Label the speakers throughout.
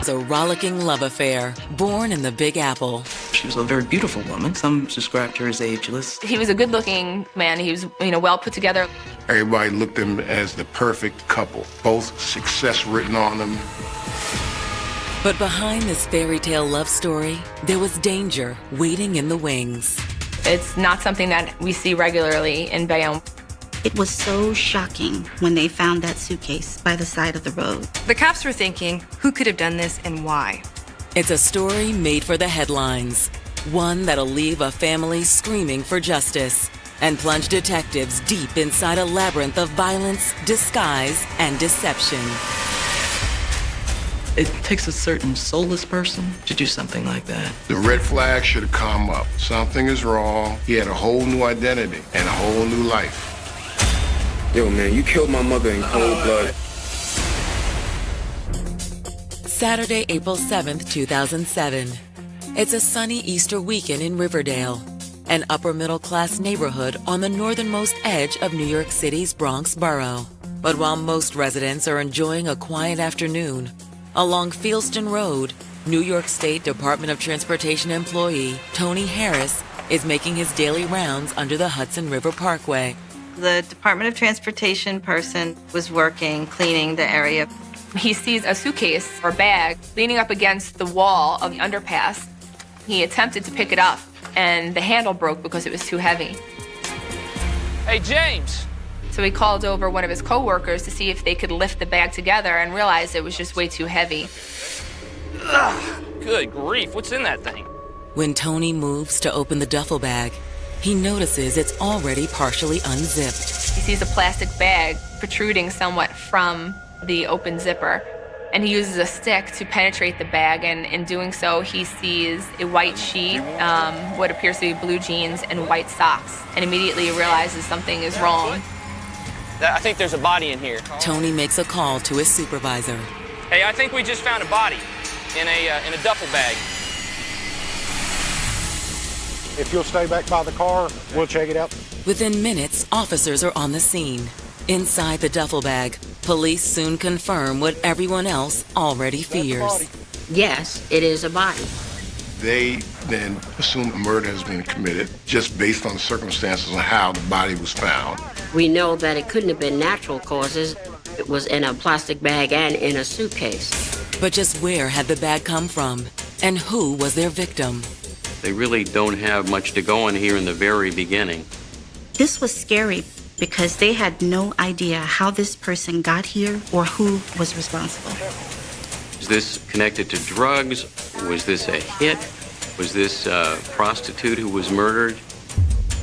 Speaker 1: It's a rollicking love affair, born in the Big Apple.
Speaker 2: She was a very beautiful woman. Some described her as ageless.
Speaker 3: He was a good-looking man. He was, well put together.
Speaker 4: Everybody looked at him as the perfect couple, both success written on them.
Speaker 1: But behind this fairy tale love story, there was danger waiting in the wings.
Speaker 3: It's not something that we see regularly in Bayonne.
Speaker 5: It was so shocking when they found that suitcase by the side of the road.
Speaker 6: The cops were thinking, who could have done this and why?
Speaker 1: It's a story made for the headlines, one that'll leave a family screaming for justice and plunge detectives deep inside a labyrinth of violence, disguise, and deception.
Speaker 2: It takes a certain soulless person to do something like that.
Speaker 4: The red flag should have come up. Something is wrong. He had a whole new identity and a whole new life.
Speaker 7: Yo, man, you killed my mother in cold blood.
Speaker 1: Saturday, April 7th, 2007. It's a sunny Easter weekend in Riverdale, an upper-middle-class neighborhood on the northernmost edge of New York City's Bronx borough. But while most residents are enjoying a quiet afternoon, along Fieldston Road, New York State Department of Transportation employee Tony Harris is making his daily rounds under the Hudson River Parkway.
Speaker 8: The Department of Transportation person was working, cleaning the area.
Speaker 3: He sees a suitcase or bag leaning up against the wall of the underpass. He attempted to pick it up, and the handle broke because it was too heavy.
Speaker 9: Hey, James!
Speaker 3: So he called over one of his coworkers to see if they could lift the bag together and realized it was just way too heavy.
Speaker 9: Ugh, good grief, what's in that thing?
Speaker 1: When Tony moves to open the duffel bag, he notices it's already partially unzipped.
Speaker 3: He sees a plastic bag protruding somewhat from the open zipper, and he uses a stick to penetrate the bag, and in doing so, he sees a white sheet, what appears to be blue jeans, and white socks, and immediately realizes something is wrong.
Speaker 9: I think there's a body in here.
Speaker 1: Tony makes a call to his supervisor.
Speaker 9: Hey, I think we just found a body in a duffel bag.
Speaker 10: If you'll stay back by the car, we'll check it out.
Speaker 1: Within minutes, officers are on the scene. Inside the duffel bag, police soon confirm what everyone else already fears.
Speaker 11: Yes, it is a body.
Speaker 4: They then assume a murder has been committed just based on the circumstances of how the body was found.
Speaker 11: We know that it couldn't have been natural causes. It was in a plastic bag and in a suitcase.
Speaker 1: But just where had the bag come from? And who was their victim?
Speaker 12: They really don't have much to go on here in the very beginning.
Speaker 5: This was scary because they had no idea how this person got here or who was responsible.
Speaker 12: Is this connected to drugs? Was this a hit? Was this a prostitute who was murdered?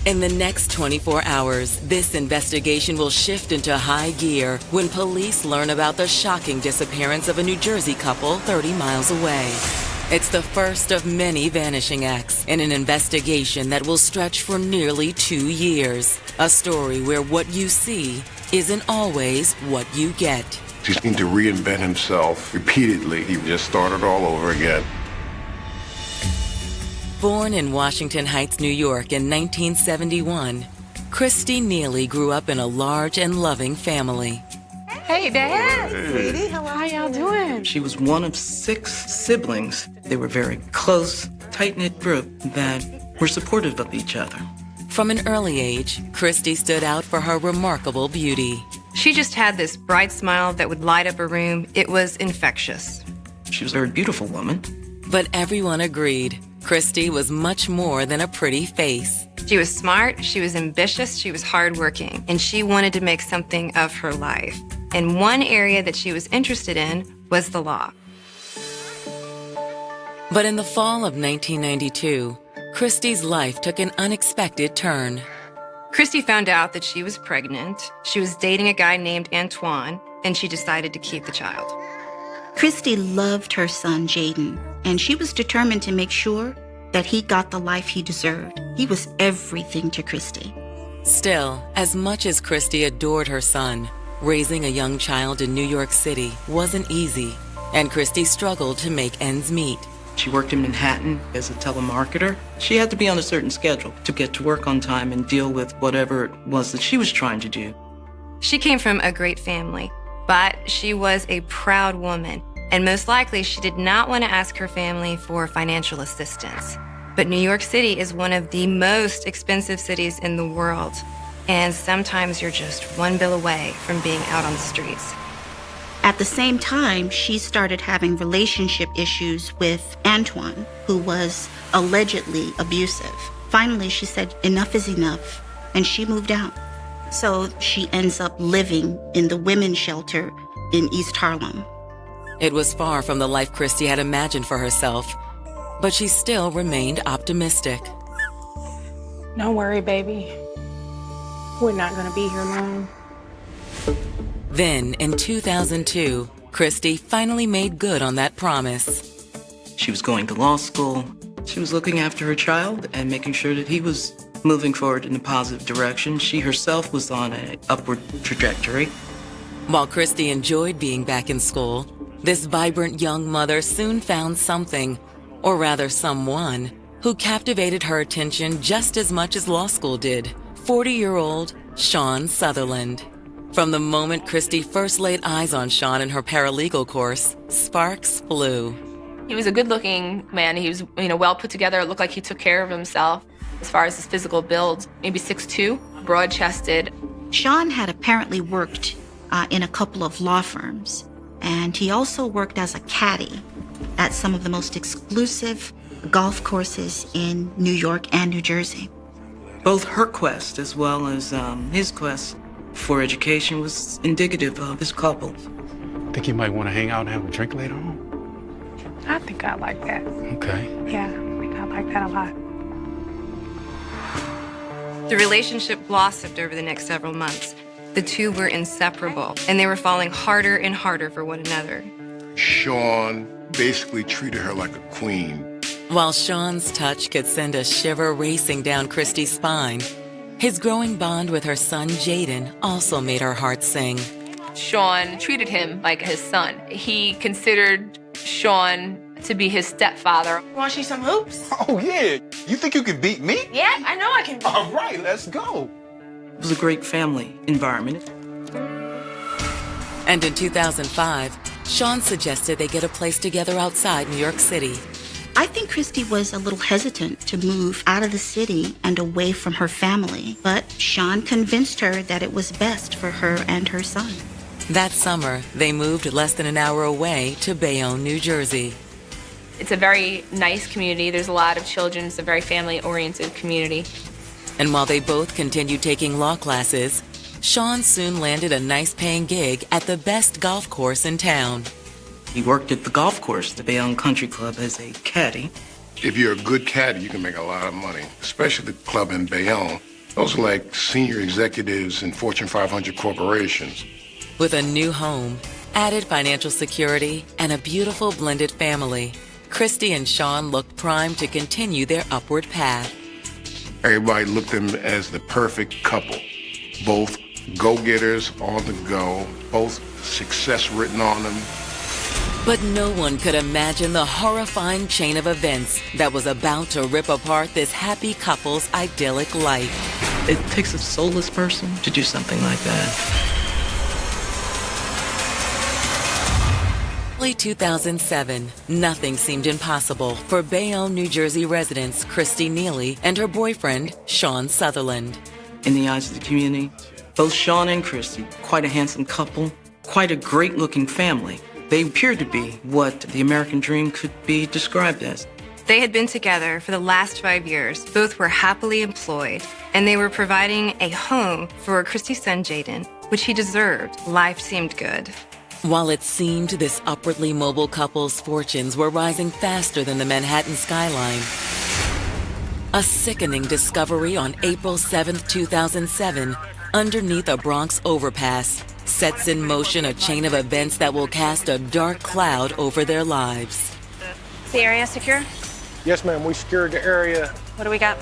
Speaker 1: In the next 24 hours, this investigation will shift into high gear when police learn about the shocking disappearance of a New Jersey couple 30 miles away. It's the first of many vanishing acts in an investigation that will stretch for nearly 2 years. A story where what you see isn't always what you get.
Speaker 4: He seemed to reinvent himself repeatedly. He just started all over again.
Speaker 1: Born in Washington Heights, New York in 1971, Christy Neely grew up in a large and loving family.
Speaker 6: Hey, Dad.
Speaker 10: Hey.
Speaker 6: Sweetie, how y'all doing?
Speaker 2: She was one of 6 siblings. They were very close, tight-knit group that were supportive of each other.
Speaker 1: From an early age, Christy stood out for her remarkable beauty.
Speaker 6: She just had this bright smile that would light up a room. It was infectious.
Speaker 2: She was a very beautiful woman.
Speaker 1: But everyone agreed Christy was much more than a pretty face.
Speaker 6: She was smart, she was ambitious, she was hardworking, and she wanted to make something of her life. And one area that she was interested in was the law.
Speaker 1: But in the fall of 1992, Christy's life took an unexpected turn.
Speaker 6: Christy found out that she was pregnant. She was dating a guy named Antoine, and she decided to keep the child.
Speaker 5: Christy loved her son, Jaden, and she was determined to make sure that he got the life he deserved. He was everything to Christy.
Speaker 1: Still, as much as Christy adored her son, raising a young child in New York City wasn't easy, and Christy struggled to make ends meet.
Speaker 2: She worked in Manhattan as a telemarketer. She had to be on a certain schedule to get to work on time and deal with whatever it was that she was trying to do.
Speaker 6: She came from a great family, but she was a proud woman. And most likely, she did not want to ask her family for financial assistance. But New York City is one of the most expensive cities in the world. And sometimes you're just one bill away from being out on the streets.
Speaker 5: At the same time, she started having relationship issues with Antoine, who was allegedly abusive. Finally, she said, enough is enough, and she moved out. So she ends up living in the women's shelter in East Harlem.
Speaker 1: It was far from the life Christy had imagined for herself, but she still remained optimistic.
Speaker 13: Don't worry, baby. We're not going to be here long.
Speaker 1: Then, in 2002, Christy finally made good on that promise.
Speaker 2: She was going to law school. She was looking after her child and making sure that he was moving forward in a positive direction. She herself was on an upward trajectory.
Speaker 1: While Christy enjoyed being back in school, this vibrant young mother soon found something, or rather someone, who captivated her attention just as much as law school did. 40-year-old Sean Sutherland. From the moment Christy first laid eyes on Sean in her paralegal course, sparks flew.
Speaker 3: He was a good-looking man. He was, well put together. It looked like he took care of himself as far as his physical build. Maybe 6'2", broad-chested.
Speaker 5: Sean had apparently worked in a couple of law firms, and he also worked as a caddy at some of the most exclusive golf courses in New York and New Jersey.
Speaker 2: Both her quest as well as his quest for education was indicative of this couple.
Speaker 10: Think you might want to hang out and have a drink later on?
Speaker 13: I think I like that.
Speaker 10: Okay.
Speaker 13: Yeah, I think I like that a lot.
Speaker 6: The relationship blossomed over the next several months. The two were inseparable, and they were falling harder and harder for one another.
Speaker 4: Sean basically treated her like a queen.
Speaker 1: While Sean's touch could send a shiver racing down Christy's spine, his growing bond with her son Jaden also made her heart sing.
Speaker 3: Sean treated him like his son. He considered Sean to be his stepfather.
Speaker 14: Want to see some hoops?
Speaker 15: Oh, yeah. You think you can beat me?
Speaker 14: Yeah, I know I can beat you.
Speaker 15: All right, let's go.
Speaker 2: It was a great family environment.
Speaker 1: And in 2005, Sean suggested they get a place together outside New York City.
Speaker 5: I think Christy was a little hesitant to move out of the city and away from her family, but Sean convinced her that it was best for her and her son.
Speaker 1: That summer, they moved less than an hour away to Bayonne, New Jersey.
Speaker 3: It's a very nice community. There's a lot of children. It's a very family-oriented community.
Speaker 1: And while they both continued taking law classes, Sean soon landed a nice-paying gig at the best golf course in town.
Speaker 2: He worked at the golf course, the Bayonne Country Club, as a caddy.
Speaker 4: If you're a good caddy, you can make a lot of money, especially the club in Bayonne. Those are like senior executives in Fortune 500 corporations.
Speaker 1: With a new home, added financial security, and a beautiful blended family, Christy and Sean looked primed to continue their upward path.
Speaker 4: Everybody looked at them as the perfect couple. Both go-getters on the go, both success written on them.
Speaker 1: But no one could imagine the horrifying chain of events that was about to rip apart this happy couple's idyllic life.
Speaker 2: It takes a soulless person to do something like that.
Speaker 1: Early 2007, nothing seemed impossible for Bayonne, New Jersey residents Christy Neely and her boyfriend, Sean Sutherland.
Speaker 2: In the eyes of the community, both Sean and Christy, quite a handsome couple, quite a great-looking family. They appeared to be what the American dream could be described as.
Speaker 6: They had been together for the last 5 years. Both were happily employed, and they were providing a home for Christy's son, Jaden, which he deserved. Life seemed good.
Speaker 1: While it seemed this upwardly mobile couple's fortunes were rising faster than the Manhattan skyline, a sickening discovery on April 7, 2007, underneath a Bronx overpass, sets in motion a chain of events that will cast a dark cloud over their lives.
Speaker 14: Is the area secure?
Speaker 10: Yes, ma'am. We secured the area.
Speaker 14: What do we got?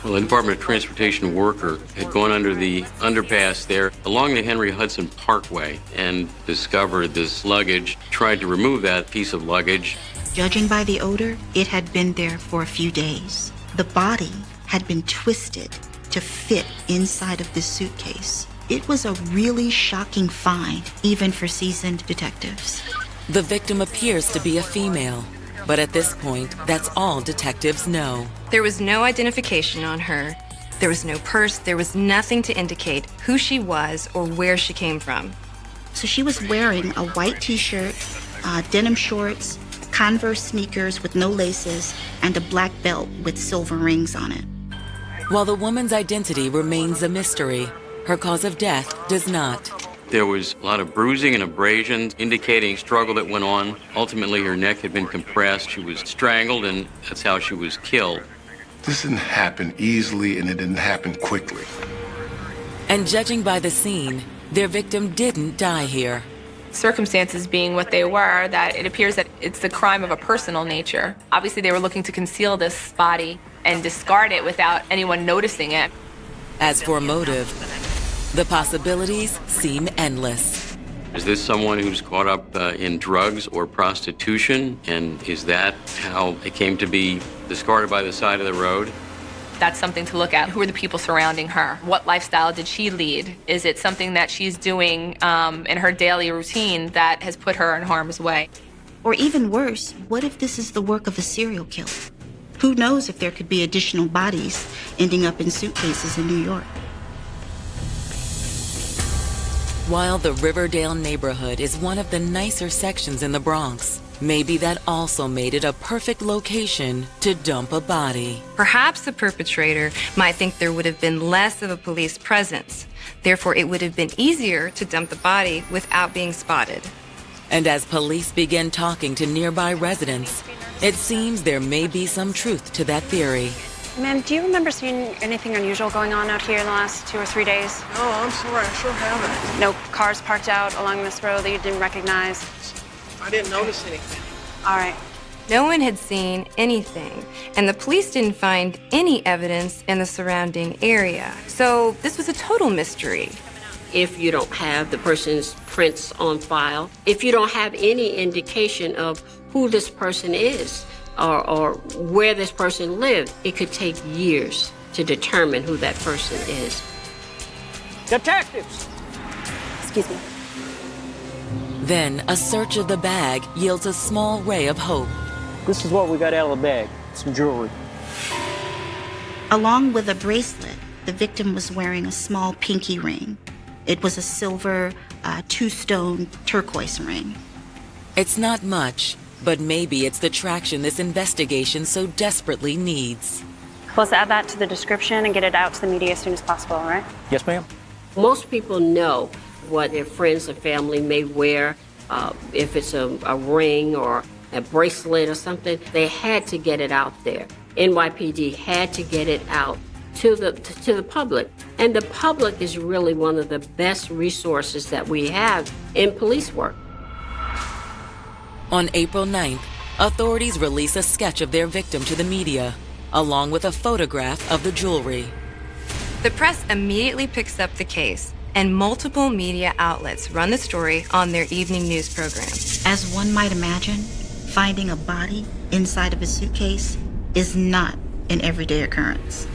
Speaker 12: Well, a Department of Transportation worker had gone under the underpass there along the Henry Hudson Parkway and discovered this luggage, tried to remove that piece of luggage.
Speaker 5: Judging by the odor, it had been there for a few days. The body had been twisted to fit inside of this suitcase. It was a really shocking find, even for seasoned detectives.
Speaker 1: The victim appears to be a female, but at this point, that's all detectives know.
Speaker 6: There was no identification on her. There was no purse. There was nothing to indicate who she was or where she came from.
Speaker 5: So she was wearing a white t-shirt, denim shorts, Converse sneakers with no laces, and a black belt with silver rings on it.
Speaker 1: While the woman's identity remains a mystery, her cause of death does not.
Speaker 12: There was a lot of bruising and abrasions indicating struggle that went on. Ultimately, her neck had been compressed. She was strangled, and that's how she was killed.
Speaker 4: This didn't happen easily, and it didn't happen quickly.
Speaker 1: And judging by the scene, their victim didn't die here.
Speaker 3: Circumstances being what they were, that it appears that it's the crime of a personal nature. Obviously, they were looking to conceal this body and discard it without anyone noticing it.
Speaker 1: As for motive, the possibilities seem endless.
Speaker 12: Is this someone who's caught up in drugs or prostitution? And is that how it came to be discarded by the side of the road?
Speaker 3: That's something to look at. Who are the people surrounding her? What lifestyle did she lead? Is it something that she's doing in her daily routine that has put her in harm's way?
Speaker 5: Or even worse, what if this is the work of a serial killer? Who knows if there could be additional bodies ending up in suitcases in New York?
Speaker 1: While the Riverdale neighborhood is one of the nicer sections in the Bronx, maybe that also made it a perfect location to dump a body.
Speaker 6: Perhaps the perpetrator might think there would have been less of a police presence. Therefore, it would have been easier to dump the body without being spotted.
Speaker 1: And as police begin talking to nearby residents, it seems there may be some truth to that theory.
Speaker 14: Ma'am, do you remember seeing anything unusual going on out here in the last 2 or 3 days?
Speaker 15: No, I'm sorry, I sure haven't.
Speaker 14: No cars parked out along this road that you didn't recognize?
Speaker 15: I didn't notice anything.
Speaker 14: All right.
Speaker 6: No one had seen anything, and the police didn't find any evidence in the surrounding area. So this was a total mystery.
Speaker 11: If you don't have the person's prints on file, if you don't have any indication of who this person is or where this person lived, it could take years to determine who that person is.
Speaker 15: Detectives!
Speaker 14: Excuse me.
Speaker 1: Then a search of the bag yields a small ray of hope.
Speaker 16: This is what we got out of the bag, some jewelry.
Speaker 5: Along with a bracelet, the victim was wearing a small pinky ring. It was a silver 2-stone turquoise ring.
Speaker 1: It's not much, but maybe it's the traction this investigation so desperately needs.
Speaker 14: Let's add that to the description and get it out to the media as soon as possible, all right?
Speaker 16: Yes, ma'am.
Speaker 11: Most people know what their friends and family may wear, if it's a ring or a bracelet or something. They had to get it out there. NYPD had to get it out to the public. And the public is really one of the best resources that we have in police work.
Speaker 1: On April 9th, authorities release a sketch of their victim to the media, along with a photograph of the jewelry.
Speaker 6: The press immediately picks up the case, and multiple media outlets run the story on their evening news program.
Speaker 5: As one might imagine, finding a body inside of a suitcase is not an everyday occurrence.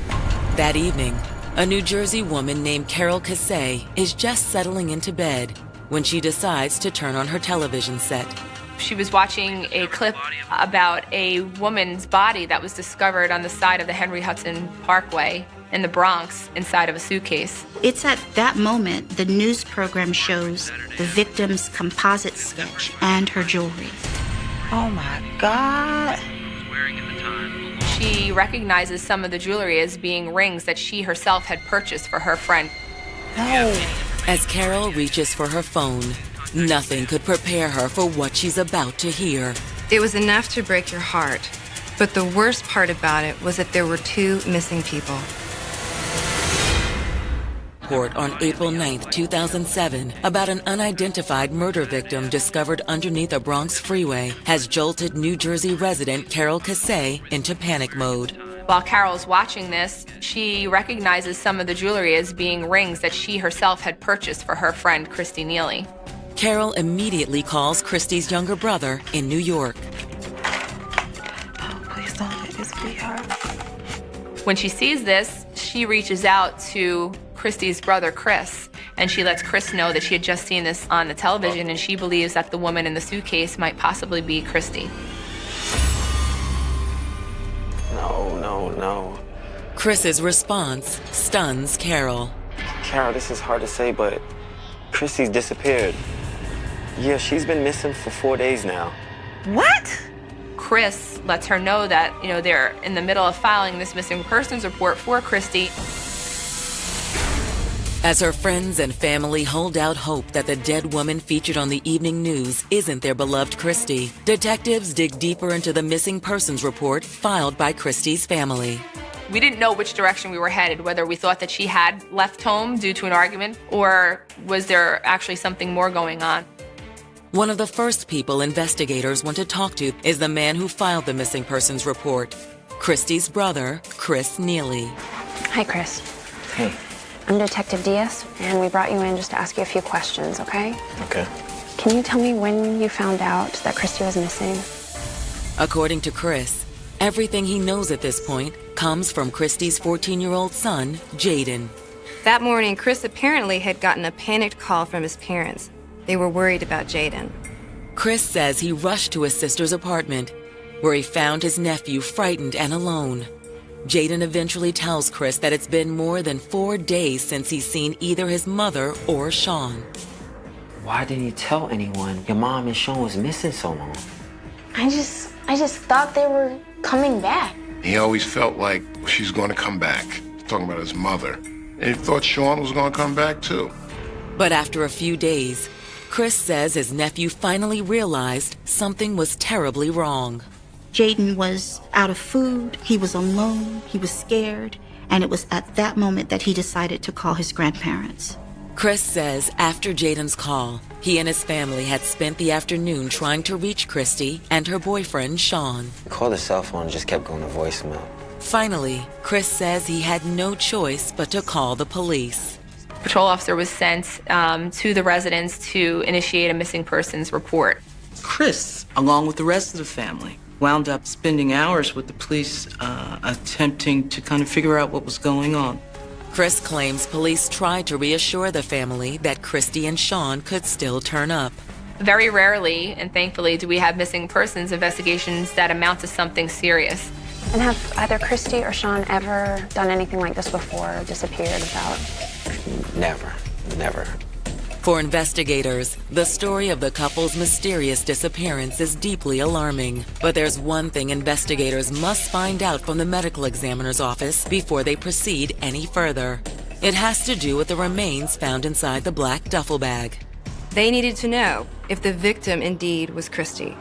Speaker 1: That evening, a New Jersey woman named Carol Cassay is just settling into bed when she decides to turn on her television set.
Speaker 3: She was watching a clip about a woman's body that was discovered on the side of the Henry Hudson Parkway in the Bronx inside of a suitcase.
Speaker 5: It's at that moment the news program shows the victim's composite sketch and her jewelry.
Speaker 14: Oh my God.
Speaker 3: She recognizes some of the jewelry as being rings that she herself had purchased for her friend.
Speaker 14: No.
Speaker 1: As Carol reaches for her phone, nothing could prepare her for what she's about to hear.
Speaker 6: It was enough to break your heart, but the worst part about it was that there were 2 missing people.
Speaker 1: Report on April 9th, 2007, about an unidentified murder victim discovered underneath a Bronx freeway has jolted New Jersey resident Carol Cassay into panic mode.
Speaker 3: While Carol's watching this, she recognizes some of the jewelry as being rings that she herself had purchased for her friend, Christy Neely.
Speaker 1: Carol immediately calls Christy's younger brother in New York.
Speaker 14: Oh, please don't let this be her.
Speaker 3: When she sees this, she reaches out to Christy's brother, Chris, And she lets Chris know that she had just seen this on the television, and she believes that the woman in the suitcase might possibly be Christy.
Speaker 7: No.
Speaker 1: Chris's response stuns Carol.
Speaker 7: Carol, this is hard to say, but Christy's disappeared. Yeah, she's been missing for 4 days now.
Speaker 3: What? Chris lets her know that, they're in the middle of filing this missing persons report for Christy.
Speaker 1: As her friends and family hold out hope that the dead woman featured on the evening news isn't their beloved Christy, detectives dig deeper into the missing persons report filed by Christy's family.
Speaker 3: We didn't know which direction we were headed, whether we thought that she had left home due to an argument, or was there actually something more going on.
Speaker 1: One of the first people investigators want to talk to is the man who filed the missing persons report, Christy's brother, Chris Neely.
Speaker 14: Hi, Chris.
Speaker 7: Hey.
Speaker 14: I'm Detective Diaz, and we brought you in just to ask you a few questions, okay?
Speaker 7: Okay.
Speaker 14: Can you tell me when you found out that Christy was missing?
Speaker 1: According to Chris, everything he knows at this point comes from Christy's 14-year-old son, Jaden.
Speaker 6: That morning, Chris apparently had gotten a panicked call from his parents. They were worried about Jaden.
Speaker 1: Chris says he rushed to his sister's apartment, where he found his nephew frightened and alone. Jaden eventually tells Chris that it's been more than 4 days since he's seen either his mother or Sean.
Speaker 17: Why didn't you tell anyone your mom and Sean was missing so long?
Speaker 18: I just thought they were coming back.
Speaker 4: He always felt like she's going to come back, talking about his mother. And he thought Sean was going to come back too.
Speaker 1: But after a few days, Chris says his nephew finally realized something was terribly wrong.
Speaker 5: Jaden was out of food, he was alone, he was scared, and it was at that moment that he decided to call his grandparents.
Speaker 1: Chris says after Jaden's call, he and his family had spent the afternoon trying to reach Christy and her boyfriend, Sean.
Speaker 17: I called the cell phone and just kept going to voicemail.
Speaker 1: Finally, Chris says he had no choice but to call the police.
Speaker 3: A patrol officer was sent to the residence to initiate a missing persons report.
Speaker 2: Chris, along with the rest of the family, wound up spending hours with the police attempting to kind of figure out what was going on.
Speaker 1: Chris claims police tried to reassure the family that Christy and Sean could still turn up.
Speaker 3: Very rarely, and thankfully, do we have missing persons investigations that amount to something serious.
Speaker 14: And have either Christy or Sean ever done anything like this before, or disappeared without?
Speaker 17: Never.
Speaker 1: For investigators, the story of the couple's mysterious disappearance is deeply alarming. But there's one thing investigators must find out from the medical examiner's office before they proceed any further. It has to do with the remains found inside the black duffel bag.
Speaker 6: They needed to know if the victim indeed was Christy.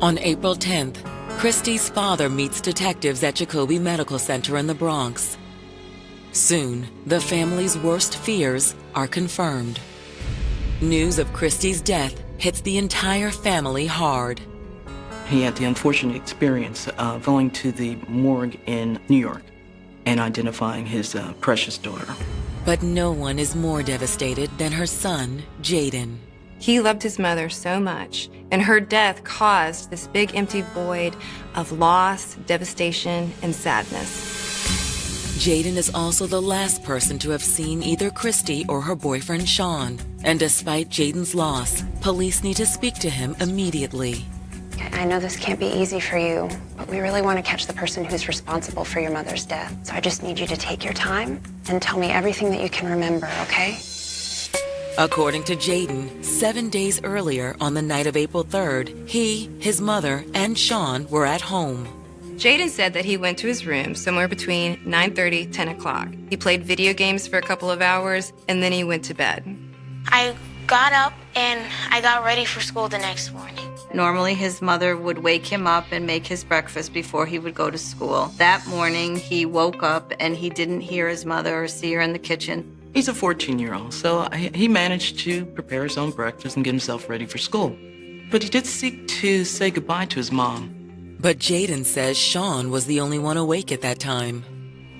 Speaker 1: On April 10th, Christy's father meets detectives at Jacoby Medical Center in the Bronx. Soon, the family's worst fears are confirmed. News of Christy's death hits the entire family hard.
Speaker 2: He had the unfortunate experience of going to the morgue in New York and identifying his precious daughter.
Speaker 1: But no one is more devastated than her son, Jaden.
Speaker 6: He loved his mother so much, and her death caused this big empty void of loss, devastation, and sadness.
Speaker 1: Jaden is also the last person to have seen either Christy or her boyfriend Sean. And despite Jaden's loss, police need to speak to him immediately.
Speaker 14: I know this can't be easy for you, but we really want to catch the person who's responsible for your mother's death. So I just need you to take your time and tell me everything that you can remember, okay?
Speaker 1: According to Jaden, 7 days earlier on the night of April 3rd, he, his mother, and Sean were at home.
Speaker 6: Jaden said that he went to his room somewhere between 9:30, 10 o'clock. He played video games for a couple of hours, and then he went to bed.
Speaker 18: I got up and I got ready for school the next morning.
Speaker 8: Normally, his mother would wake him up and make his breakfast before he would go to school. That morning, he woke up and he didn't hear his mother or see her in the kitchen.
Speaker 2: He's a 14-year-old, so he managed to prepare his own breakfast and get himself ready for school. But he did seek to say goodbye to his mom.
Speaker 1: But Jaden says Sean was the only one awake at that time.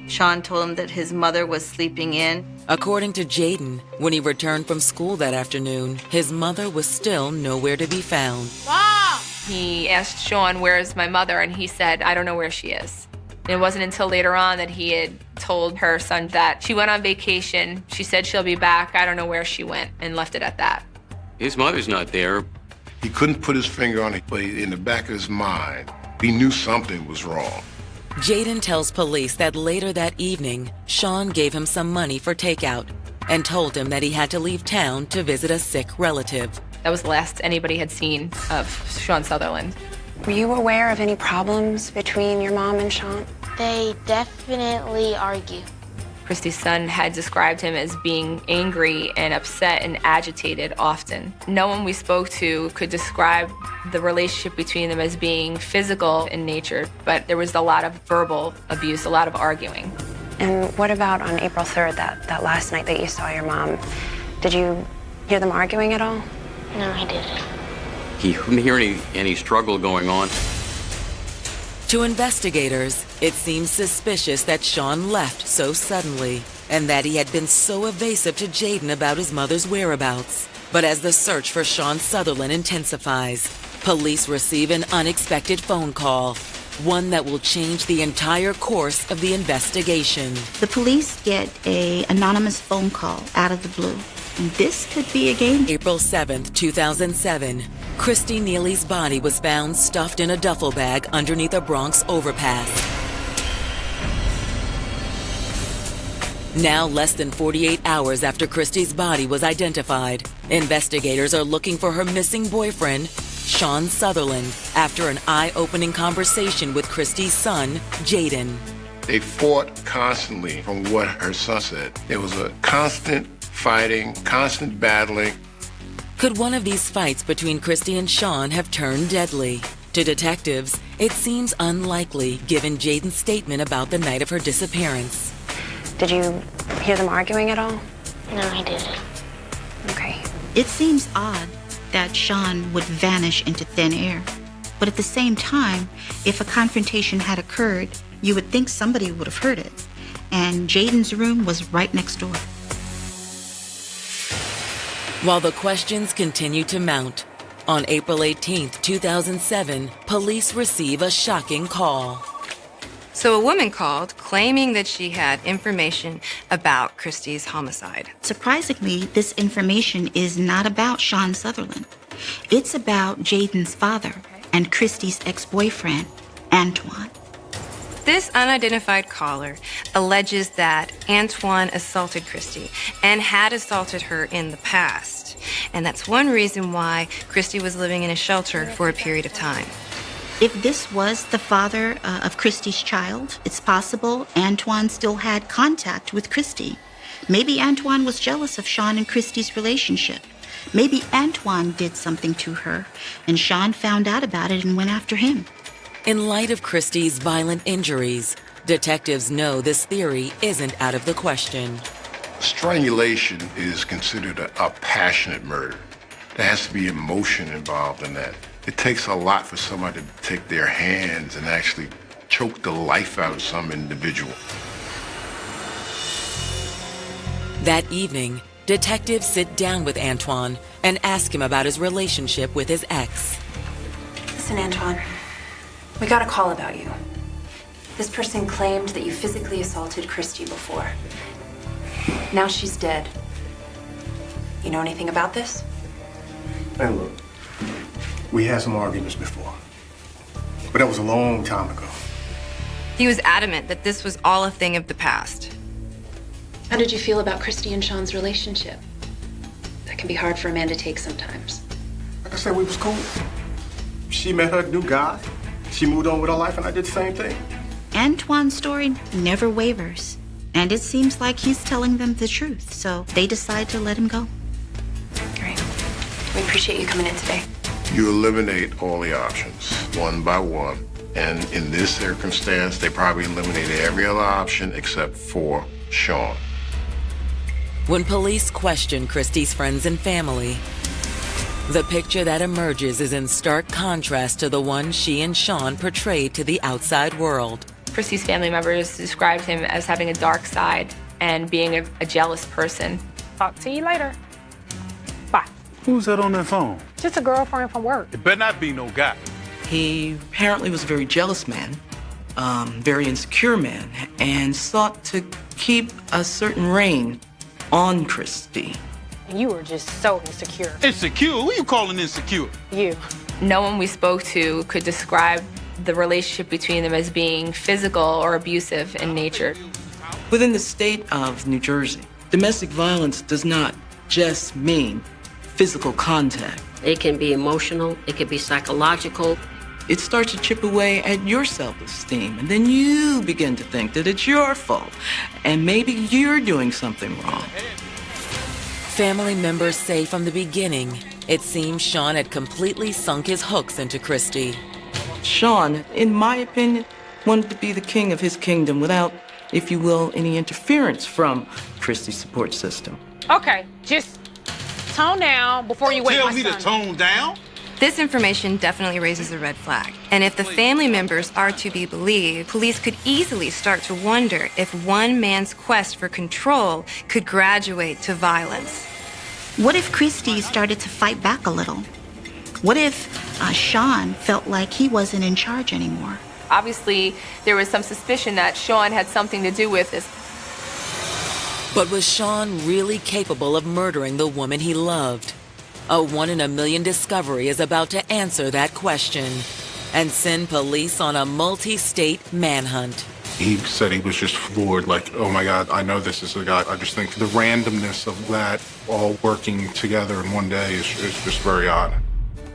Speaker 8: Sean told him that his mother was sleeping in.
Speaker 1: According to Jaden, when he returned from school that afternoon, his mother was still nowhere to be found.
Speaker 3: Mom! He asked Sean, "Where's my mother?" And he said, "I don't know where she is." And it wasn't until later on that he had told her son that she went on vacation. She said she'll be back. I don't know where she went, and left it at that.
Speaker 12: His mother's not there.
Speaker 4: He couldn't put his finger on it, but in the back of his mind, he knew something was wrong.
Speaker 1: Jaden tells police that later that evening, Sean gave him some money for takeout and told him that he had to leave town to visit a sick relative.
Speaker 3: That was the last anybody had seen of Sean Sutherland.
Speaker 14: Were you aware of any problems between your mom and Sean?
Speaker 18: They definitely argue.
Speaker 3: Christy's son had described him as being angry and upset and agitated often. No one we spoke to could describe the relationship between them as being physical in nature, but there was a lot of verbal abuse, a lot of arguing.
Speaker 14: And what about on April 3rd, that last night that you saw your mom? Did you hear them arguing at all?
Speaker 18: No, I didn't.
Speaker 12: He couldn't hear any struggle going on.
Speaker 1: To investigators, it seems suspicious that Sean left so suddenly and that he had been so evasive to Jaden about his mother's whereabouts. But as the search for Sean Sutherland intensifies, police receive an unexpected phone call, one that will change the entire course of the investigation.
Speaker 5: The police get an anonymous phone call out of the blue. This could be a game.
Speaker 1: April 7th, 2007. Christy Neely's body was found stuffed in a duffel bag underneath a Bronx overpass. Now, less than 48 hours after Christy's body was identified, investigators are looking for her missing boyfriend, Sean Sutherland, after an eye-opening conversation with Christy's son, Jaden.
Speaker 4: They fought constantly, from what her son said. There was a constant fighting, constant battling.
Speaker 1: Could one of these fights between Christy and Sean have turned deadly? To detectives, it seems unlikely given Jaden's statement about the night of her disappearance.
Speaker 14: Did you hear them arguing at all?
Speaker 18: No, I didn't.
Speaker 14: Okay.
Speaker 5: It seems odd that Sean would vanish into thin air. But at the same time, if a confrontation had occurred, you would think somebody would have heard it. And Jaden's room was right next door.
Speaker 1: While the questions continue to mount, on April 18th, 2007, police receive a shocking call.
Speaker 6: So a woman called claiming that she had information about Christy's homicide.
Speaker 5: Surprisingly, this information is not about Sean Sutherland. It's about Jaden's father and Christy's ex-boyfriend, Antoine.
Speaker 6: This unidentified caller alleges that Antoine assaulted Christy and had assaulted her in the past. And that's one reason why Christy was living in a shelter for a period of time.
Speaker 5: If this was the father of Christy's child, it's possible Antoine still had contact with Christy. Maybe Antoine was jealous of Sean and Christy's relationship. Maybe Antoine did something to her, and Sean found out about it and went after him.
Speaker 1: In light of Christy's violent injuries, detectives know this theory isn't out of the question.
Speaker 4: Strangulation is considered a passionate murder. There has to be emotion involved in that. It takes a lot for somebody to take their hands and actually choke the life out of some individual.
Speaker 1: That evening, detectives sit down with Antoine and ask him about his relationship with his ex.
Speaker 19: Listen, Antoine, we got a call about you. This person claimed that you physically assaulted Christy before. Now she's dead. You know anything about this?
Speaker 10: Hey, look, we had some arguments before, but that was a long time ago.
Speaker 6: He was adamant that this was all a thing of the past.
Speaker 19: How did you feel about Christy and Sean's relationship? That can be hard for a man to take sometimes.
Speaker 10: Like I said, we was cool. She met her new guy. She moved on with her life, and I did the same thing.
Speaker 5: Antoine's story never wavers, and it seems like he's telling them the truth, so they decide to let him go.
Speaker 19: Great. We appreciate you coming in today.
Speaker 4: You eliminate all the options, one by one. And in this circumstance, they probably eliminated every other option except for Sean.
Speaker 1: When police question Christy's friends and family, the picture that emerges is in stark contrast to the one she and Sean portrayed to the outside world.
Speaker 3: Christy's family members described him as having a dark side and being a jealous person.
Speaker 13: Talk to you later. Bye.
Speaker 20: Who's that on that phone?
Speaker 13: Just a girlfriend from work.
Speaker 20: It better not be no guy.
Speaker 2: He apparently was a very jealous man. very insecure man and sought to keep a certain reign on Christy.
Speaker 13: You were just so insecure.
Speaker 20: Insecure? Who you calling insecure?
Speaker 13: You.
Speaker 3: No one we spoke to could describe the relationship between them as being physical or abusive in nature.
Speaker 2: Within the state of New Jersey, domestic violence does not just mean physical contact.
Speaker 11: It can be emotional, it can be psychological.
Speaker 2: It starts to chip away at your self-esteem, and then you begin to think that it's your fault, and maybe you're doing something wrong.
Speaker 1: Family members say from the beginning, it seems Sean had completely sunk his hooks into Christy.
Speaker 2: Sean, in my opinion, wanted to be the king of his kingdom without, if you will, any interference from Christy's support system.
Speaker 13: Okay, just tone down before you wake my son.
Speaker 20: Tell me to tone down?
Speaker 6: This information definitely raises a red flag. And if the family members are to be believed, police could easily start to wonder if one man's quest for control could graduate to violence.
Speaker 5: What if Christy started to fight back a little? What if Sean felt like he wasn't in charge anymore?
Speaker 3: Obviously, there was some suspicion that Sean had something to do with this.
Speaker 1: But was Sean really capable of murdering the woman he loved? A 1 in a million discovery is about to answer that question and send police on a multi-state manhunt.
Speaker 4: He said he was just floored, like, oh my God, I know this is the guy. I just think the randomness of that all working together in one day is just very odd.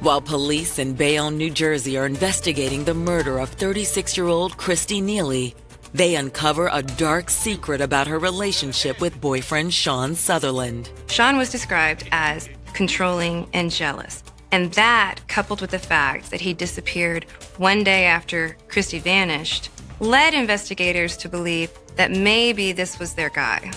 Speaker 1: While police in Bayonne, New Jersey are investigating the murder of 36-year-old Christy Neely, they uncover a dark secret about her relationship with boyfriend Sean Sutherland.
Speaker 6: Sean was described as controlling and jealous. And that, coupled with the fact that he disappeared one day after Christy vanished, led investigators to believe that maybe this was their guy.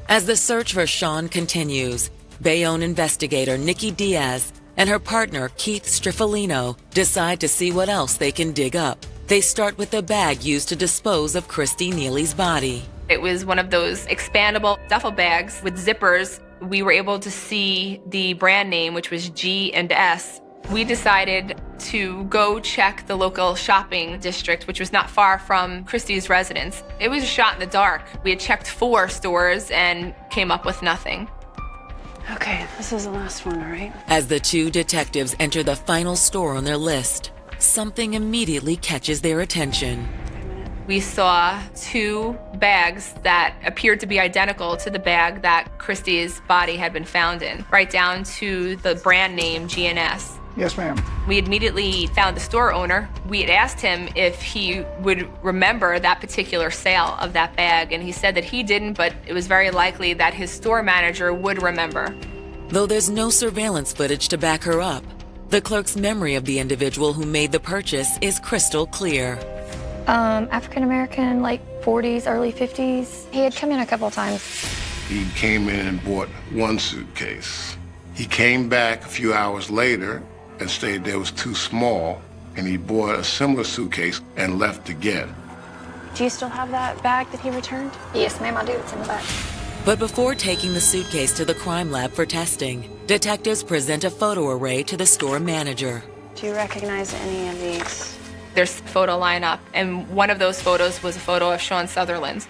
Speaker 1: As the search for Sean continues, Bayonne investigator Nikki Diaz and her partner Keith Striffolino decide to see what else they can dig up. They start with the bag used to dispose of Christy Neely's body.
Speaker 3: It was one of those expandable duffel bags with zippers. We were able to see the brand name, which was G&S. We decided to go check the local shopping district, which was not far from Christy's residence. It was a shot in the dark. We had checked 4 stores and came up with nothing.
Speaker 19: Okay, this is the last one, all right?
Speaker 1: As the 2 detectives enter the final store on their list, something immediately catches their attention.
Speaker 3: We saw 2 bags that appeared to be identical to the bag that Christy's body had been found in, right down to the brand name G&S.
Speaker 21: Yes, ma'am.
Speaker 3: We immediately found the store owner. We had asked him if he would remember that particular sale of that bag, and he said that he didn't, but it was very likely that his store manager would remember.
Speaker 1: Though there's no surveillance footage to back her up, the clerk's memory of the individual who made the purchase is crystal clear.
Speaker 22: African-American, like 40s, early 50s. He had come in a couple times.
Speaker 4: He came in and bought 1 suitcase. He came back a few hours later and stated there was too small, and he bought a similar suitcase and left again.
Speaker 22: Do you still have that bag that he returned? Yes, ma'am, I do. It's in the back.
Speaker 1: But before taking the suitcase to the crime lab for testing, detectives present a photo array to the store manager.
Speaker 22: Do you recognize any of these?
Speaker 3: There's a photo lineup, and one of those photos was a photo of Sean Sutherland.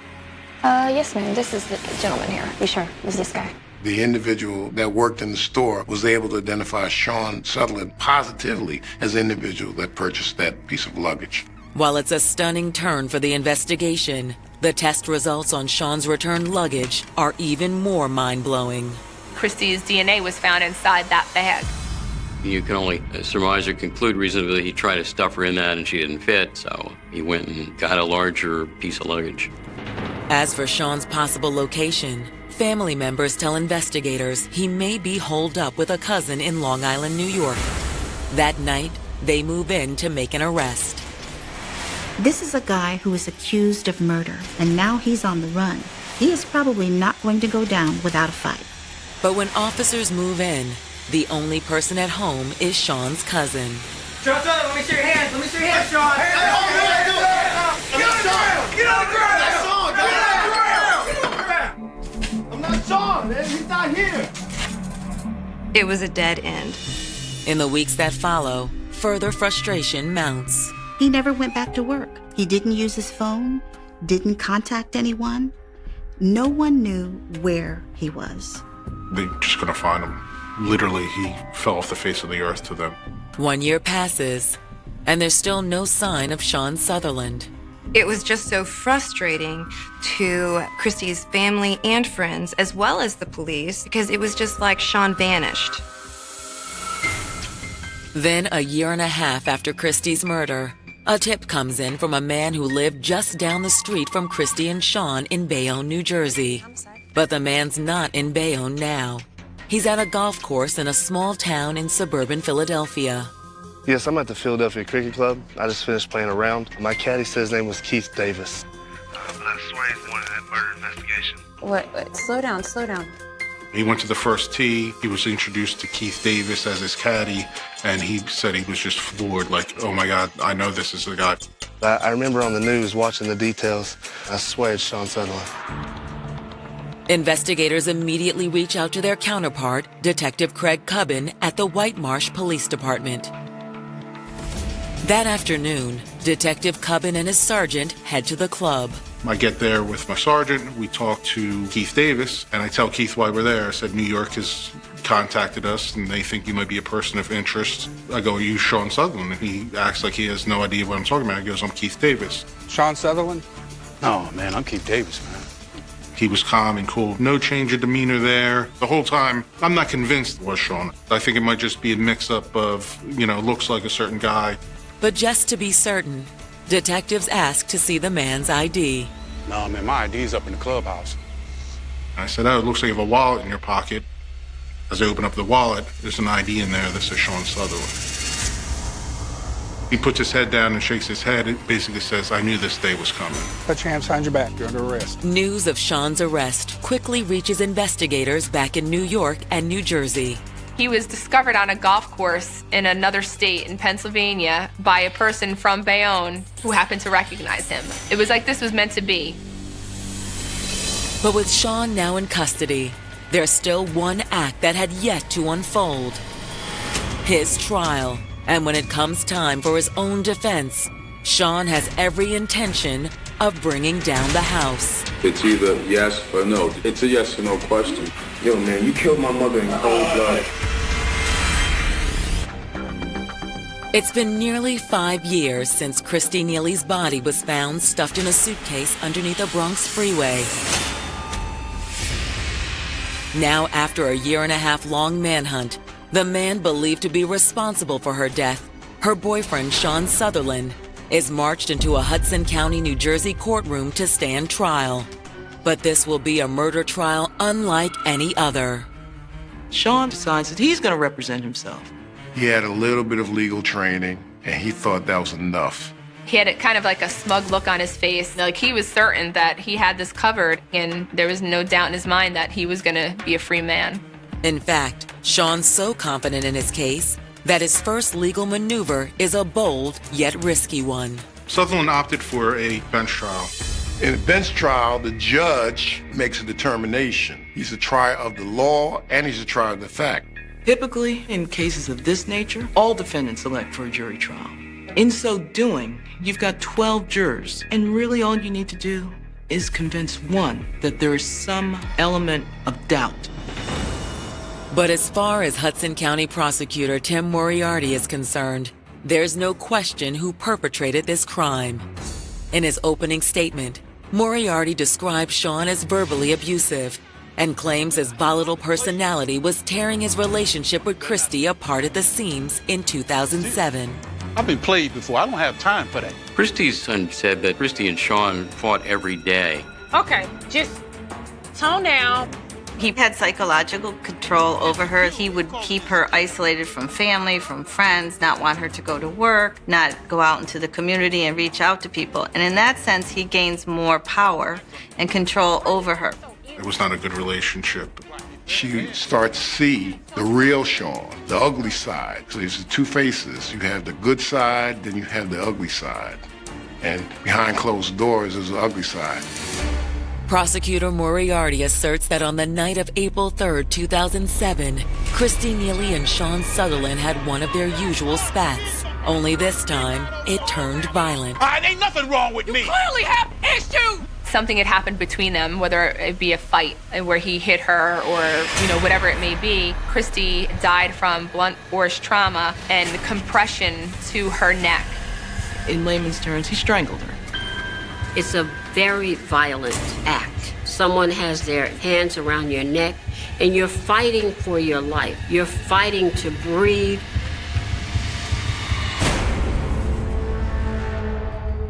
Speaker 22: Yes, ma'am. This is the gentleman here. You sure? Is this guy?
Speaker 4: The individual that worked in the store was able to identify Sean Sutherland positively as the individual that purchased that piece of luggage.
Speaker 1: While it's a stunning turn for the investigation, the test results on Sean's returned luggage are even more mind-blowing.
Speaker 3: Christy's DNA was found inside that bag.
Speaker 12: You can only surmise or conclude reasonably he tried to stuff her in that and she didn't fit, so he went and got a larger piece of luggage.
Speaker 1: As for Sean's possible location, family members tell investigators he may be holed up with a cousin in Long Island, New York. That night, they move in to make an arrest.
Speaker 5: This is a guy who is accused of murder, and now he's on the run. He is probably not going to go down without a fight.
Speaker 1: But when officers move in, the only person at home is Sean's cousin.
Speaker 15: Sean, let me see your hands. Let me see your hands, Sean. Hey,
Speaker 20: Get on the ground! Get on the ground! Get on the ground!
Speaker 15: I'm not Sean, man. He's not here.
Speaker 6: It was a dead end.
Speaker 1: In the weeks that follow, further frustration mounts.
Speaker 5: He never went back to work. He didn't use his phone, didn't contact anyone. No one knew where he was.
Speaker 9: They're just gonna find him. Literally, he fell off the face of the earth to them.
Speaker 1: 1 year passes, and there's still no sign of Sean Sutherland.
Speaker 6: It was just so frustrating to Christy's family and friends, as well as the police, because it was just like Sean vanished.
Speaker 1: Then, a year and a half after Christy's murder, a tip comes in from a man who lived just down the street from Christy and Sean in Bayonne, New Jersey. But the man's not in Bayonne now. He's at a golf course in a small town in suburban Philadelphia.
Speaker 21: Yes, I'm at the Philadelphia Cricket Club. I just finished playing a round. My caddy said his name was Keith Davis. I swear he's one in that murder investigation.
Speaker 19: What? Slow down, slow down.
Speaker 9: He went to the first tee. He was introduced to Keith Davis as his caddy, and he said he was just floored, like, oh my God, I know this is the guy.
Speaker 21: I remember on the news watching the details. I swear it's Sean Sutherland.
Speaker 1: Investigators immediately reach out to their counterpart, Detective Craig Cubbin, at the White Marsh Police Department. That afternoon, Detective Cubbin and his sergeant head to the club.
Speaker 9: I get there with my sergeant. We talk to Keith Davis, and I tell Keith why we're there. I said, New York has contacted us, and they think you might be a person of interest. I go, are you Sean Sutherland? And he acts like he has no idea what I'm talking about. He goes, I'm Keith Davis.
Speaker 23: Sean Sutherland? No, man, I'm Keith Davis, man.
Speaker 9: He was calm and cool. No change of demeanor there. The whole time, I'm not convinced it was Sean. I think it might just be a mix-up of, looks like a certain guy.
Speaker 1: But just to be certain, detectives ask to see the man's ID.
Speaker 23: No, man, my ID's up in the clubhouse.
Speaker 9: I said, oh, it looks like you have a wallet in your pocket. As I open up the wallet, there's an ID in there that says Sean Sutherland. He puts his head down and shakes his head. It basically says, I knew this day was coming.
Speaker 23: Put your hands behind your back. You're under arrest.
Speaker 1: News of Sean's arrest quickly reaches investigators back in New York and New Jersey.
Speaker 3: He was discovered on a golf course in another state in Pennsylvania by a person from Bayonne who happened to recognize him. It was like this was meant to be.
Speaker 1: But with Sean now in custody, there's still one act that had yet to unfold. His trial. And when it comes time for his own defense, Sean has every intention of bringing down the house.
Speaker 24: It's either yes or no. It's a yes or no question. Yo, man, you killed my mother in cold blood.
Speaker 1: It's been nearly 5 years since Christy Neely's body was found stuffed in a suitcase underneath a Bronx freeway. Now, after a 1.5-year-long manhunt, the man believed to be responsible for her death, her boyfriend Sean Sutherland, is marched into a Hudson County, New Jersey courtroom to stand trial. But this will be a murder trial unlike any other.
Speaker 2: Sean decides that he's going to represent himself.
Speaker 4: He had a little bit of legal training, and he thought that was enough.
Speaker 3: He had kind of like a smug look on his face. Like he was certain that he had this covered, and there was no doubt in his mind that he was going to be a free man.
Speaker 1: In fact, Sean's so confident in his case that his first legal maneuver is a bold yet risky one.
Speaker 9: Sutherland opted for a bench trial.
Speaker 4: In a bench trial, the judge makes a determination. He's a trier of the law and he's a trier of the fact.
Speaker 2: Typically, in cases of this nature, all defendants elect for a jury trial. In so doing, you've got 12 jurors, and really all you need to do is convince one that there is some element of doubt.
Speaker 1: But as far as Hudson County Prosecutor Tim Moriarty is concerned, there's no question who perpetrated this crime. In his opening statement, Moriarty describes Sean as verbally abusive and claims his volatile personality was tearing his relationship with Christy apart at the seams in 2007.
Speaker 23: I've been played before. I don't have time for that.
Speaker 12: Christy's son said that Christy and Sean fought every day.
Speaker 13: Okay, just tone down.
Speaker 8: He had psychological control over her. He would keep her isolated from family, from friends, not want her to go to work, not go out into the community and reach out to people. And in that sense, he gains more power and control over her.
Speaker 9: It was not a good relationship.
Speaker 4: She starts to see the real Sean, the ugly side. So there's the two faces. You have the good side, then you have the ugly side. And behind closed doors is the ugly side.
Speaker 1: Prosecutor Moriarty asserts that on the night of April 3rd, 2007, Christy Neely and Sean Sutherland had one of their usual spats. Only this time, it turned violent.
Speaker 15: Ain't nothing wrong with me.
Speaker 3: Clearly have issues. Something had happened between them, whether it be a fight where he hit her or, whatever it may be. Christy died from blunt force trauma and compression to her neck.
Speaker 2: In layman's terms, he strangled her.
Speaker 11: It's a very violent act. Someone has their hands around your neck, and you're fighting for your life. You're fighting to breathe.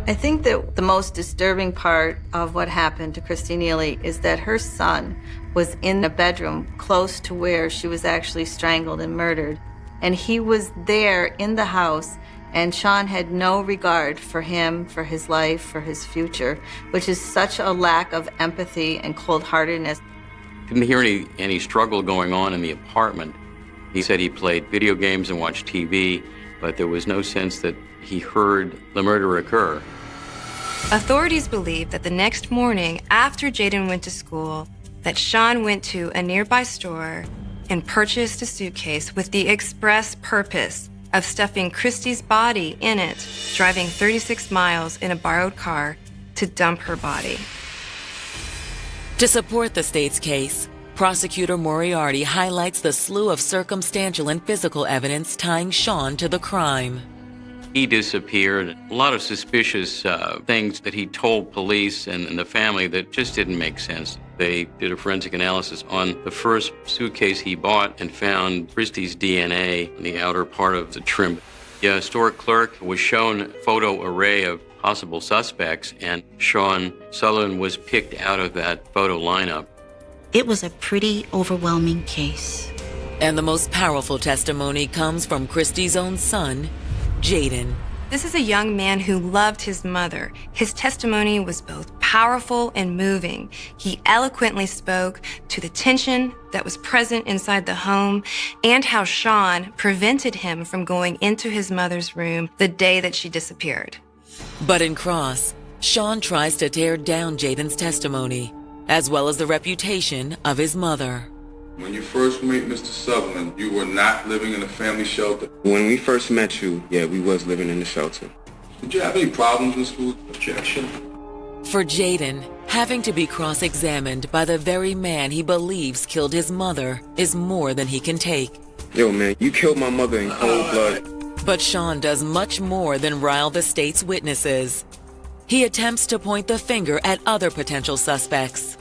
Speaker 8: I think that the most disturbing part of what happened to Christy Neely is that her son was in a bedroom close to where she was actually strangled and murdered. And he was there in the house, and Sean had no regard for him, for his life, for his future, which is such a lack of empathy and cold-heartedness.
Speaker 12: Didn't hear any struggle going on in the apartment. He said he played video games and watched TV, but there was no sense that he heard the murder occur.
Speaker 6: Authorities believe that the next morning after Jaden went to school, that Sean went to a nearby store and purchased a suitcase with the express purpose of stuffing Christy's body in it, driving 36 miles in a borrowed car to dump her body.
Speaker 1: To support the state's case, Prosecutor Moriarty highlights the slew of circumstantial and physical evidence tying Sean to the crime.
Speaker 12: He disappeared. A lot of suspicious things that he told police and the family that just didn't make sense. They did a forensic analysis on the first suitcase he bought and found Christie's DNA in the outer part of the trim. The store clerk was shown a photo array of possible suspects, and Sean Sutherland was picked out of that photo lineup.
Speaker 5: It was a pretty overwhelming case.
Speaker 1: And the most powerful testimony comes from Christie's own son, Jaden.
Speaker 6: This is a young man who loved his mother. His testimony was both powerful and moving. He eloquently spoke to the tension that was present inside the home and how Sean prevented him from going into his mother's room the day that she disappeared.
Speaker 1: But in cross, Sean tries to tear down Jaden's testimony, as well as the reputation of his mother.
Speaker 24: When you first met Mr. Sutherland, you were not living in a family shelter.
Speaker 7: When we first met you, yeah, we was living in the shelter.
Speaker 24: Did you have any problems in school? Objection?
Speaker 1: For Jaden, having to be cross-examined by the very man he believes killed his mother is more than he can take.
Speaker 7: Yo, man, you killed my mother in cold blood.
Speaker 1: But Sean does much more than rile the state's witnesses. He attempts to point the finger at other potential suspects.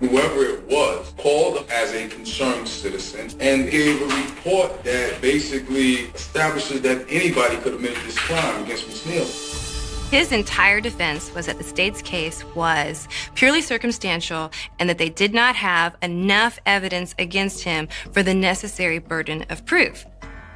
Speaker 24: Whoever it was called as a concerned citizen and gave a report that basically establishes that anybody could have committed this crime against Ms. Neely.
Speaker 6: His entire defense was that the state's case was purely circumstantial and that they did not have enough evidence against him for the necessary burden of proof.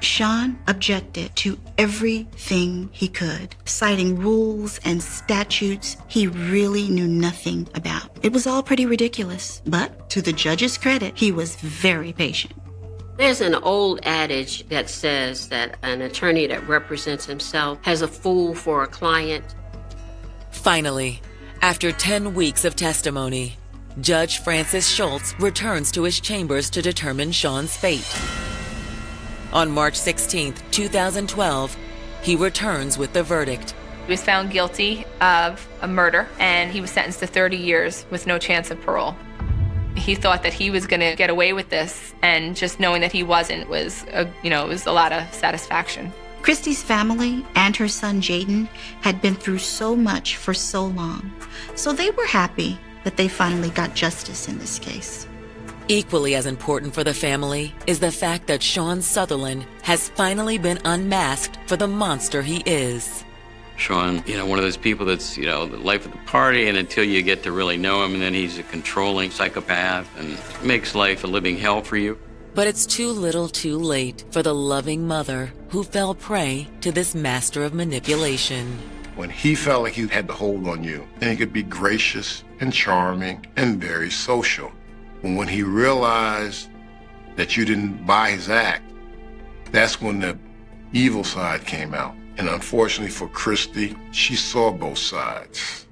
Speaker 5: Sean objected to everything he could, citing rules and statutes he really knew nothing about. It was all pretty ridiculous, but to the judge's credit, he was very patient.
Speaker 11: There's an old adage that says that an attorney that represents himself has a fool for a client.
Speaker 1: Finally, after 10 weeks of testimony, Judge Francis Schultz returns to his chambers to determine Sean's fate. On March 16, 2012, he returns with the verdict.
Speaker 3: He was found guilty of a murder, and he was sentenced to 30 years with no chance of parole. He thought that he was going to get away with this, and just knowing that he wasn't was, it was a lot of satisfaction.
Speaker 5: Christy's family and her son Jaden had been through so much for so long, so they were happy that they finally got justice in this case.
Speaker 1: Equally as important for the family is the fact that Sean Sutherland has finally been unmasked for the monster he is.
Speaker 12: Sean, one of those people that's, the life of the party, and until you get to really know him, and then he's a controlling psychopath and makes life a living hell for you.
Speaker 1: But it's too little too late for the loving mother who fell prey to this master of manipulation.
Speaker 4: When he felt like he had the hold on you, then he could be gracious and charming and very social. And when he realized that you didn't buy his act, that's when the evil side came out. And unfortunately for Christy, she saw both sides.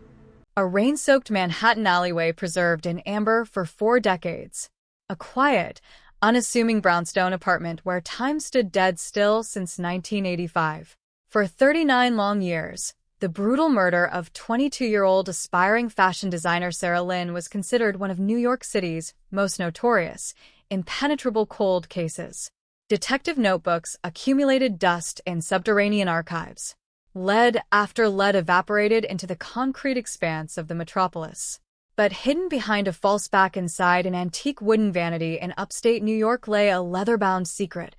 Speaker 16: A rain-soaked Manhattan alleyway preserved in amber for 4 decades. A quiet, unassuming brownstone apartment where time stood dead still since 1985. For 39 long years, the brutal murder of 22-year-old aspiring fashion designer Sarah Lynn was considered one of New York City's most notorious, impenetrable cold cases. Detective notebooks accumulated dust in subterranean archives. Lead after lead evaporated into the concrete expanse of the metropolis. But hidden behind a false back inside an antique wooden vanity in upstate New York lay a leather-bound secret,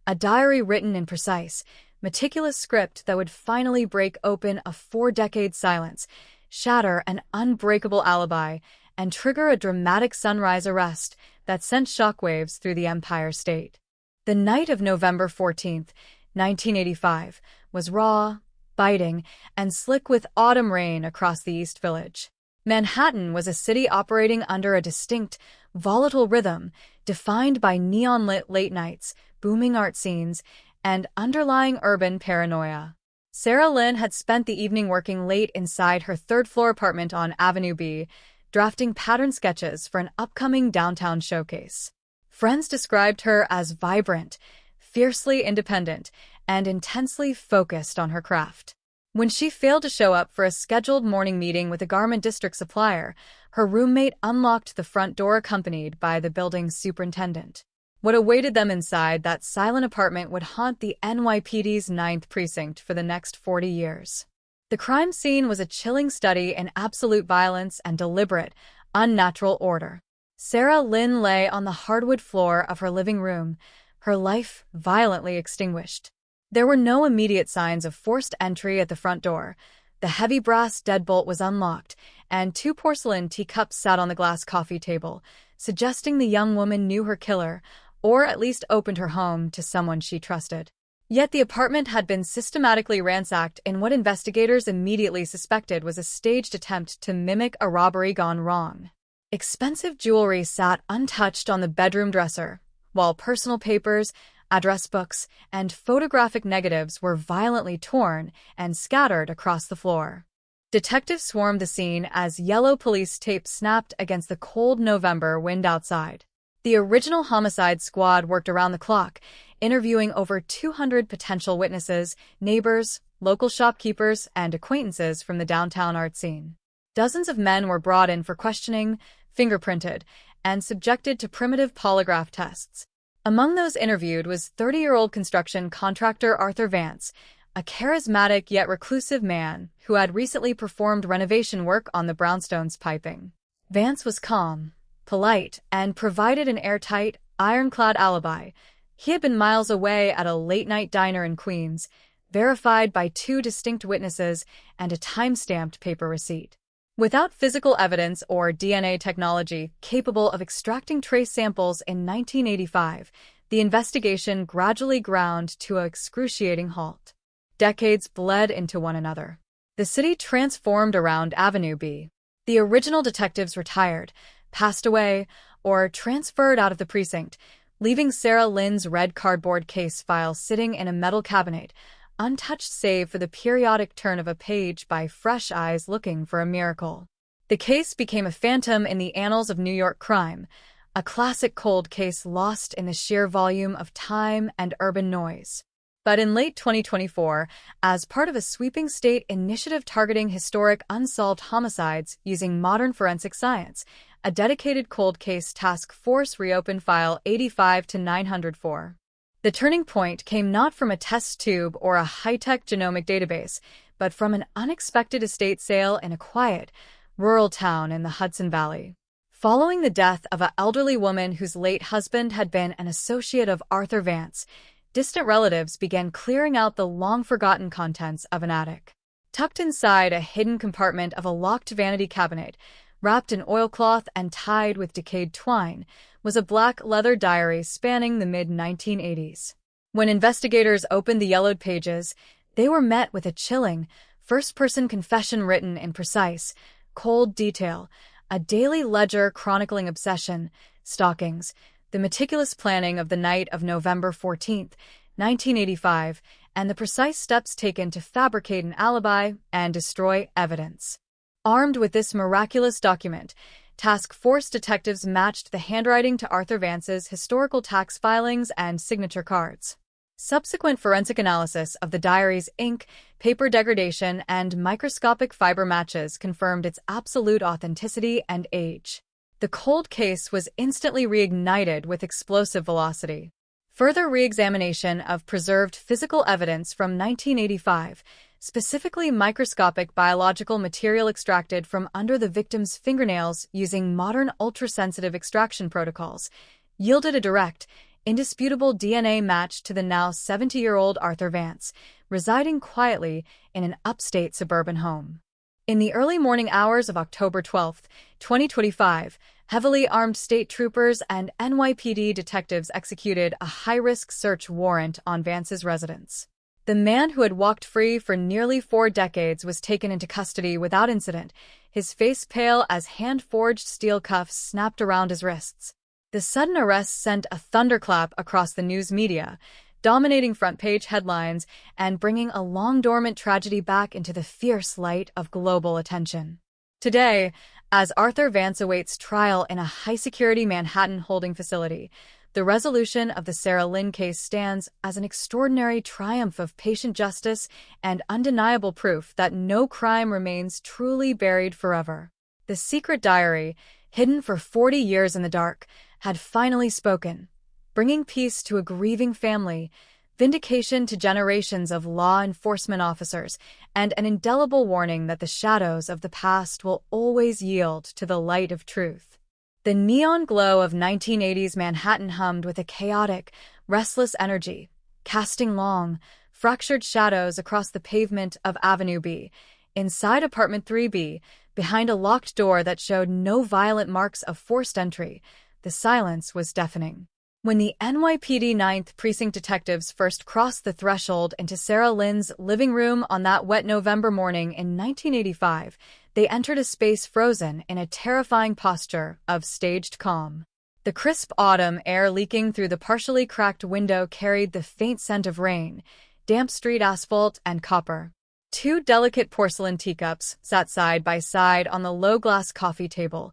Speaker 16: a diary written in precise, meticulous script that would finally break open a 4-decade silence, shatter an unbreakable alibi, and trigger a dramatic sunrise arrest that sent shockwaves through the Empire State. The night of November 14, 1985, was raw, biting, and slick with autumn rain across the East Village. Manhattan was a city operating under a distinct, volatile rhythm defined by neon-lit late nights, booming art scenes, and underlying urban paranoia. Sarah Lynn had spent the evening working late inside her third-floor apartment on Avenue B, drafting pattern sketches for an upcoming downtown showcase. Friends described her as vibrant, fiercely independent, and intensely focused on her craft. When she failed to show up for a scheduled morning meeting with a garment district supplier, her roommate unlocked the front door accompanied by the building's superintendent. What awaited them inside that silent apartment would haunt the NYPD's 9th Precinct for the next 40 years. The crime scene was a chilling study in absolute violence and deliberate, unnatural order. Sarah Lynn lay on the hardwood floor of her living room, her life violently extinguished. There were no immediate signs of forced entry at the front door. The heavy brass deadbolt was unlocked, and 2 porcelain teacups sat on the glass coffee table, suggesting the young woman knew her killer, or at least opened her home to someone she trusted. Yet the apartment had been systematically ransacked in what investigators immediately suspected was a staged attempt to mimic a robbery gone wrong. Expensive jewelry sat untouched on the bedroom dresser, while personal papers, address books, and photographic negatives were violently torn and scattered across the floor. Detectives swarmed the scene as yellow police tape snapped against the cold November wind outside. The original homicide squad worked around the clock, interviewing over 200 potential witnesses, neighbors, local shopkeepers, and acquaintances from the downtown art scene. Dozens of men were brought in for questioning, fingerprinted, and subjected to primitive polygraph tests. Among those interviewed was 30-year-old construction contractor Arthur Vance, a charismatic yet reclusive man who had recently performed renovation work on the brownstones piping. Vance was calm, polite, and provided an airtight, ironclad alibi. He had been miles away at a late-night diner in Queens, verified by 2 distinct witnesses and a time-stamped paper receipt. Without physical evidence or DNA technology capable of extracting trace samples in 1985, the investigation gradually ground to an excruciating halt. Decades bled into one another. The city transformed around Avenue B. The original detectives retired, passed away, or transferred out of the precinct, leaving Sarah Lynn's red cardboard case file sitting in a metal cabinet, untouched save for the periodic turn of a page by fresh eyes looking for a miracle. The case became a phantom in the annals of New York crime, a classic cold case lost in the sheer volume of time and urban noise. But in late 2024, as part of a sweeping state initiative targeting historic unsolved homicides using modern forensic science, a dedicated cold case task force reopened File 85-904. The turning point came not from a test tube or a high-tech genomic database, but from an unexpected estate sale in a quiet, rural town in the Hudson Valley. Following the death of an elderly woman whose late husband had been an associate of Arthur Vance, distant relatives began clearing out the long-forgotten contents of an attic. Tucked inside a hidden compartment of a locked vanity cabinet, wrapped in oilcloth and tied with decayed twine, was a black leather diary spanning the mid-1980s. When investigators opened the yellowed pages, they were met with a chilling, first-person confession written in precise, cold detail, a daily ledger chronicling obsession, stalkings, the meticulous planning of the night of November 14, 1985, and the precise steps taken to fabricate an alibi and destroy evidence. Armed with this miraculous document, task force detectives matched the handwriting to Arthur Vance's historical tax filings and signature cards. Subsequent forensic analysis of the diary's ink, paper degradation, and microscopic fiber matches confirmed its absolute authenticity and age. The cold case was instantly reignited with explosive velocity. Further re-examination of preserved physical evidence from 1985, specifically microscopic biological material extracted from under the victim's fingernails using modern ultrasensitive extraction protocols, yielded a direct, indisputable DNA match to the now 70-year-old Arthur Vance, residing quietly in an upstate suburban home. In the early morning hours of October 12, 2025, heavily armed state troopers and NYPD detectives executed a high-risk search warrant on Vance's residence. The man who had walked free for nearly 4 decades was taken into custody without incident, his face pale as hand-forged steel cuffs snapped around his wrists. The sudden arrest sent a thunderclap across the news media, dominating front-page headlines and bringing a long-dormant tragedy back into the fierce light of global attention. Today, as Arthur Vance awaits trial in a high-security Manhattan holding facility, the resolution of the Sarah Lynn case stands as an extraordinary triumph of patient justice and undeniable proof that no crime remains truly buried forever. The secret diary, hidden for 40 years in the dark, had finally spoken, bringing peace to a grieving family, vindication to generations of law enforcement officers, and an indelible warning that the shadows of the past will always yield to the light of truth. The neon glow of 1980s Manhattan hummed with a chaotic, restless energy, casting long, fractured shadows across the pavement of Avenue B. Inside apartment 3B, behind a locked door that showed no violent marks of forced entry, the silence was deafening. When the NYPD 9th Precinct detectives first crossed the threshold into Sarah Lynn's living room on that wet November morning in 1985, they entered a space frozen in a terrifying posture of staged calm. The crisp autumn air leaking through the partially cracked window carried the faint scent of rain, damp street asphalt, and copper. 2 delicate porcelain teacups sat side by side on the low-glass coffee table,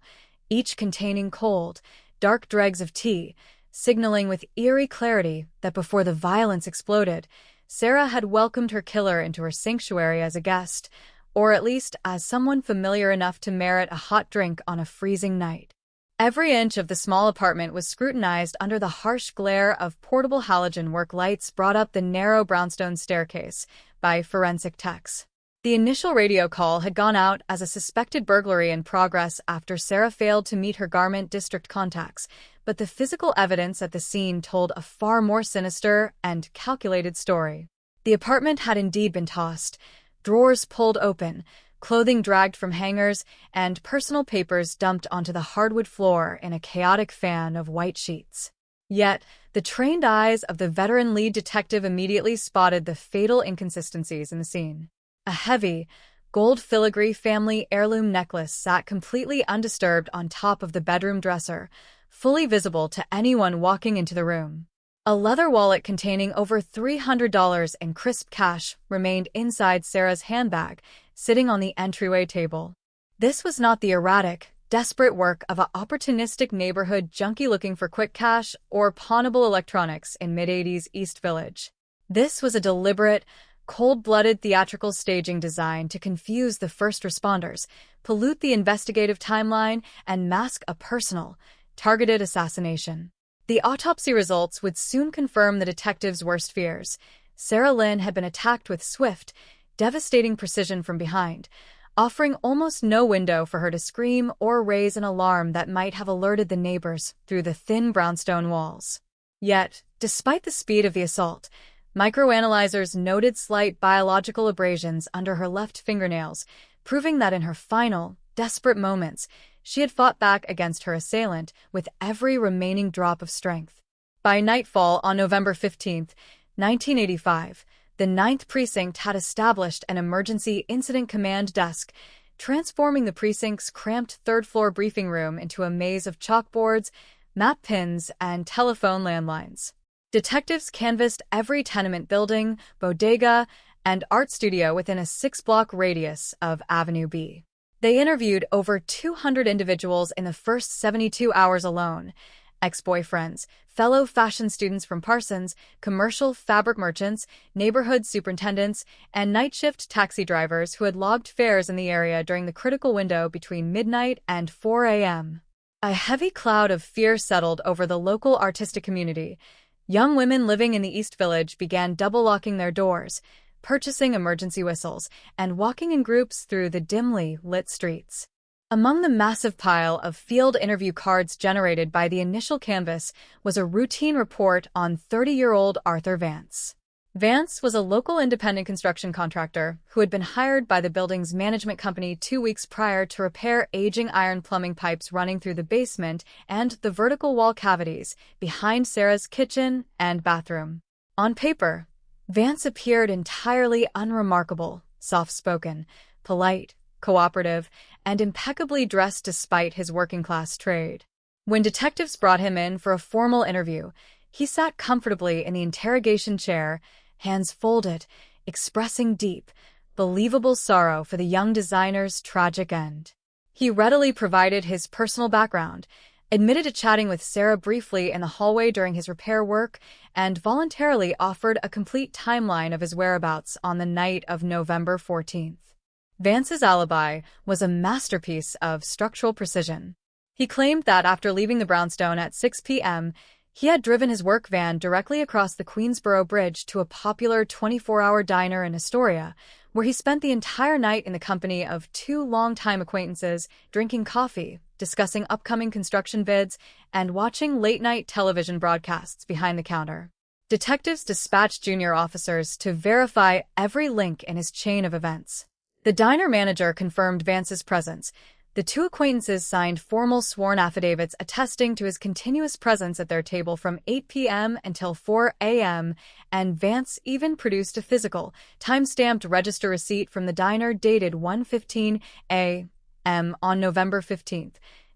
Speaker 16: each containing cold, dark dregs of tea, signaling with eerie clarity that before the violence exploded, Sarah had welcomed her killer into her sanctuary as a guest, or at least as someone familiar enough to merit a hot drink on a freezing night. Every inch of the small apartment was scrutinized under the harsh glare of portable halogen work lights brought up the narrow brownstone staircase by forensic techs. The initial radio call had gone out as a suspected burglary in progress after Sarah failed to meet her garment district contacts, but the physical evidence at the scene told a far more sinister and calculated story. The apartment had indeed been tossed, drawers pulled open, clothing dragged from hangers, and personal papers dumped onto the hardwood floor in a chaotic fan of white sheets. Yet, the trained eyes of the veteran lead detective immediately spotted the fatal inconsistencies in the scene. A heavy, gold filigree family heirloom necklace sat completely undisturbed on top of the bedroom dresser, fully visible to anyone walking into the room. A leather wallet containing over $300 in crisp cash remained inside Sarah's handbag, sitting on the entryway table. This was not the erratic, desperate work of an opportunistic neighborhood junkie looking for quick cash or pawnable electronics in mid-80s East Village. This was a deliberate, cold-blooded theatrical staging designed to confuse the first responders, pollute the investigative timeline, and mask a personal, targeted assassination. The autopsy results would soon confirm the detectives' worst fears. Sarah Lynn had been attacked with swift, devastating precision from behind, offering almost no window for her to scream or raise an alarm that might have alerted the neighbors through the thin brownstone walls. Yet, despite the speed of the assault, microanalyzers noted slight biological abrasions under her left fingernails, proving that in her final, desperate moments, she had fought back against her assailant with every remaining drop of strength. By nightfall on November 15, 1985, the 9th Precinct had established an emergency incident command desk, transforming the precinct's cramped third-floor briefing room into a maze of chalkboards, map pins, and telephone landlines. Detectives canvassed every tenement building, bodega, and art studio within a 6-block radius of Avenue B. They interviewed over 200 individuals in the first 72 hours alone, ex-boyfriends, fellow fashion students from Parsons, commercial fabric merchants, neighborhood superintendents, and night shift taxi drivers who had logged fares in the area during the critical window between midnight and 4 a.m. A heavy cloud of fear settled over the local artistic community. Young women living in the East Village began double-locking their doors, purchasing emergency whistles, and walking in groups through the dimly lit streets. Among the massive pile of field interview cards generated by the initial canvass was a routine report on 30-year-old Arthur Vance. Vance was a local independent construction contractor who had been hired by the building's management company 2 weeks prior to repair aging iron plumbing pipes running through the basement and the vertical wall cavities behind Sarah's kitchen and bathroom. On paper, Vance appeared entirely unremarkable, soft-spoken, polite, cooperative, and impeccably dressed despite his working-class trade. When detectives brought him in for a formal interview, he sat comfortably in the interrogation chair, hands folded, expressing deep, believable sorrow for the young designer's tragic end. He readily provided his personal background, admitted to chatting with Sarah briefly in the hallway during his repair work, and voluntarily offered a complete timeline of his whereabouts on the night of November 14th. Vance's alibi was a masterpiece of structural precision. He claimed that after leaving the brownstone at 6 p.m., he had driven his work van directly across the Queensboro Bridge to a popular 24-hour diner in Astoria, where he spent the entire night in the company of two longtime acquaintances, drinking coffee, discussing upcoming construction bids, and watching late-night television broadcasts behind the counter. Detectives dispatched junior officers to verify every link in his chain of events. The diner manager confirmed Vance's presence. The two acquaintances signed formal sworn affidavits attesting to his continuous presence at their table from 8 p.m. until 4 a.m., and Vance even produced a physical, time-stamped register receipt from the diner dated 1:15 a.m. on November 15,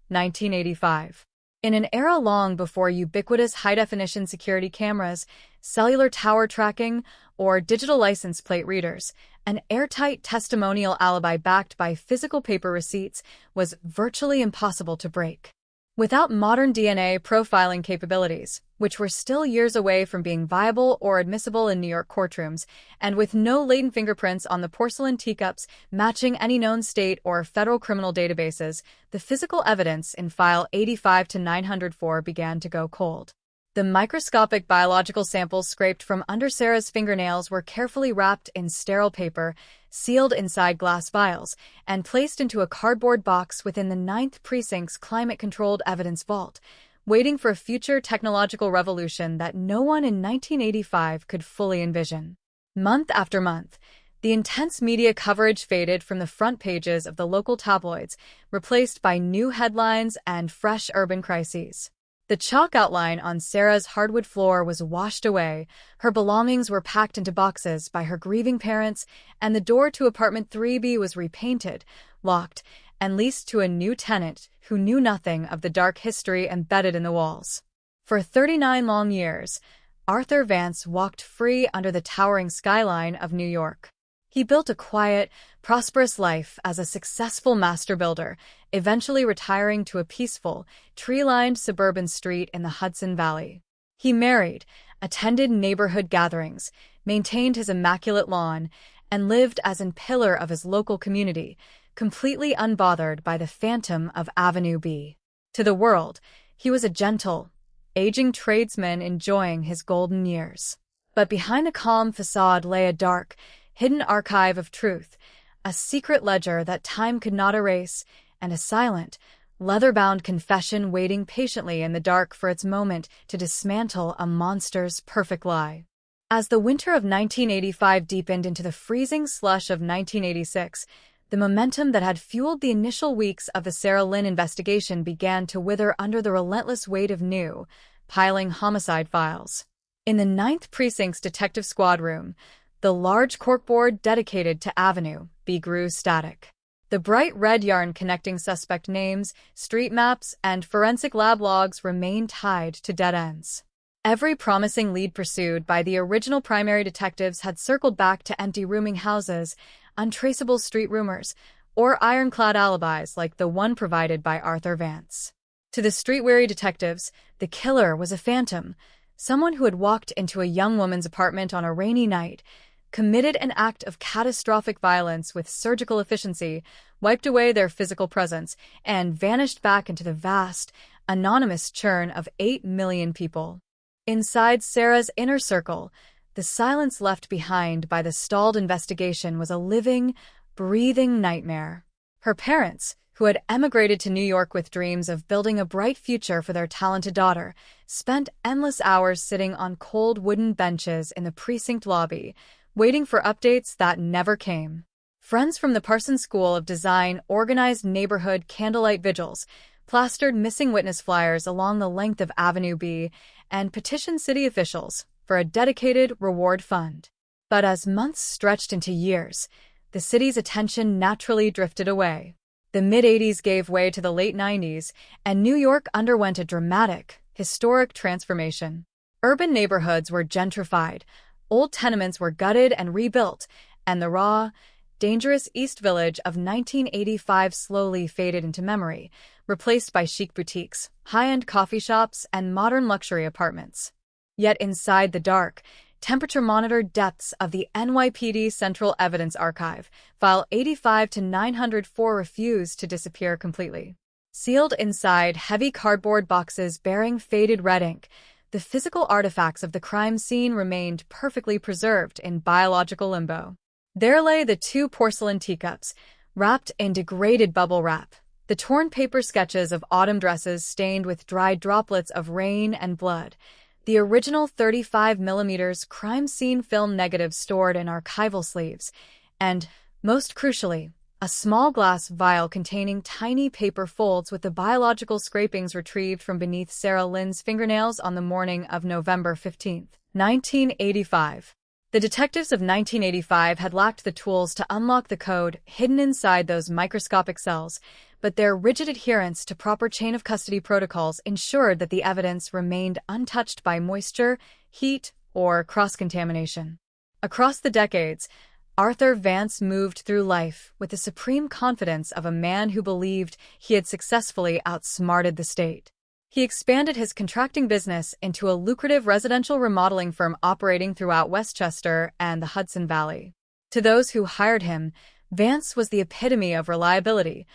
Speaker 16: 1985. In an era long before ubiquitous high-definition security cameras, cellular tower tracking, or digital license plate readers, an airtight testimonial alibi backed by physical paper receipts was virtually impossible to break. Without modern DNA profiling capabilities, which were still years away from being viable or admissible in New York courtrooms, and with no latent fingerprints on the porcelain teacups matching any known state or federal criminal databases, the physical evidence in File 85 to 904 began to go cold. The microscopic biological samples scraped from under Sarah's fingernails were carefully wrapped in sterile paper, sealed inside glass vials, and placed into a cardboard box within the 9th Precinct's climate-controlled evidence vault, waiting for a future technological revolution that no one in 1985 could fully envision. Month after month, the intense media coverage faded from the front pages of the local tabloids, replaced by new headlines and fresh urban crises. The chalk outline on Sarah's hardwood floor was washed away, her belongings were packed into boxes by her grieving parents, and the door to apartment 3B was repainted, locked, and leased to a new tenant who knew nothing of the dark history embedded in the walls. For 39 long years, Arthur Vance walked free under the towering skyline of New York. He built a quiet, prosperous life as a successful master builder, eventually retiring to a peaceful, tree-lined suburban street in the Hudson Valley. He married, attended neighborhood gatherings, maintained his immaculate lawn, and lived as a pillar of his local community, completely unbothered by the phantom of Avenue B. To the world, he was a gentle, aging tradesman enjoying his golden years. But behind the calm facade lay a dark, hidden archive of truth, a secret ledger that time could not erase, and a silent, leather-bound confession waiting patiently in the dark for its moment to dismantle a monster's perfect lie. As the winter of 1985 deepened into the freezing slush of 1986, the momentum that had fueled the initial weeks of the Sarah Lynn investigation began to wither under the relentless weight of new, piling homicide files. In the 9th Precinct's Detective Squad room, the large corkboard dedicated to Avenue B grew static. The bright red yarn connecting suspect names, street maps, and forensic lab logs remained tied to dead ends. Every promising lead pursued by the original primary detectives had circled back to empty rooming houses, untraceable street rumors, or ironclad alibis like the one provided by Arthur Vance. To the street-weary detectives, the killer was a phantom, someone who had walked into a young woman's apartment on a rainy night, committed an act of catastrophic violence with surgical efficiency, wiped away their physical presence, and vanished back into the vast, anonymous churn of 8 million people. Inside Sarah's inner circle, the silence left behind by the stalled investigation was a living, breathing nightmare. Her parents, who had emigrated to New York with dreams of building a bright future for their talented daughter, spent endless hours sitting on cold wooden benches in the precinct lobby, waiting for updates that never came. Friends from the Parsons School of Design organized neighborhood candlelight vigils, plastered missing witness flyers along the length of Avenue B, and petitioned city officials for a dedicated reward fund. But as months stretched into years, the city's attention naturally drifted away. The mid-'80s gave way to the late 90s, and New York underwent a dramatic, historic transformation. Urban neighborhoods were gentrified, old tenements were gutted and rebuilt, and the raw, dangerous East Village of 1985 slowly faded into memory, replaced by chic boutiques, high-end coffee shops, and modern luxury apartments. Yet inside the dark, temperature-monitored depths of the NYPD Central Evidence Archive, File 85 to 904 refused to disappear completely. Sealed inside heavy cardboard boxes bearing faded red ink, the physical artifacts of the crime scene remained perfectly preserved in biological limbo. There lay the 2 porcelain teacups, wrapped in degraded bubble wrap, the torn paper sketches of autumn dresses stained with dried droplets of rain and blood, the original 35mm crime scene film negative stored in archival sleeves, and, most crucially, a small glass vial containing tiny paper folds with the biological scrapings retrieved from beneath Sarah Lynn's fingernails on the morning of November 15, 1985. The detectives of 1985 had lacked the tools to unlock the code hidden inside those microscopic cells, but their rigid adherence to proper chain of custody protocols ensured that the evidence remained untouched by moisture, heat, or cross-contamination. Across the decades, Arthur Vance moved through life with the supreme confidence of a man who believed he had successfully outsmarted the state. He expanded his contracting business into a lucrative residential remodeling firm operating throughout Westchester and the Hudson Valley. To those who hired him, Vance was the epitome of reliability,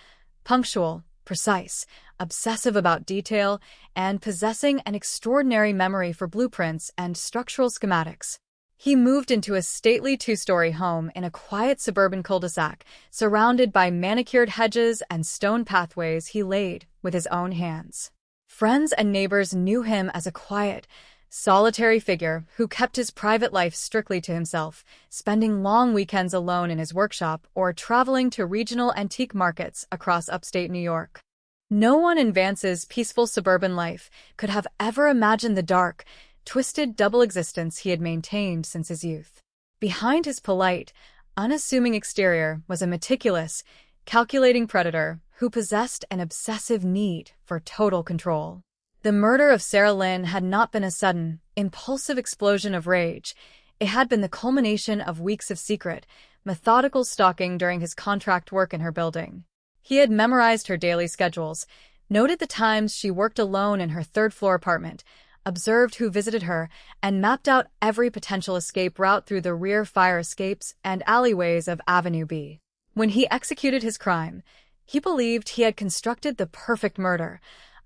Speaker 16: punctual, precise, obsessive about detail, and possessing an extraordinary memory for blueprints and structural schematics. He moved into a stately 2-story home in a quiet suburban cul-de-sac, surrounded by manicured hedges and stone pathways he laid with his own hands. Friends and neighbors knew him as a quiet, solitary figure who kept his private life strictly to himself, spending long weekends alone in his workshop or traveling to regional antique markets across upstate New York. No one in Vance's peaceful suburban life could have ever imagined the dark, twisted double existence he had maintained since his youth. Behind his polite, unassuming exterior was a meticulous, calculating predator who possessed an obsessive need for total control. The murder of Sarah Lynn had not been a sudden, impulsive explosion of rage. It had been the culmination of weeks of secret, methodical stalking during his contract work in her building. He had memorized her daily schedules, noted the times she worked alone in her third-floor apartment, observed who visited her, and mapped out every potential escape route through the rear fire escapes and alleyways of Avenue B. When he executed his crime, he believed he had constructed the perfect murder,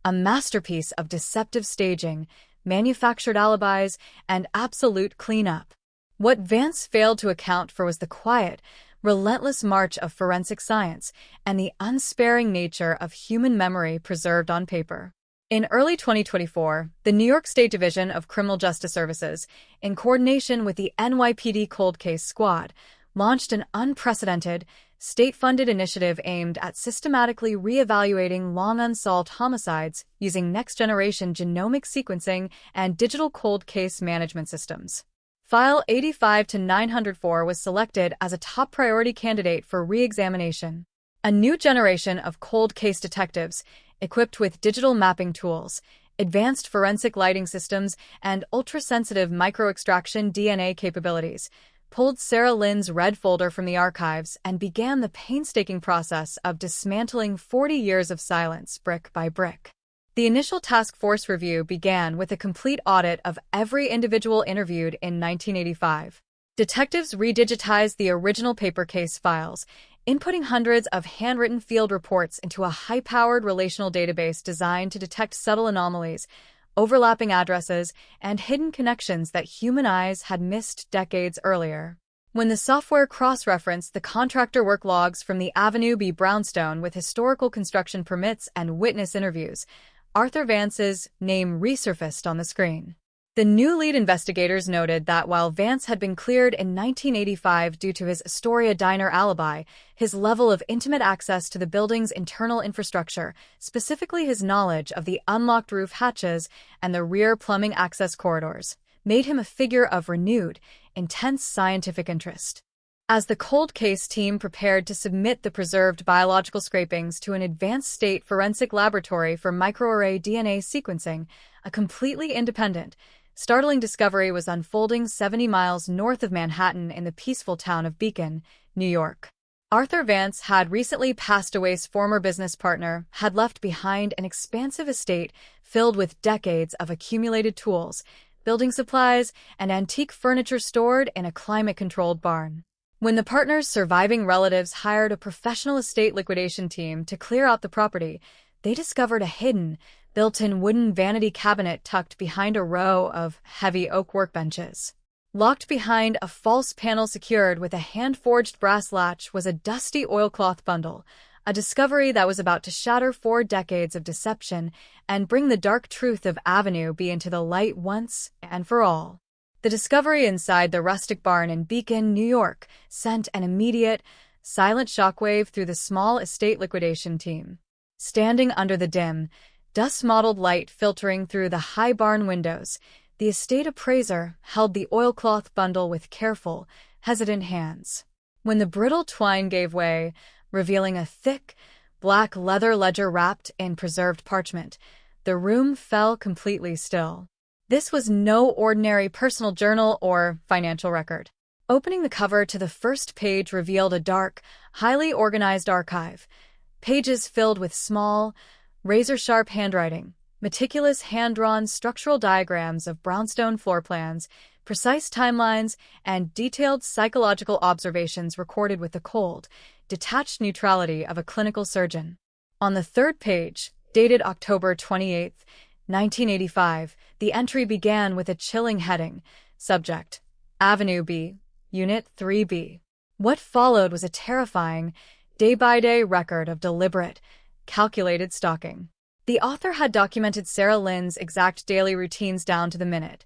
Speaker 16: a masterpiece of deceptive staging, manufactured alibis, and absolute cleanup. What Vance failed to account for was the quiet, relentless march of forensic science and the unsparing nature of human memory preserved on paper. In early 2024, the New York State Division of Criminal Justice Services, in coordination with the NYPD Cold Case Squad, launched an unprecedented, state-funded initiative aimed at systematically re-evaluating long-unsolved homicides using next-generation genomic sequencing and digital cold case management systems. File 85 to 904 was selected as a top priority candidate for re-examination. A new generation of cold case detectives, equipped with digital mapping tools, advanced forensic lighting systems, and ultra-sensitive micro-extraction DNA capabilities, pulled Sarah Lynn's red folder from the archives and began the painstaking process of dismantling 40 years of silence brick by brick. The initial task force review began with a complete audit of every individual interviewed in 1985. Detectives redigitized the original paper case files, inputting hundreds of handwritten field reports into a high-powered relational database designed to detect subtle anomalies, overlapping addresses, and hidden connections that human eyes had missed decades earlier. When the software cross-referenced the contractor work logs from the Avenue B brownstone with historical construction permits and witness interviews, Arthur Vance's name resurfaced on the screen. The new lead investigators noted that while Vance had been cleared in 1985 due to his Astoria diner alibi, his level of intimate access to the building's internal infrastructure, specifically his knowledge of the unlocked roof hatches and the rear plumbing access corridors, made him a figure of renewed, intense scientific interest. As the cold case team prepared to submit the preserved biological scrapings to an advanced state forensic laboratory for microarray DNA sequencing, a completely independent, startling discovery was unfolding 70 miles north of Manhattan in the peaceful town of Beacon, New York. Arthur Vance had recently passed away's former business partner, had left behind an expansive estate filled with decades of accumulated tools, building supplies, and antique furniture stored in a climate-controlled barn. When the partner's surviving relatives hired a professional estate liquidation team to clear out the property, they discovered a hidden, built-in wooden vanity cabinet tucked behind a row of heavy oak workbenches. Locked behind a false panel secured with a hand-forged brass latch was a dusty oilcloth bundle, a discovery that was about to shatter 4 decades of deception and bring the dark truth of Avenue B into the light once and for all. The discovery inside the rustic barn in Beacon, New York, sent an immediate, silent shockwave through the small estate liquidation team. Standing under the dim, dust-mottled light filtering through the high barn windows, the estate appraiser held the oilcloth bundle with careful, hesitant hands. When the brittle twine gave way, revealing a thick, black leather ledger wrapped in preserved parchment, the room fell completely still. This was no ordinary personal journal or financial record. Opening the cover to the first page revealed a dark, highly organized archive, pages filled with small, razor-sharp handwriting, meticulous hand-drawn structural diagrams of brownstone floor plans, precise timelines, and detailed psychological observations recorded with the cold, detached neutrality of a clinical surgeon. On the third page, dated October 28, 1985, the entry began with a chilling heading, subject, Avenue B, Unit 3B. What followed was a terrifying, day-by-day record of deliberate, calculated stalking. The author had documented Sarah Lynn's exact daily routines down to the minute.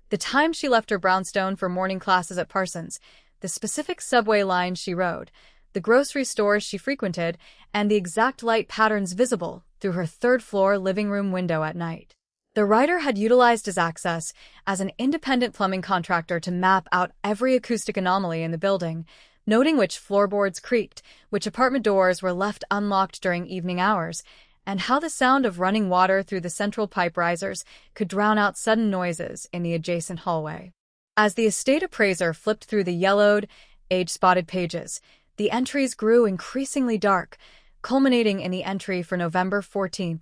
Speaker 16: The time she left her brownstone for morning classes at Parsons, the specific subway line she rode, the grocery stores she frequented, and the exact light patterns visible through her third-floor living room window at night. The writer had utilized his access as an independent plumbing contractor to map out every acoustic anomaly in the building, noting which floorboards creaked, which apartment doors were left unlocked during evening hours, and how the sound of running water through the central pipe risers could drown out sudden noises in the adjacent hallway. As the estate appraiser flipped through the yellowed, age-spotted pages, the entries grew increasingly dark, culminating in the entry for November 14,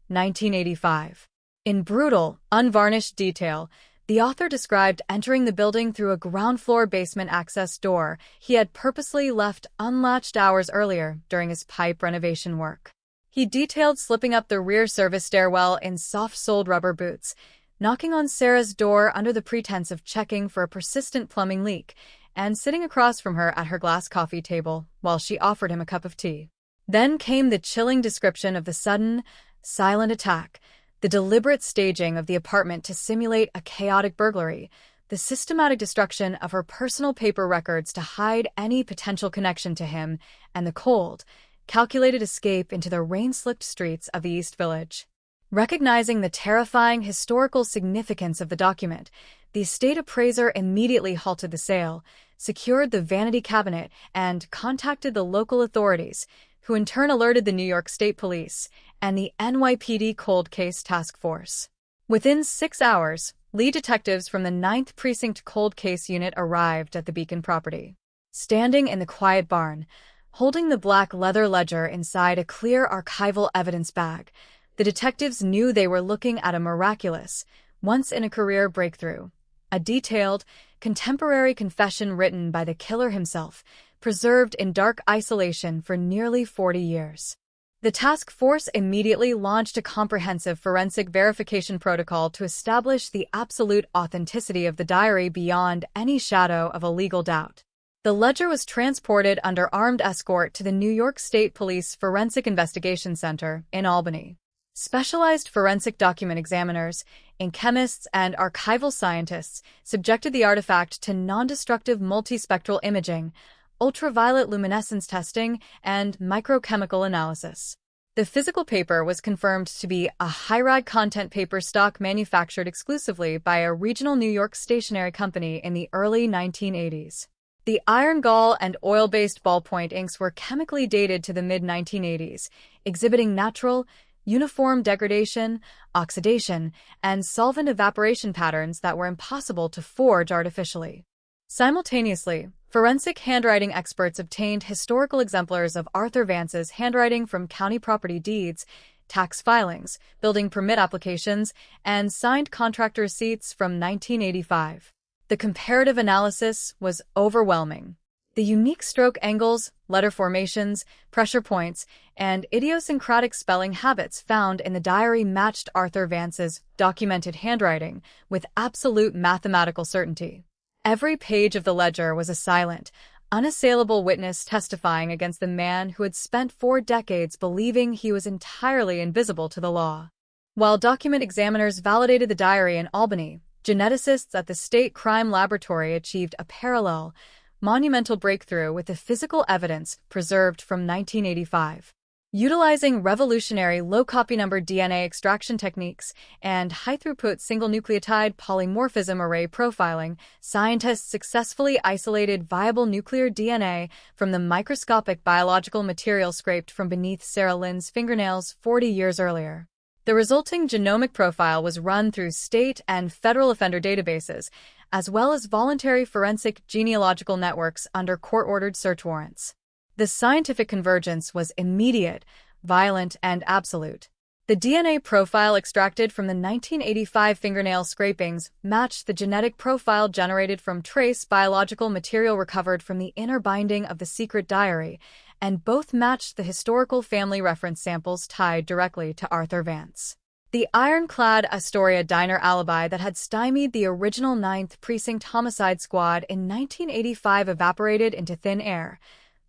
Speaker 16: 1985. In brutal, unvarnished detail, the author described entering the building through a ground-floor basement access door he had purposely left unlatched hours earlier during his pipe renovation work. He detailed slipping up the rear service stairwell in soft-soled rubber boots, knocking on Sarah's door under the pretense of checking for a persistent plumbing leak, and sitting across from her at her glass coffee table while she offered him a cup of tea. Then came the chilling description of the sudden, silent attack, the deliberate staging of the apartment to simulate a chaotic burglary, the systematic destruction of her personal paper records to hide any potential connection to him, and the cold, calculated escape into the rain-slicked streets of the East Village. Recognizing the terrifying historical significance of the document, the estate appraiser immediately halted the sale, secured the vanity cabinet, and contacted the local authorities, who in turn alerted the New York State Police and the NYPD Cold Case Task Force. Within 6 hours, lead detectives from the 9th Precinct Cold Case Unit arrived at the Beacon property. Standing in the quiet barn, holding the black leather ledger inside a clear archival evidence bag, The detectives knew they were looking at a miraculous, once-in-a-career breakthrough, a detailed, contemporary confession written by the killer himself, preserved in dark isolation for nearly 40 years. The task force immediately launched a comprehensive forensic verification protocol to establish the absolute authenticity of the diary beyond any shadow of a legal doubt. The ledger was transported under armed escort to the New York State Police Forensic Investigation Center in Albany. Specialized forensic document examiners, chemists, and archival scientists subjected the artifact to non-destructive multispectral imaging, ultraviolet luminescence testing, and microchemical analysis. The physical paper was confirmed to be a high-rag content paper stock manufactured exclusively by a regional New York stationery company in the early 1980s. The iron gall and oil-based ballpoint inks were chemically dated to the mid-1980s, exhibiting natural, uniform degradation, oxidation, and solvent evaporation patterns that were impossible to forge artificially. Simultaneously, forensic handwriting experts obtained historical exemplars of Arthur Vance's handwriting from county property deeds, tax filings, building permit applications, and signed contract receipts from 1985. The comparative analysis was overwhelming. The unique stroke angles, letter formations, pressure points, and idiosyncratic spelling habits found in the diary matched Arthur Vance's documented handwriting with absolute mathematical certainty. Every page of the ledger was a silent, unassailable witness testifying against the man who had spent 4 decades believing he was entirely invisible to the law. While document examiners validated the diary in Albany, geneticists at the State Crime Laboratory achieved a parallel, monumental breakthrough with the physical evidence preserved from 1985. Utilizing revolutionary low-copy number DNA extraction techniques and high-throughput single-nucleotide polymorphism array profiling, scientists successfully isolated viable nuclear DNA from the microscopic biological material scraped from beneath Sarah Lynn's fingernails 40 years earlier. The resulting genomic profile was run through state and federal offender databases, as well as voluntary forensic genealogical networks under court-ordered search warrants. The scientific convergence was immediate, violent, and absolute. The DNA profile extracted from the 1985 fingernail scrapings matched the genetic profile generated from trace biological material recovered from the inner binding of the secret diary, and both matched the historical family reference samples tied directly to Arthur Vance. The ironclad Astoria diner alibi that had stymied the original 9th Precinct homicide squad in 1985 evaporated into thin air.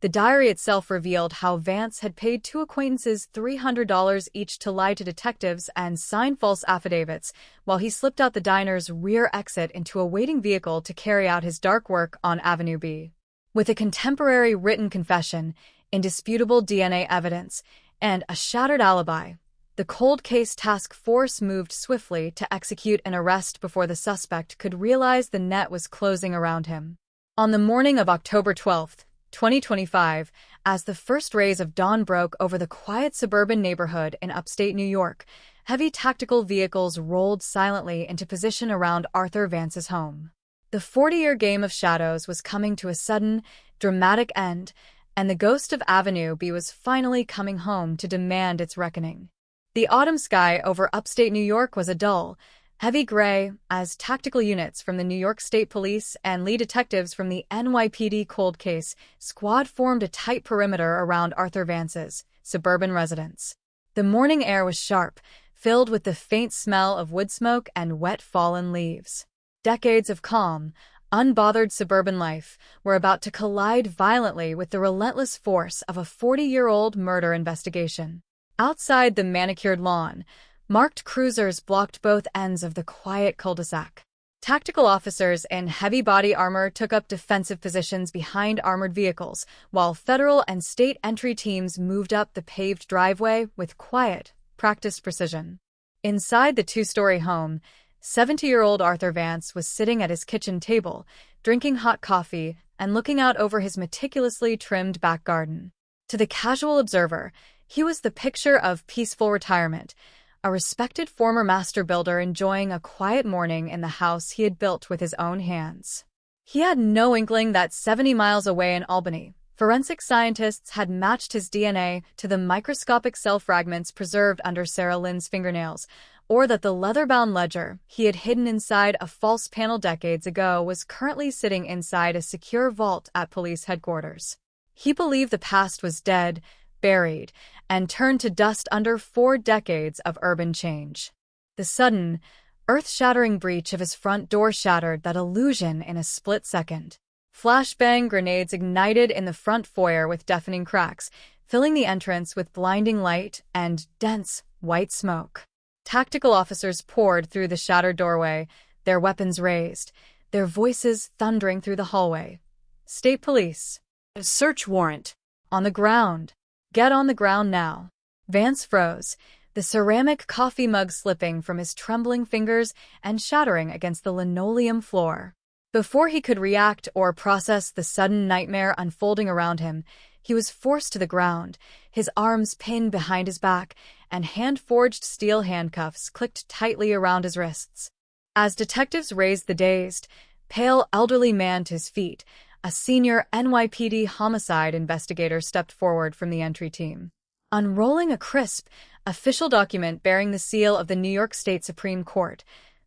Speaker 16: The diary itself revealed how Vance had paid 2 acquaintances $300 each to lie to detectives and sign false affidavits, while he slipped out the diner's rear exit into a waiting vehicle to carry out his dark work on Avenue B. With a contemporary written confession, indisputable DNA evidence, and a shattered alibi, the cold case task force moved swiftly to execute an arrest before the suspect could realize the net was closing around him. On the morning of October 12, 2025, as the first rays of dawn broke over the quiet suburban neighborhood in upstate New York, heavy tactical vehicles rolled silently into position around Arthur Vance's home. The 40-year game of shadows was coming to a sudden, dramatic end, and the ghost of Avenue B was finally coming home to demand its reckoning. The autumn sky over upstate New York was a dull, heavy gray, as tactical units from the New York State Police and lead detectives from the NYPD cold case squad formed a tight perimeter around Arthur Vance's suburban residence. The morning air was sharp, filled with the faint smell of wood smoke and wet fallen leaves. Decades of calm, unbothered suburban life were about to collide violently with the relentless force of a 40-year-old murder investigation. Outside the manicured lawn, marked cruisers blocked both ends of the quiet cul-de-sac. Tactical officers in heavy body armor took up defensive positions behind armored vehicles, while federal and state entry teams moved up the paved driveway with quiet, practiced precision. Inside the 2-story home, 70-year-old Arthur Vance was sitting at his kitchen table, drinking hot coffee and looking out over his meticulously trimmed back garden. To the casual observer, he was the picture of peaceful retirement, a respected former master builder enjoying a quiet morning in the house he had built with his own hands. He had no inkling that 70 miles away in Albany, Forensic scientists had matched his DNA to the microscopic cell fragments preserved under Sarah Lynn's fingernails, or that the leather-bound ledger he had hidden inside a false panel decades ago was currently sitting inside a secure vault at police headquarters. He believed the past was dead, buried, and turned to dust under 4 decades of urban change. The sudden, earth-shattering breach of his front door shattered that illusion in a split second. Flashbang grenades ignited in the front foyer with deafening cracks, filling the entrance with blinding light and dense, white smoke. Tactical officers poured through the shattered doorway, their weapons raised, their voices thundering through the hallway. State police. A search warrant. On the ground. Get on the ground now. Vance froze, the ceramic coffee mug slipping from his trembling fingers and shattering against the linoleum floor. Before he could react or process the sudden nightmare unfolding around him, he was forced to the ground, his arms pinned behind his back, and hand-forged steel handcuffs clicked tightly around his wrists. As detectives raised the dazed, pale elderly man to his feet, a senior NYPD homicide investigator stepped forward from the entry team. Unrolling a crisp, official document bearing the seal of the New York State Supreme Court,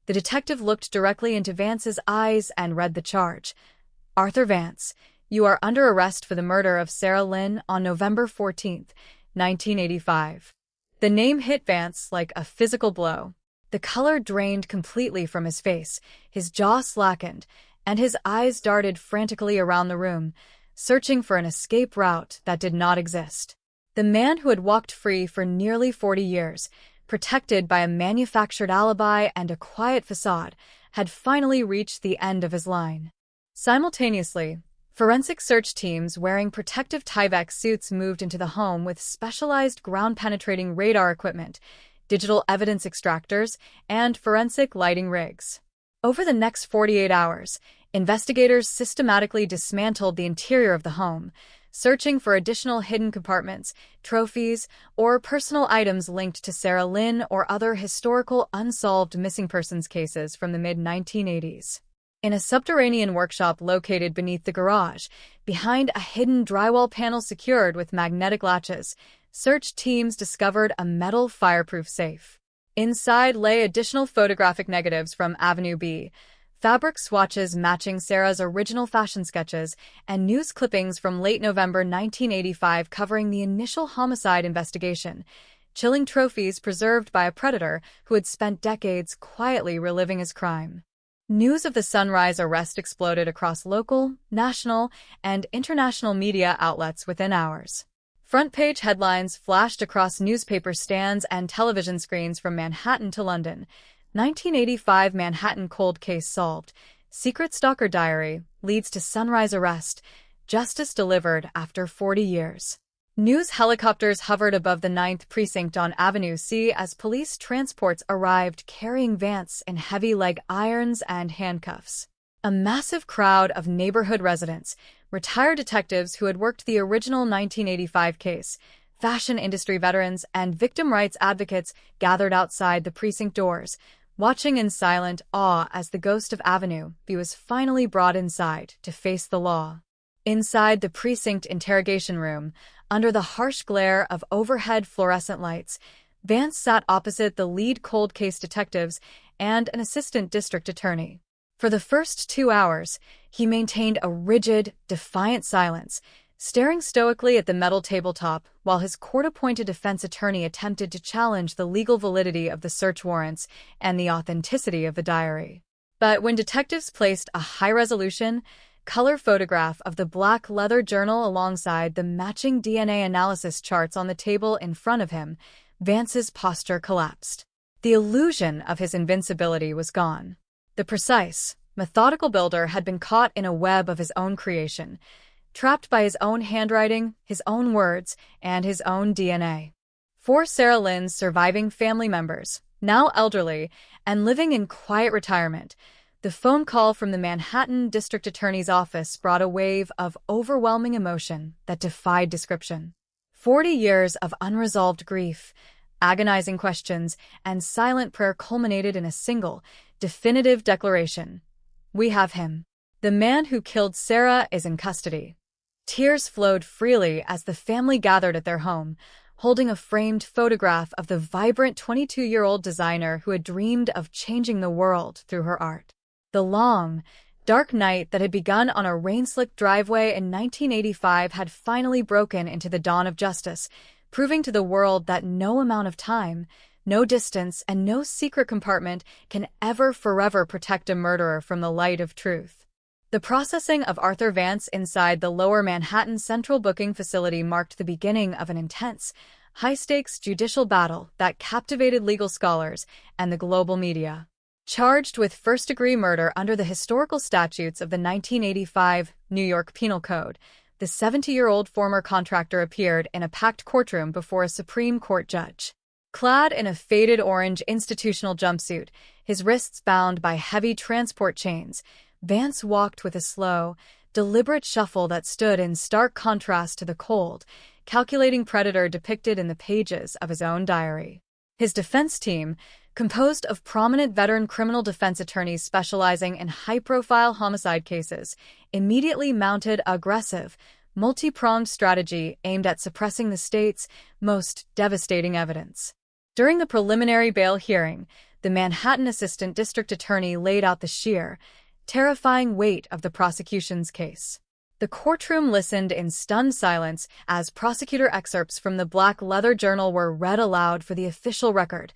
Speaker 16: the detective looked directly into Vance's eyes and read the charge. Arthur Vance, you are under arrest for the murder of Sarah Lynn on November 14, 1985. The name hit Vance like a physical blow. The color drained completely from his face, his jaw slackened, and his eyes darted frantically around the room, searching for an escape route that did not exist. The man who had walked free for nearly 40 years, protected by a manufactured alibi and a quiet facade, had finally reached the end of his line. Simultaneously, forensic search teams wearing protective Tyvek suits moved into the home with specialized ground-penetrating radar equipment, digital evidence extractors, and forensic lighting rigs. Over the next 48 hours, investigators systematically dismantled the interior of the home, searching for additional hidden compartments, trophies, or personal items linked to Sarah Lynn or other historical unsolved missing persons cases from the mid-1980s. In a subterranean workshop located beneath the garage, behind a hidden drywall panel secured with magnetic latches, search teams discovered a metal fireproof safe. Inside lay additional photographic negatives from Avenue B, fabric swatches matching Sarah's original fashion sketches, and news clippings from late November 1985 covering the initial homicide investigation, chilling trophies preserved by a predator who had spent decades quietly reliving his crime. News of the Sunrise arrest exploded across local, national, and international media outlets within hours. Front-page headlines flashed across newspaper stands and television screens from Manhattan to London. 1985 Manhattan cold case solved. Secret stalker diary leads to Sunrise arrest. Justice delivered after 40 years. News helicopters hovered above the 9th Precinct on Avenue C as police transports arrived carrying Vance in heavy leg irons and handcuffs. A massive crowd of neighborhood residents, retired detectives who had worked the original 1985 case, fashion industry veterans, and victim rights advocates gathered outside the precinct doors, watching in silent awe as the ghost of Avenue B was finally brought inside to face the law. Inside the precinct interrogation room, under the harsh glare of overhead fluorescent lights, Vance sat opposite the lead cold case detectives and an assistant district attorney. For the first 2 hours, he maintained a rigid, defiant silence, staring stoically at the metal tabletop while his court-appointed defense attorney attempted to challenge the legal validity of the search warrants and the authenticity of the diary. But when detectives placed a high-resolution, color photograph of the black leather journal alongside the matching DNA analysis charts on the table in front of him, Vance's posture collapsed. The illusion of his invincibility was gone. The precise, methodical builder had been caught in a web of his own creation, trapped by his own handwriting, his own words, and his own DNA. For Sarah Lynn's surviving family members, now elderly and living in quiet retirement, the phone call from the Manhattan District Attorney's office brought a wave of overwhelming emotion that defied description. 40 years of unresolved grief, agonizing questions, and silent prayer culminated in a single, definitive declaration. We have him. The man who killed Sarah is in custody. Tears flowed freely as the family gathered at their home, holding a framed photograph of the vibrant 22-year-old designer who had dreamed of changing the world through her art. The long, dark night that had begun on a rain-slicked driveway in 1985 had finally broken into the dawn of justice, proving to the world that no amount of time, no distance, and no secret compartment can ever forever protect a murderer from the light of truth. The processing of Arthur Vance inside the Lower Manhattan Central Booking Facility marked the beginning of an intense, high-stakes judicial battle that captivated legal scholars and the global media. Charged with first-degree murder under the historical statutes of the 1985 New York Penal Code, the 70-year-old former contractor appeared in a packed courtroom before a Supreme Court judge. Clad in a faded orange institutional jumpsuit, his wrists bound by heavy transport chains, Vance walked with a slow, deliberate shuffle that stood in stark contrast to the cold, calculating predator depicted in the pages of his own diary. His defense team, composed of prominent veteran criminal defense attorneys specializing in high-profile homicide cases, immediately mounted aggressive, multi-pronged strategy aimed at suppressing the state's most devastating evidence. During the preliminary bail hearing, the Manhattan Assistant District Attorney laid out the sheer, terrifying weight of the prosecution's case. The courtroom listened in stunned silence as prosecutor excerpts from the Black Leather Journal were read aloud for the official record,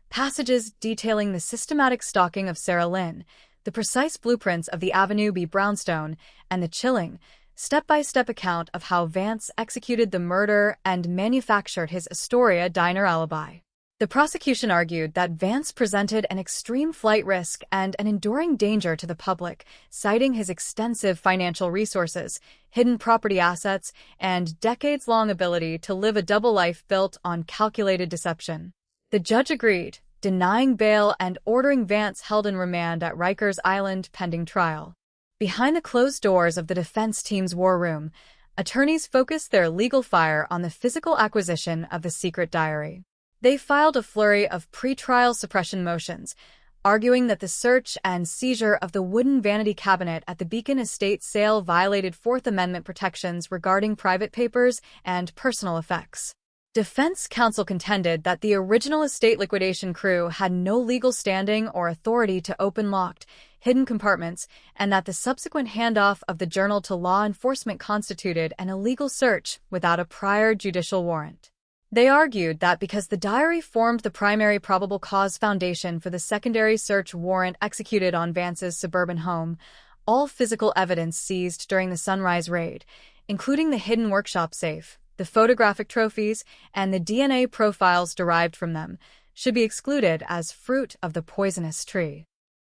Speaker 16: passages detailing the systematic stalking of Sarah Lynn, the precise blueprints of the Avenue B brownstone, and the chilling, step-by-step account of how Vance executed the murder and manufactured his Astoria diner alibi. The prosecution argued that Vance presented an extreme flight risk and an enduring danger to the public, citing his extensive financial resources, hidden property assets, and decades-long ability to live a double life built on calculated deception. The judge agreed, denying bail and ordering Vance held in remand at Rikers Island pending trial. Behind the closed doors of the defense team's war room, attorneys focused their legal fire on the physical acquisition of the secret diary. They filed a flurry of pretrial suppression motions, arguing that the search and seizure of the wooden vanity cabinet at the Beacon Estate sale violated Fourth Amendment protections regarding private papers and personal effects. Defense counsel contended that the original estate liquidation crew had no legal standing or authority to open locked, hidden compartments, and that the subsequent handoff of the journal to law enforcement constituted an illegal search without a prior judicial warrant. They argued that because the diary formed the primary probable cause foundation for the secondary search warrant executed on Vance's suburban home, all physical evidence seized during the Sunrise raid, including the hidden workshop safe, the photographic trophies, and the DNA profiles derived from them, should be excluded as fruit of the poisonous tree.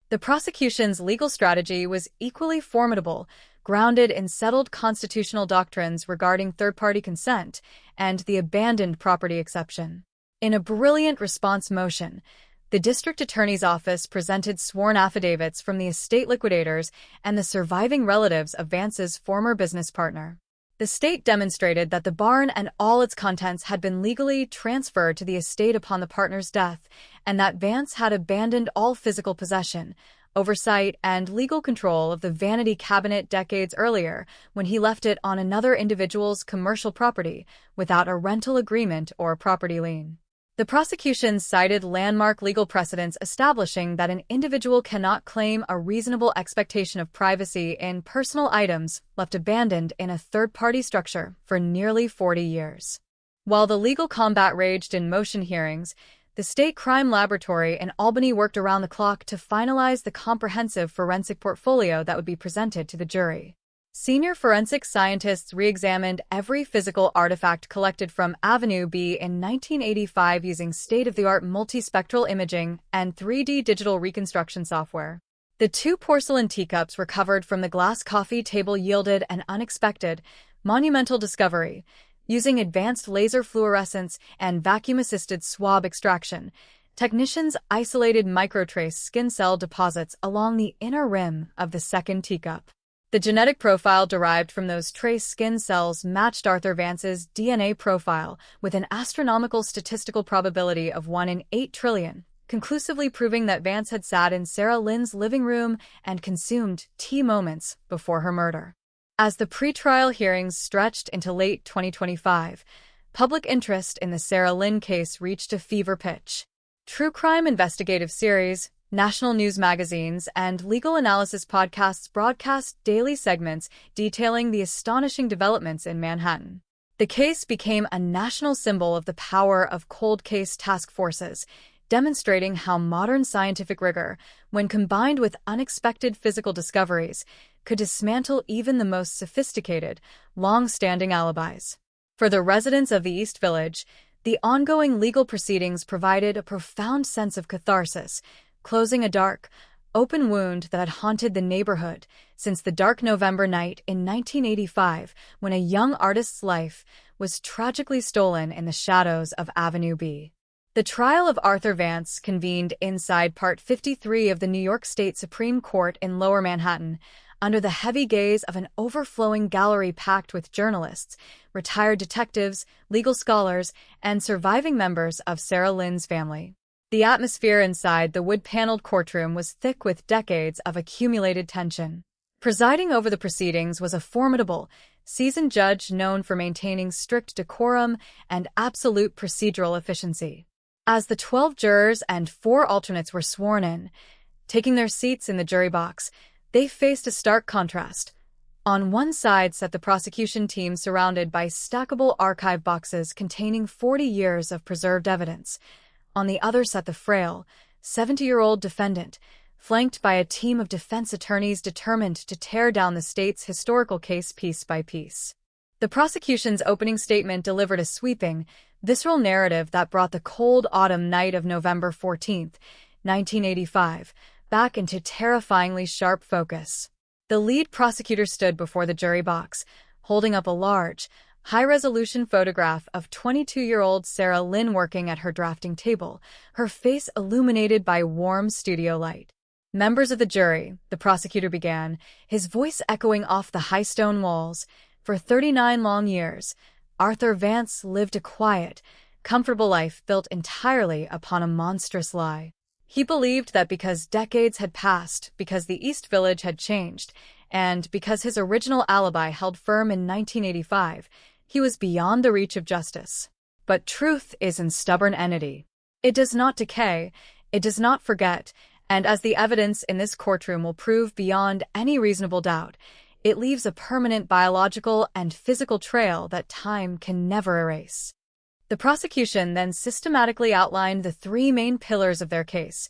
Speaker 16: The prosecution's legal strategy was equally formidable, grounded in settled constitutional doctrines regarding third-party consent and the abandoned property exception. In a brilliant response motion, the district attorney's office presented sworn affidavits from the estate liquidators and the surviving relatives of Vance's former business partner. The state demonstrated that the barn and all its contents had been legally transferred to the estate upon the partner's death, and that Vance had abandoned all physical possession, oversight, and legal control of the vanity cabinet decades earlier when he left it on another individual's commercial property without a rental agreement or property lien. The prosecution cited landmark legal precedents establishing that an individual cannot claim a reasonable expectation of privacy in personal items left abandoned in a third-party structure for nearly 40 years. While the legal combat raged in motion hearings, the State Crime Laboratory in Albany worked around the clock to finalize the comprehensive forensic portfolio that would be presented to the jury. Senior forensic scientists re-examined every physical artifact collected from Avenue B in 1985 using state-of-the-art multispectral imaging and 3D digital reconstruction software. The 2 porcelain teacups recovered from the glass coffee table yielded an unexpected, monumental discovery. Using advanced laser fluorescence and vacuum-assisted swab extraction, technicians isolated microtrace skin cell deposits along the inner rim of the second teacup. The genetic profile derived from those trace skin cells matched Arthur Vance's DNA profile with an astronomical statistical probability of 1 in 8 trillion, conclusively proving that Vance had sat in Sarah Lynn's living room and consumed tea moments before her murder. As the pretrial hearings stretched into late 2025, public interest in the Sarah Lynn case reached a fever pitch. True crime investigative series, national news magazines, and legal analysis podcasts broadcast daily segments detailing the astonishing developments in Manhattan. The case became a national symbol of the power of cold case task forces, demonstrating how modern scientific rigor, when combined with unexpected physical discoveries, could dismantle even the most sophisticated, long-standing alibis. For the residents of the East Village, the ongoing legal proceedings provided a profound sense of catharsis, closing a dark, open wound that had haunted the neighborhood since the dark November night in 1985 when a young artist's life was tragically stolen in the shadows of Avenue B. The trial of Arthur Vance convened inside Part 53 of the New York State Supreme Court in Lower Manhattan, under the heavy gaze of an overflowing gallery packed with journalists, retired detectives, legal scholars, and surviving members of Sarah Lynn's family. The atmosphere inside the wood-paneled courtroom was thick with decades of accumulated tension. Presiding over the proceedings was a formidable, seasoned judge known for maintaining strict decorum and absolute procedural efficiency. As the 12 jurors and 4 alternates were sworn in, taking their seats in the jury box, they faced a stark contrast. On one side sat the prosecution team surrounded by stackable archive boxes containing 40 years of preserved evidence. On the other sat the frail, 70-year-old defendant, flanked by a team of defense attorneys determined to tear down the state's historical case piece by piece. The prosecution's opening statement delivered a sweeping, visceral narrative that brought the cold autumn night of November 14, 1985, back into terrifyingly sharp focus. The lead prosecutor stood before the jury box, holding up a large, high-resolution photograph of 22-year-old Sarah Lynn working at her drafting table, her face illuminated by warm studio light. "Members of the jury," the prosecutor began, his voice echoing off the high stone walls, "for 39 long years, Arthur Vance lived a quiet, comfortable life built entirely upon a monstrous lie. He believed that because decades had passed, because the East Village had changed, and because his original alibi held firm in 1985, he was beyond the reach of justice. But truth is an stubborn entity. It does not decay, it does not forget, and as the evidence in this courtroom will prove beyond any reasonable doubt, it leaves a permanent biological and physical trail that time can never erase." The prosecution then systematically outlined the 3 main pillars of their case: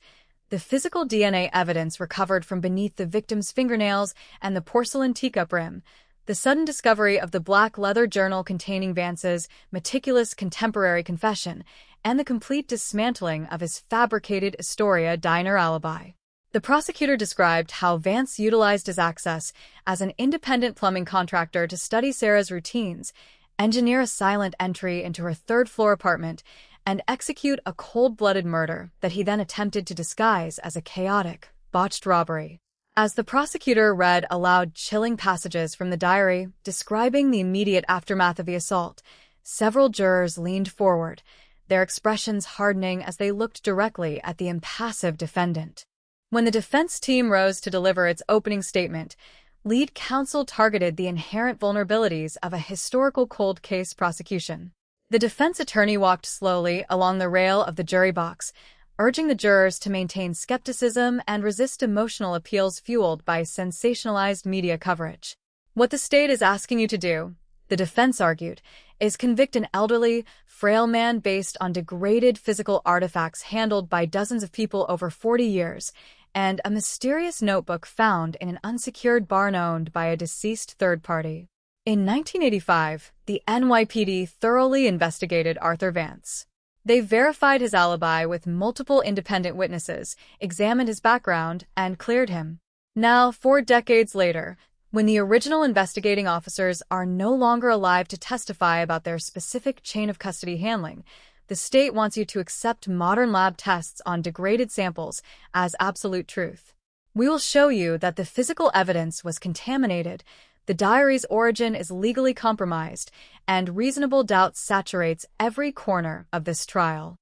Speaker 16: the physical DNA evidence recovered from beneath the victim's fingernails and the porcelain teacup rim, the sudden discovery of the black leather journal containing Vance's meticulous contemporary confession, and the complete dismantling of his fabricated Astoria diner alibi. The prosecutor described how Vance utilized his access as an independent plumbing contractor to study Sarah's routines, engineer a silent entry into her 3rd-floor apartment, and execute a cold-blooded murder that he then attempted to disguise as a chaotic, botched robbery. As the prosecutor read aloud chilling passages from the diary describing the immediate aftermath of the assault, several jurors leaned forward, their expressions hardening as they looked directly at the impassive defendant. When the defense team rose to deliver its opening statement, lead counsel targeted the inherent vulnerabilities of a historical cold case prosecution. The defense attorney walked slowly along the rail of the jury box, urging the jurors to maintain skepticism and resist emotional appeals fueled by sensationalized media coverage. "What the state is asking you to do," the defense argued, "is convict an elderly, frail man based on degraded physical artifacts handled by dozens of people over 40 years, and a mysterious notebook found in an unsecured barn owned by a deceased third party." In 1985, the NYPD thoroughly investigated Arthur Vance. They verified his alibi with multiple independent witnesses, examined his background, and cleared him. Now, 4 decades later, when the original investigating officers are no longer alive to testify about their specific chain of custody handling, the state wants you to accept modern lab tests on degraded samples as absolute truth. We will show you that the physical evidence was contaminated, the diary's origin is legally compromised, and reasonable doubt saturates every corner of this trial.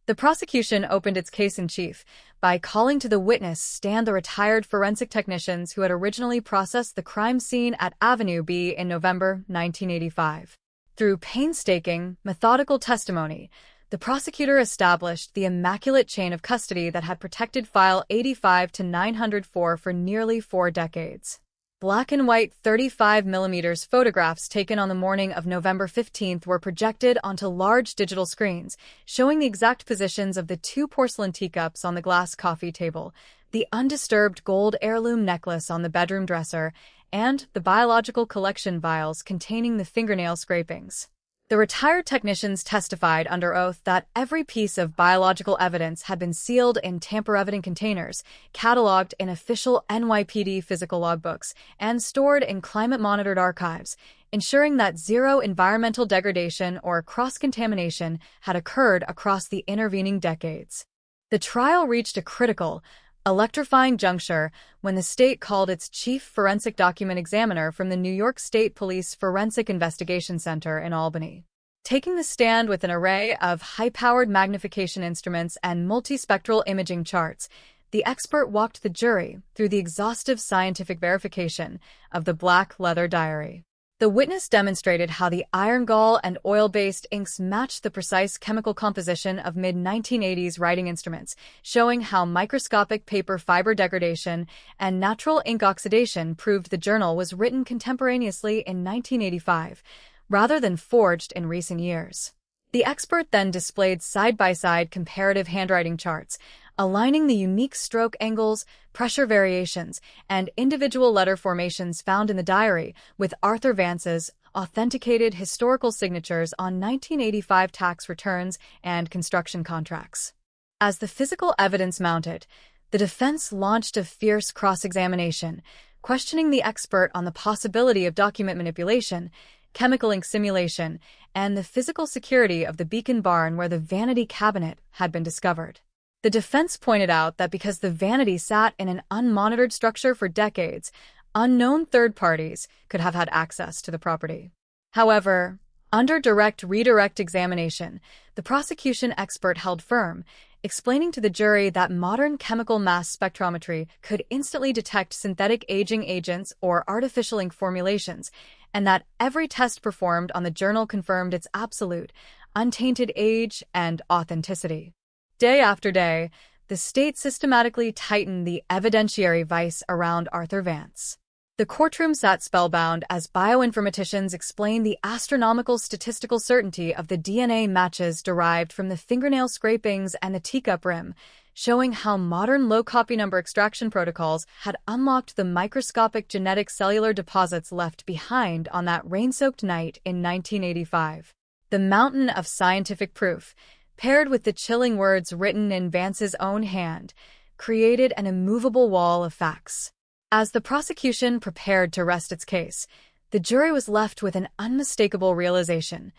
Speaker 16: The prosecution opened its case in chief by calling to the witness stand the retired forensic technicians who had originally processed the crime scene at Avenue B in November 1985. Through painstaking, methodical testimony, the prosecutor established the immaculate chain of custody that had protected File 85 to 904 for nearly 4 decades. Black and white 35mm photographs taken on the morning of November 15th were projected onto large digital screens, showing the exact positions of the 2 porcelain teacups on the glass coffee table, the undisturbed gold heirloom necklace on the bedroom dresser, and the biological collection vials containing the fingernail scrapings. The retired technicians testified under oath that every piece of biological evidence had been sealed in tamper-evident containers, cataloged in official NYPD physical logbooks, and stored in climate-monitored archives, ensuring that zero environmental degradation or cross-contamination had occurred across the intervening decades. The trial reached a critical, electrifying juncture when the state called its chief forensic document examiner from the New York State Police Forensic Investigation Center in Albany. Taking the stand with an array of high-powered magnification instruments and multispectral imaging charts, the expert walked the jury through the exhaustive scientific verification of the black leather diary. The witness demonstrated how the iron gall and oil-based inks matched the precise chemical composition of mid-1980s writing instruments, showing how microscopic paper fiber degradation and natural ink oxidation proved the journal was written contemporaneously in 1985, rather than forged in recent years. The expert then displayed side-by-side comparative handwriting charts, aligning the unique stroke angles, pressure variations, and individual letter formations found in the diary with Arthur Vance's authenticated historical signatures on 1985 tax returns and construction contracts. As the physical evidence mounted, the defense launched a fierce cross-examination, questioning the expert on the possibility of document manipulation, chemical ink simulation, and the physical security of the Beacon barn where the vanity cabinet had been discovered. The defense pointed out that because the vanity sat in an unmonitored structure for decades, unknown third parties could have had access to the property. However, under direct-redirect examination, the prosecution expert held firm, explaining to the jury that modern chemical mass spectrometry could instantly detect synthetic aging agents or artificial ink formulations, and that every test performed on the journal confirmed its absolute, untainted age and authenticity. Day after day, the state systematically tightened the evidentiary vice around Arthur Vance. The courtroom sat spellbound as bioinformaticians explained the astronomical statistical certainty of the DNA matches derived from the fingernail scrapings and the teacup rim, showing how modern low-copy number extraction protocols had unlocked the microscopic genetic cellular deposits left behind on that rain-soaked night in 1985. The mountain of scientific proof, paired with the chilling words written in Vance's own hand, created an immovable wall of facts. As the prosecution prepared to rest its case, the jury was left with an unmistakable realization.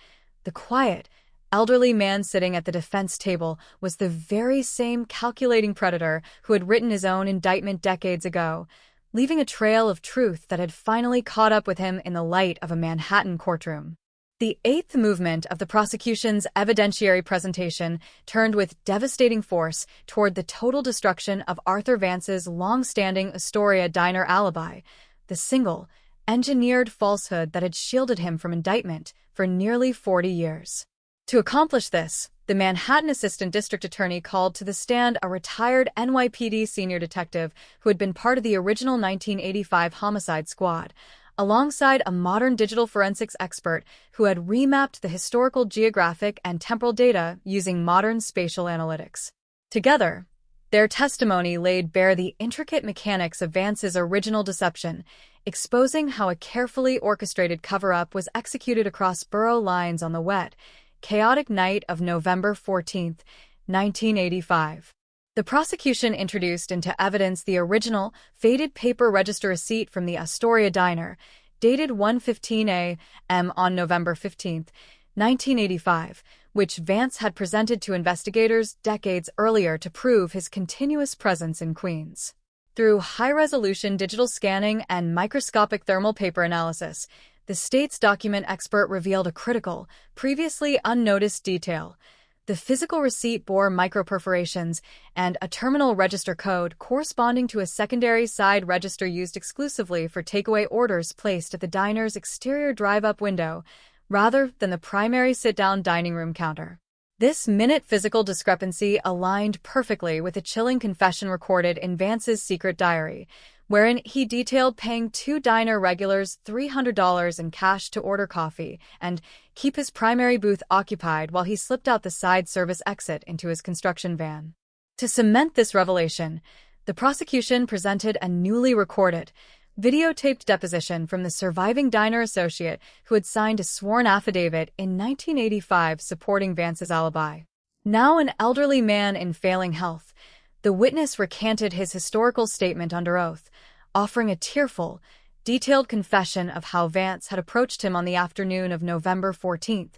Speaker 16: The quiet, elderly man sitting at the defense table was the very same calculating predator who had written his own indictment decades ago, leaving a trail of truth that had finally caught up with him in the light of a Manhattan courtroom. The eighth movement of the prosecution's evidentiary presentation turned with devastating force toward the total destruction of Arthur Vance's long-standing Astoria diner alibi, the single, engineered falsehood that had shielded him from indictment for nearly 40 years. To accomplish this, the Manhattan Assistant District Attorney called to the stand a retired NYPD senior detective who had been part of the original 1985 homicide squad, alongside a modern digital forensics expert who had remapped the historical geographic and temporal data using modern spatial analytics. Together, their testimony laid bare the intricate mechanics of Vance's original deception, exposing how a carefully orchestrated cover-up was executed across borough lines on the wet, chaotic night of November 14, 1985. The prosecution introduced into evidence the original, faded paper register receipt from the Astoria diner, dated 1:15 a.m. on November 15, 1985, which Vance had presented to investigators decades earlier to prove his continuous presence in Queens. Through high-resolution digital scanning and microscopic thermal paper analysis, the state's document expert revealed a critical, previously unnoticed detail. The physical receipt bore microperforations and a terminal register code corresponding to a secondary side register used exclusively for takeaway orders placed at the diner's exterior drive-up window, rather than the primary sit-down dining room counter. This minute physical discrepancy aligned perfectly with a chilling confession recorded in Vance's secret diary, wherein he detailed paying 2 diner regulars $300 in cash to order coffee and keep his primary booth occupied while he slipped out the side service exit into his construction van. To cement this revelation, the prosecution presented a newly recorded, videotaped deposition from the surviving diner associate who had signed a sworn affidavit in 1985 supporting Vance's alibi. Now an elderly man in failing health, the witness recanted his historical statement under oath, offering a tearful, detailed confession of how Vance had approached him on the afternoon of November 14th,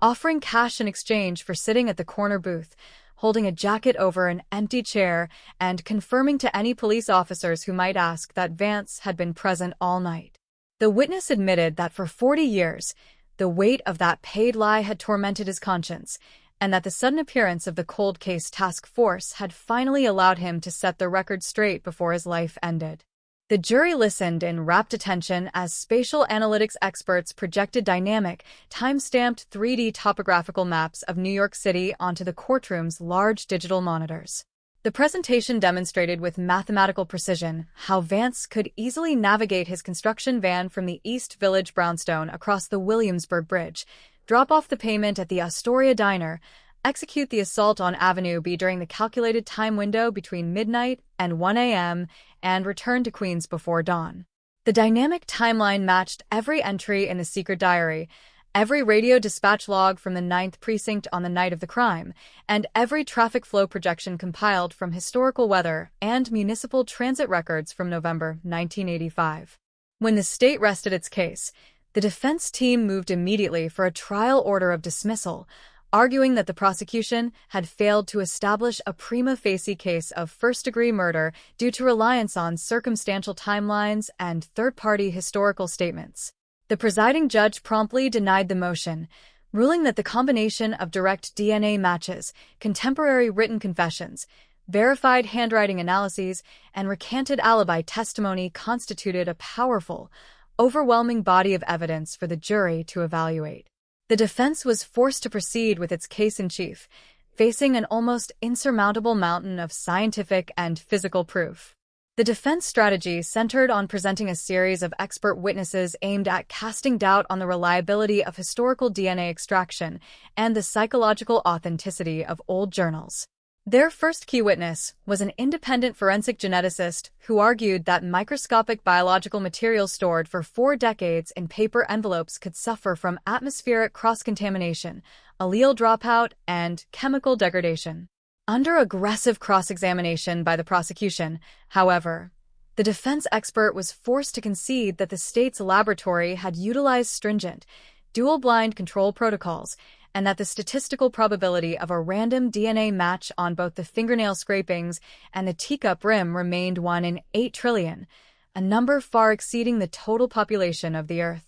Speaker 16: offering cash in exchange for sitting at the corner booth, holding a jacket over an empty chair, and confirming to any police officers who might ask that Vance had been present all night. The witness admitted that for 40 years, the weight of that paid lie had tormented his conscience, and that the sudden appearance of the cold case task force had finally allowed him to set the record straight before his life ended. The jury listened in rapt attention as spatial analytics experts projected dynamic, time-stamped 3D topographical maps of New York City onto the courtroom's large digital monitors. The presentation demonstrated with mathematical precision how Vance could easily navigate his construction van from the East Village brownstone across the Williamsburg Bridge, drop off the payment at the Astoria Diner, execute the assault on Avenue B during the calculated time window between midnight and 1 a.m., and return to Queens before dawn. The dynamic timeline matched every entry in the secret diary, every radio dispatch log from the 9th Precinct on the night of the crime, and every traffic flow projection compiled from historical weather and municipal transit records from November 1985. When the state rested its case, the defense team moved immediately for a trial order of dismissal, arguing that the prosecution had failed to establish a prima facie case of first-degree murder due to reliance on circumstantial timelines and third-party historical statements. The presiding judge promptly denied the motion, ruling that the combination of direct DNA matches, contemporary written confessions, verified handwriting analyses, and recanted alibi testimony constituted a powerful, overwhelming body of evidence for the jury to evaluate. The defense was forced to proceed with its case in chief, facing an almost insurmountable mountain of scientific and physical proof. The defense strategy centered on presenting a series of expert witnesses aimed at casting doubt on the reliability of historical DNA extraction and the psychological authenticity of old journals. Their first key witness was an independent forensic geneticist who argued that microscopic biological material stored for 4 decades in paper envelopes could suffer from atmospheric cross-contamination, allele dropout, and chemical degradation. Under aggressive cross-examination by the prosecution, however, the defense expert was forced to concede that the state's laboratory had utilized stringent, dual-blind control protocols, and that the statistical probability of a random DNA match on both the fingernail scrapings and the teacup rim remained 1 in 8 trillion, a number far exceeding the total population of the Earth.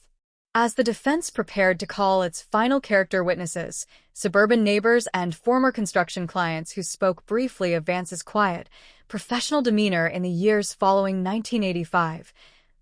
Speaker 16: As the defense prepared to call its final character witnesses, suburban neighbors and former construction clients who spoke briefly of Vance's quiet, professional demeanor in the years following 1985,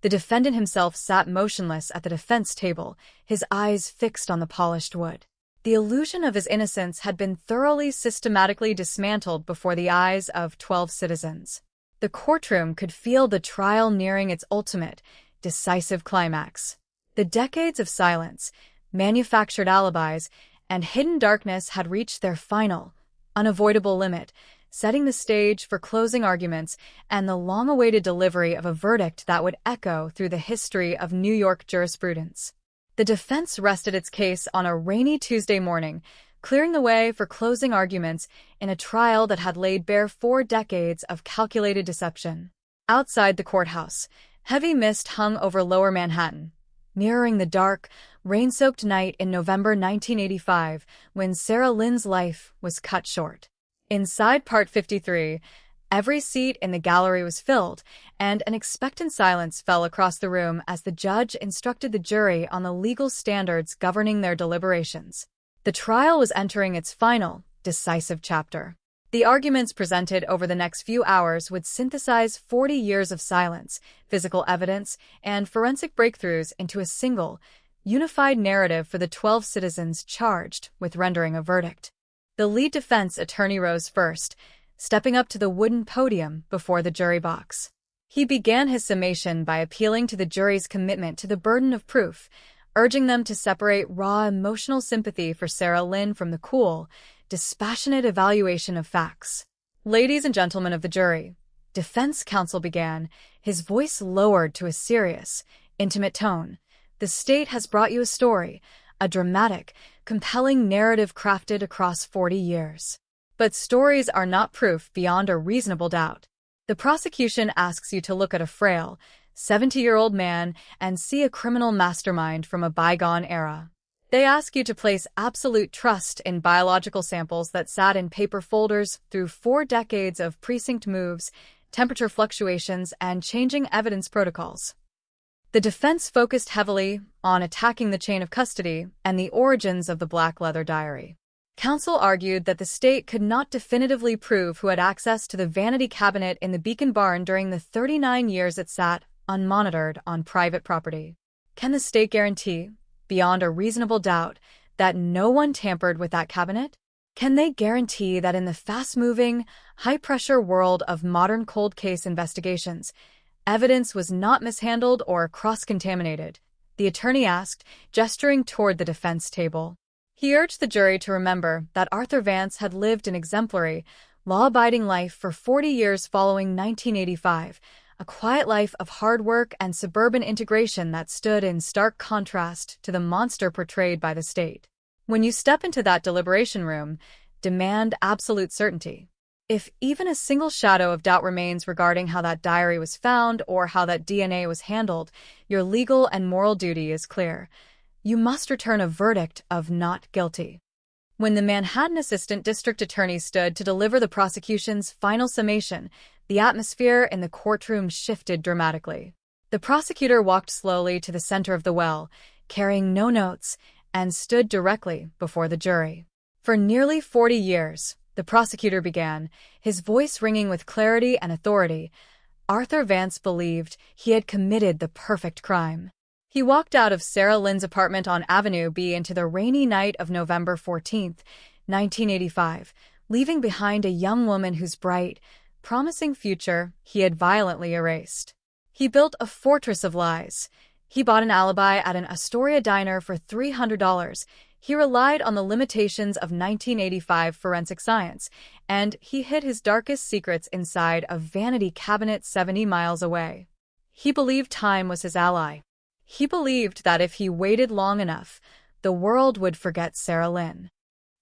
Speaker 16: the defendant himself sat motionless at the defense table, his eyes fixed on the polished wood. The illusion of his innocence had been thoroughly systematically dismantled before the eyes of 12 citizens. The courtroom could feel the trial nearing its ultimate, decisive climax. The decades of silence, manufactured alibis, and hidden darkness had reached their final, unavoidable limit, setting the stage for closing arguments and the long-awaited delivery of a verdict that would echo through the history of New York jurisprudence. The defense rested its case on a rainy Tuesday morning, clearing the way for closing arguments in a trial that had laid bare 4 decades of calculated deception. Outside the courthouse, heavy mist hung over lower Manhattan, mirroring the dark, rain-soaked night in November 1985 when Sarah Lynn's life was cut short. Inside Part 53, every seat in the gallery was filled, and an expectant silence fell across the room as the judge instructed the jury on the legal standards governing their deliberations. The trial was entering its final, decisive chapter. The arguments presented over the next few hours would synthesize 40 years of silence, physical evidence, and forensic breakthroughs into a single, unified narrative for the 12 citizens charged with rendering a verdict. The lead defense attorney rose first, stepping up to the wooden podium before the jury box. He began his summation by appealing to the jury's commitment to the burden of proof, urging them to separate raw emotional sympathy for Sarah Lynn from the cool, dispassionate evaluation of facts. Ladies and gentlemen of the jury, defense counsel began, his voice lowered to a serious, intimate tone. The state has brought you a story, a dramatic, compelling narrative crafted across 40 years. But stories are not proof beyond a reasonable doubt. The prosecution asks you to look at a frail, 70-year-old man and see a criminal mastermind from a bygone era. They ask you to place absolute trust in biological samples that sat in paper folders through 4 decades of precinct moves, temperature fluctuations, and changing evidence protocols. The defense focused heavily on attacking the chain of custody and the origins of the black leather diary. Counsel argued that the state could not definitively prove who had access to the vanity cabinet in the Beacon barn during the 39 years it sat unmonitored on private property. Can the state guarantee, beyond a reasonable doubt, that no one tampered with that cabinet? Can they guarantee that in the fast-moving, high-pressure world of modern cold case investigations, evidence was not mishandled or cross-contaminated? The attorney asked, gesturing toward the defense table. He urged the jury to remember that Arthur Vance had lived an exemplary, law-abiding life for 40 years following 1985, a quiet life of hard work and suburban integration that stood in stark contrast to the monster portrayed by the state. When you step into that deliberation room, demand absolute certainty. If even a single shadow of doubt remains regarding how that diary was found or how that DNA was handled, your legal and moral duty is clear. You must return a verdict of not guilty. When the Manhattan Assistant District Attorney stood to deliver the prosecution's final summation, the atmosphere in the courtroom shifted dramatically. The prosecutor walked slowly to the center of the well, carrying no notes, and stood directly before the jury. For nearly 40 years, the prosecutor began, his voice ringing with clarity and authority, Arthur Vance believed he had committed the perfect crime. He walked out of Sarah Lynn's apartment on Avenue B into the rainy night of November 14, 1985, leaving behind a young woman whose bright, promising future he had violently erased. He built a fortress of lies. He bought an alibi at an Astoria diner for $300. He relied on the limitations of 1985 forensic science, and he hid his darkest secrets inside a vanity cabinet 70 miles away. He believed time was his ally. He believed that if he waited long enough, the world would forget Sarah Lynn.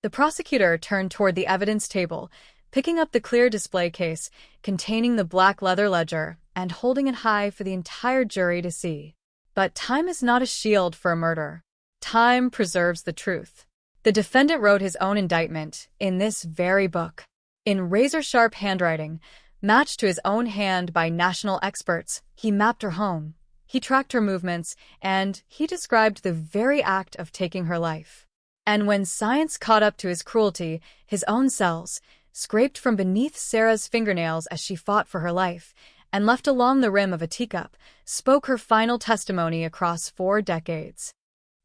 Speaker 16: The prosecutor turned toward the evidence table, picking up the clear display case containing the black leather ledger and holding it high for the entire jury to see. But time is not a shield for a murder. Time preserves the truth. The defendant wrote his own indictment in this very book. In razor-sharp handwriting, matched to his own hand by national experts, he mapped her home. He tracked her movements, and he described the very act of taking her life. And when science caught up to his cruelty, his own cells, scraped from beneath Sarah's fingernails as she fought for her life, and left along the rim of a teacup, spoke her final testimony across 4 decades.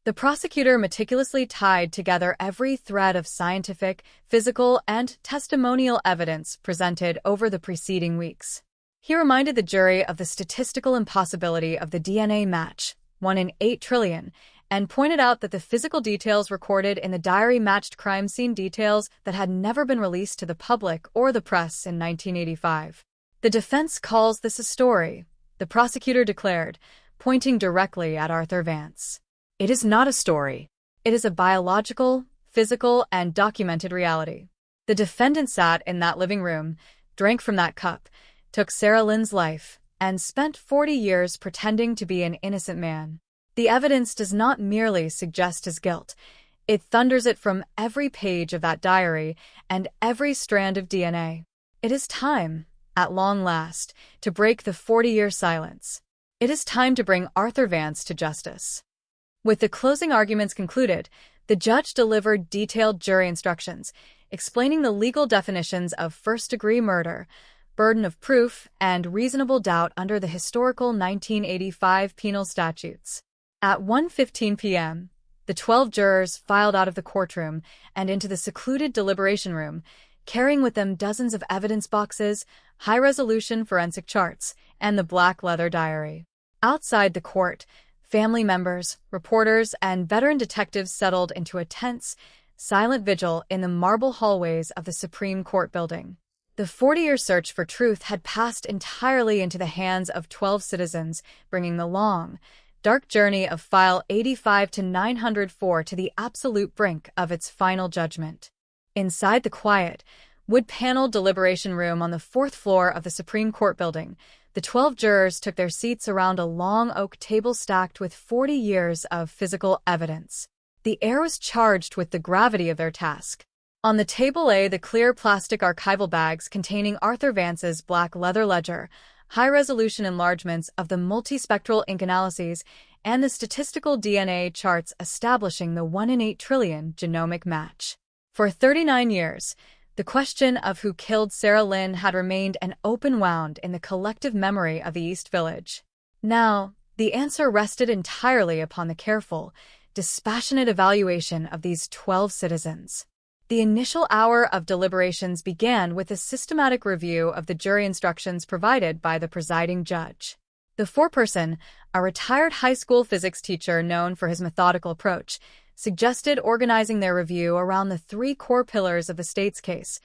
Speaker 16: The prosecutor meticulously tied together every thread of scientific, physical, and testimonial evidence presented over the preceding weeks. He reminded the jury of the statistical impossibility of the DNA match, 1 in 8 trillion, and pointed out that the physical details recorded in the diary matched crime scene details that had never been released to the public or the press in 1985. The defense calls this a story, the prosecutor declared, pointing directly at Arthur Vance. It is not a story. It is a biological, physical, and documented reality. The defendant sat in that living room, drank from that cup, took Sarah Lynn's life, and spent 40 years pretending to be an innocent man. The evidence does not merely suggest his guilt. It thunders it from every page of that diary and every strand of DNA. It is time, at long last, to break the 40-year silence. It is time to bring Arthur Vance to justice. With the closing arguments concluded, The judge delivered detailed jury instructions, explaining the legal definitions of first-degree murder, burden of proof, and reasonable doubt under the historical 1985 penal statutes. At 1:15 p.m., the 12 jurors filed out of the courtroom and into the secluded deliberation room, carrying with them dozens of evidence boxes, high-resolution forensic charts, and the black leather diary. Outside the court, family members, reporters, and veteran detectives settled into a tense, silent vigil in the marble hallways of the Supreme Court building. The 40-year search for truth had passed entirely into the hands of 12 citizens, bringing the long, dark journey of File 85 to 904 to the absolute brink of its final judgment. Inside the quiet, wood-paneled deliberation room on the 4th floor of the Supreme Court building, the 12 jurors took their seats around a long oak table stacked with 40 years of physical evidence. The air was charged with the gravity of their task. On the table lay the clear plastic archival bags containing Arthur Vance's black leather ledger, high-resolution enlargements of the multispectral ink analyses, and the statistical DNA charts establishing the 1 in 8 trillion genomic match. For 39 years, the question of who killed Sarah Lynn had remained an open wound in the collective memory of the East Village. Now, the answer rested entirely upon the careful, dispassionate evaluation of these 12 citizens. The initial hour of deliberations began with a systematic review of the jury instructions provided by the presiding judge. The foreperson, a retired high school physics teacher known for his methodical approach, suggested organizing their review around the 3 core pillars of the state's case: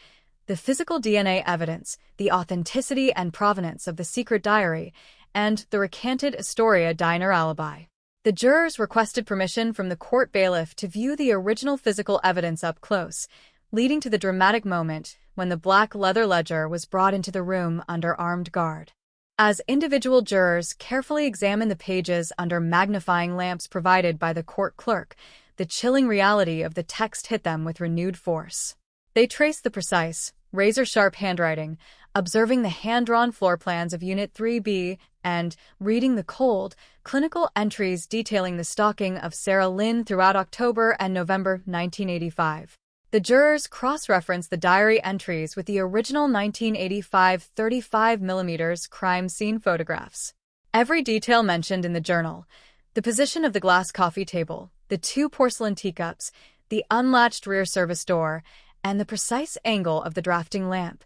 Speaker 16: the physical DNA evidence, the authenticity and provenance of the secret diary, and the recanted Astoria diner alibi. The jurors requested permission from the court bailiff to view the original physical evidence up close, leading to the dramatic moment when the black leather ledger was brought into the room under armed guard. As individual jurors carefully examined the pages under magnifying lamps provided by the court clerk, the chilling reality of the text hit them with renewed force. They traced the precise, razor-sharp handwriting, observing the hand-drawn floor plans of Unit 3B, and reading the cold, clinical entries detailing the stalking of Sarah Lynn throughout October and November 1985. The jurors cross-referenced the diary entries with the original 1985 35mm crime scene photographs. Every detail mentioned in the journal, the position of the glass coffee table, the 2 porcelain teacups, the unlatched rear service door, and the precise angle of the drafting lamp,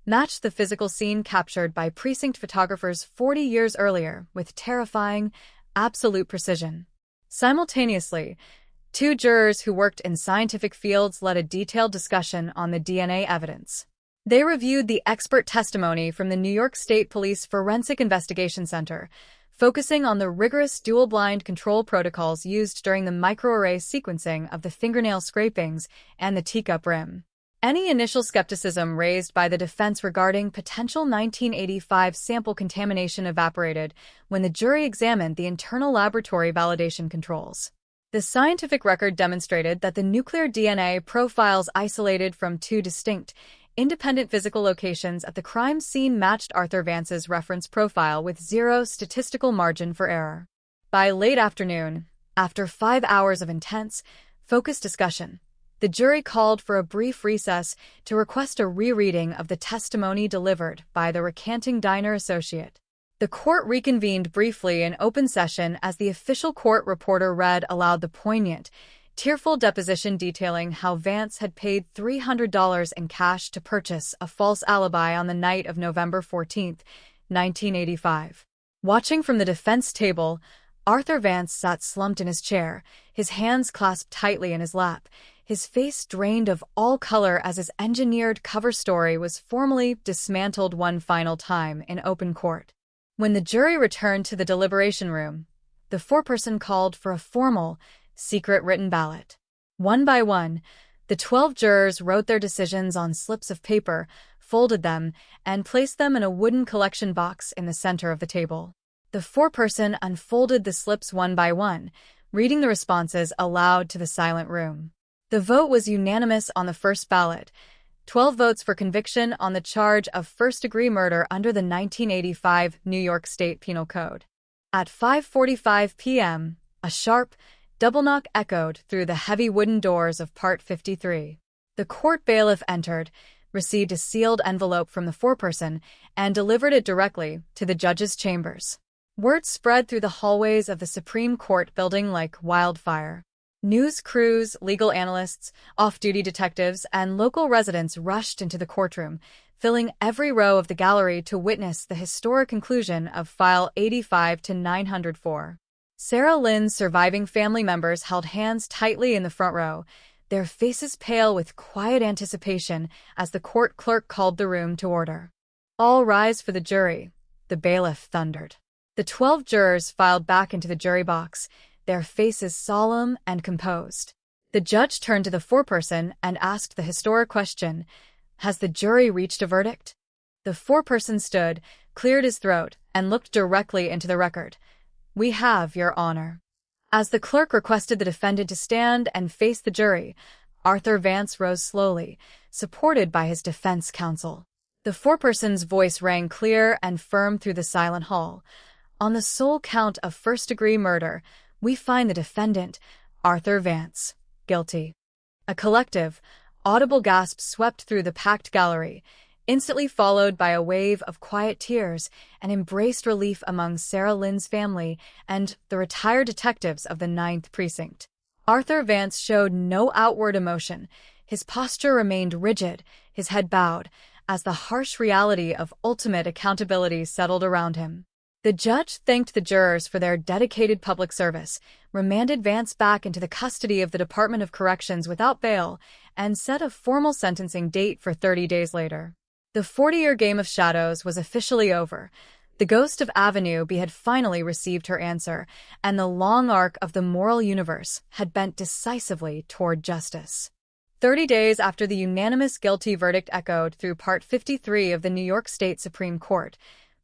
Speaker 16: matched the physical scene captured by precinct photographers 40 years earlier with terrifying, absolute precision. Simultaneously, 2 jurors who worked in scientific fields led a detailed discussion on the DNA evidence. They reviewed the expert testimony from the New York State Police Forensic Investigation Center, focusing on the rigorous dual-blind control protocols used during the microarray sequencing of the fingernail scrapings and the teacup rim. Any initial skepticism raised by the defense regarding potential 1985 sample contamination evaporated when the jury examined the internal laboratory validation controls. The scientific record demonstrated that the nuclear DNA profiles isolated from 2 distinct, independent physical locations at the crime scene matched Arthur Vance's reference profile with 0 statistical margin for error. By late afternoon, after 5 hours of intense, focused discussion, the jury called for a brief recess to request a rereading of the testimony delivered by the recanting diner associate. The court reconvened briefly in open session as the official court reporter read aloud the poignant, tearful deposition detailing how Vance had paid $300 in cash to purchase a false alibi on the night of November 14, 1985. Watching from the defense table, Arthur Vance sat slumped in his chair, his hands clasped tightly in his lap, his face drained of all color as his engineered cover story was formally dismantled one final time in open court. When the jury returned to the deliberation room, the foreperson called for a formal, secret written ballot. One by one, the 12 jurors wrote their decisions on slips of paper, folded them, and placed them in a wooden collection box in the center of the table. The foreperson unfolded the slips one by one, reading the responses aloud to the silent room. The vote was unanimous on the first ballot, 12 votes for conviction on the charge of first-degree murder under the 1985 New York State Penal Code. At 5:45 p.m., a sharp, Double knock echoed through the heavy wooden doors of Part 53. The court bailiff entered, received a sealed envelope from the foreperson, and delivered it directly to the judge's chambers. Word spread through the hallways of the Supreme Court building like wildfire. News crews, legal analysts, off-duty detectives, and local residents rushed into the courtroom, filling every row of the gallery to witness the historic conclusion of File 85 to 904. Sarah Lynn's surviving family members held hands tightly in the front row, their faces pale with quiet anticipation as the court clerk called the room to order. "All rise for the jury," the bailiff thundered. The 12 jurors filed back into the jury box, their faces solemn and composed. The judge turned to the foreperson and asked the historic question, "Has the jury reached a verdict?" The foreperson stood, cleared his throat, and looked directly into the record. "We have, Your Honor." As the clerk requested the defendant to stand and face the jury, Arthur Vance rose slowly, supported by his defense counsel. The foreperson's voice rang clear and firm through the silent hall. "On the sole count of first-degree murder, we find the defendant, Arthur Vance, guilty." A collective, audible gasp swept through the packed gallery, instantly followed by a wave of quiet tears and embraced relief among Sarah Lynn's family and the retired detectives of the 9th Precinct. Arthur Vance showed no outward emotion. His posture remained rigid, his head bowed, as the harsh reality of ultimate accountability settled around him. The judge thanked the jurors for their dedicated public service, remanded Vance back into the custody of the Department of Corrections without bail, and set a formal sentencing date for 30 days later. The 40-year game of shadows was officially over. The ghost of Avenue B had finally received her answer, and the long arc of the moral universe had bent decisively toward justice. 30 days after the unanimous guilty verdict echoed through Part 53 of the New York State Supreme Court,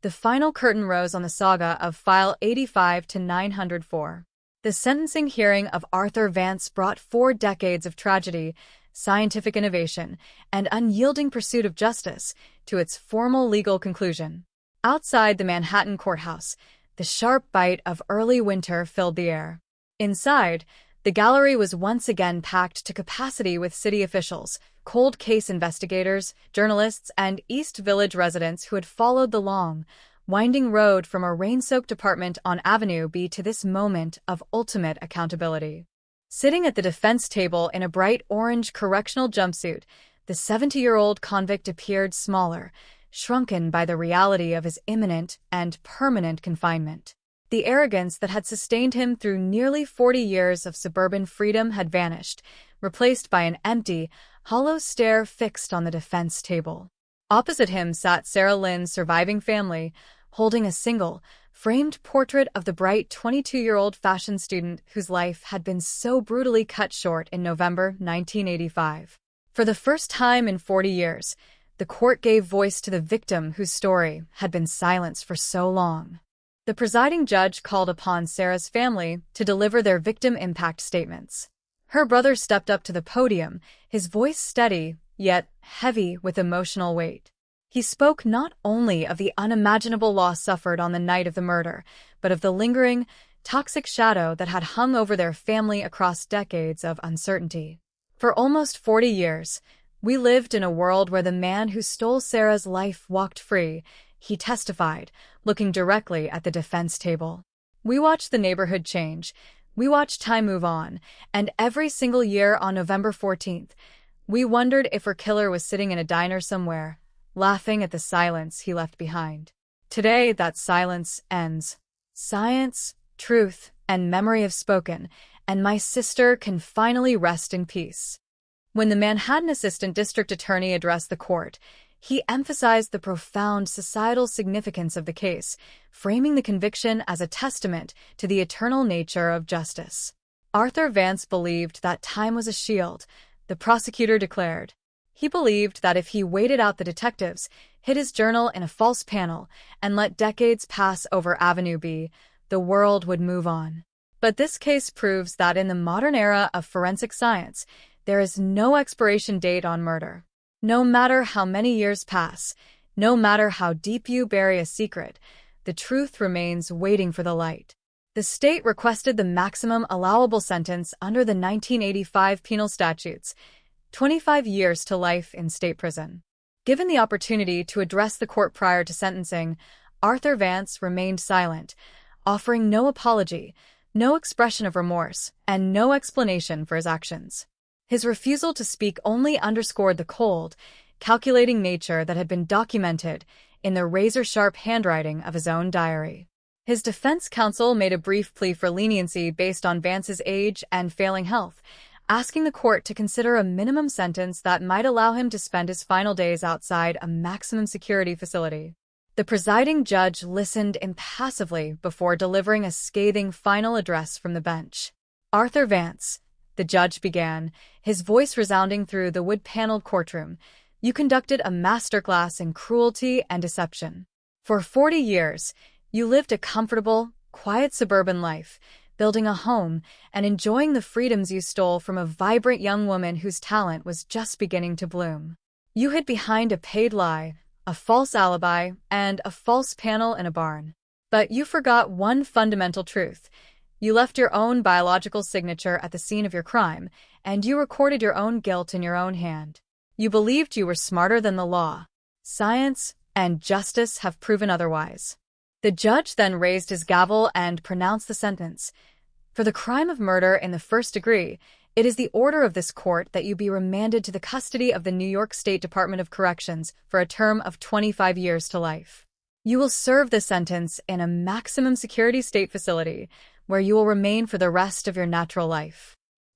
Speaker 16: the final curtain rose on the saga of File 85 to 904. The sentencing hearing of Arthur Vance brought 4 decades of tragedy, scientific innovation, and unyielding pursuit of justice to its formal legal conclusion. Outside the Manhattan courthouse, the sharp bite of early winter filled the air. Inside, the gallery was once again packed to capacity with city officials, cold case investigators, journalists, and East Village residents who had followed the long, winding road from a rain-soaked apartment on Avenue B to this moment of ultimate accountability. Sitting at the defense table in a bright orange correctional jumpsuit, the 70-year-old convict appeared smaller, shrunken by the reality of his imminent and permanent confinement. The arrogance that had sustained him through nearly 40 years of suburban freedom had vanished, replaced by an empty, hollow stare fixed on the defense table. Opposite him sat Sarah Lynn's surviving family, holding a single, framed portrait of the bright 22-year-old fashion student whose life had been so brutally cut short in November 1985. For the first time in 40 years, the court gave voice to the victim whose story had been silenced for so long. The presiding judge called upon Sarah's family to deliver their victim impact statements. Her brother stepped up to the podium, his voice steady, yet heavy with emotional weight. He spoke not only of the unimaginable loss suffered on the night of the murder, but of the lingering, toxic shadow that had hung over their family across decades of uncertainty. For almost 40 years, we lived in a world where the man who stole Sarah's life walked free, he testified, looking directly at the defense table. We watched the neighborhood change. We watched time move on, and every single year on November 14th, we wondered if her killer was sitting in a diner somewhere, laughing at the silence he left behind. Today, that silence ends. Science, truth, and memory have spoken, and my sister can finally rest in peace. When the Manhattan Assistant District Attorney addressed the court, he emphasized the profound societal significance of the case, framing the conviction as a testament to the eternal nature of justice. Arthur Vance believed that time was a shield, the prosecutor declared. He believed that if he waited out the detectives, hid his journal in a false panel, and let decades pass over Avenue B, the world would move on. But this case proves that in the modern era of forensic science, there is no expiration date on murder. No matter how many years pass, no matter how deep you bury a secret, the truth remains waiting for the light. The state requested the maximum allowable sentence under the 1985 penal statutes, 25 years to life in state prison. Given the opportunity to address the court prior to sentencing, Arthur Vance remained silent, offering no apology, no expression of remorse, and no explanation for his actions. His refusal to speak only underscored the cold, calculating nature that had been documented in the razor-sharp handwriting of his own diary. His defense counsel made a brief plea for leniency based on Vance's age and failing health, asking the court to consider a minimum sentence that might allow him to spend his final days outside a maximum security facility. The presiding judge listened impassively before delivering a scathing final address from the bench. "Arthur Vance," the judge began, his voice resounding through the wood-paneled courtroom, "you conducted a masterclass in cruelty and deception. For 40 years, you lived a comfortable, quiet suburban life, building a home and enjoying the freedoms you stole from a vibrant young woman whose talent was just beginning to bloom. You hid behind a paid lie, a false alibi, and a false panel in a barn. But you forgot one fundamental truth. You left your own biological signature at the scene of your crime, and you recorded your own guilt in your own hand. You believed you were smarter than the law. Science and justice have proven otherwise." The judge then raised his gavel and pronounced the sentence. "For the crime of murder in the first degree, it is the order of this court that you be remanded to the custody of the New York State Department of Corrections for a term of 25 years to life. You will serve this sentence in a maximum security state facility, where you will remain for the rest of your natural life."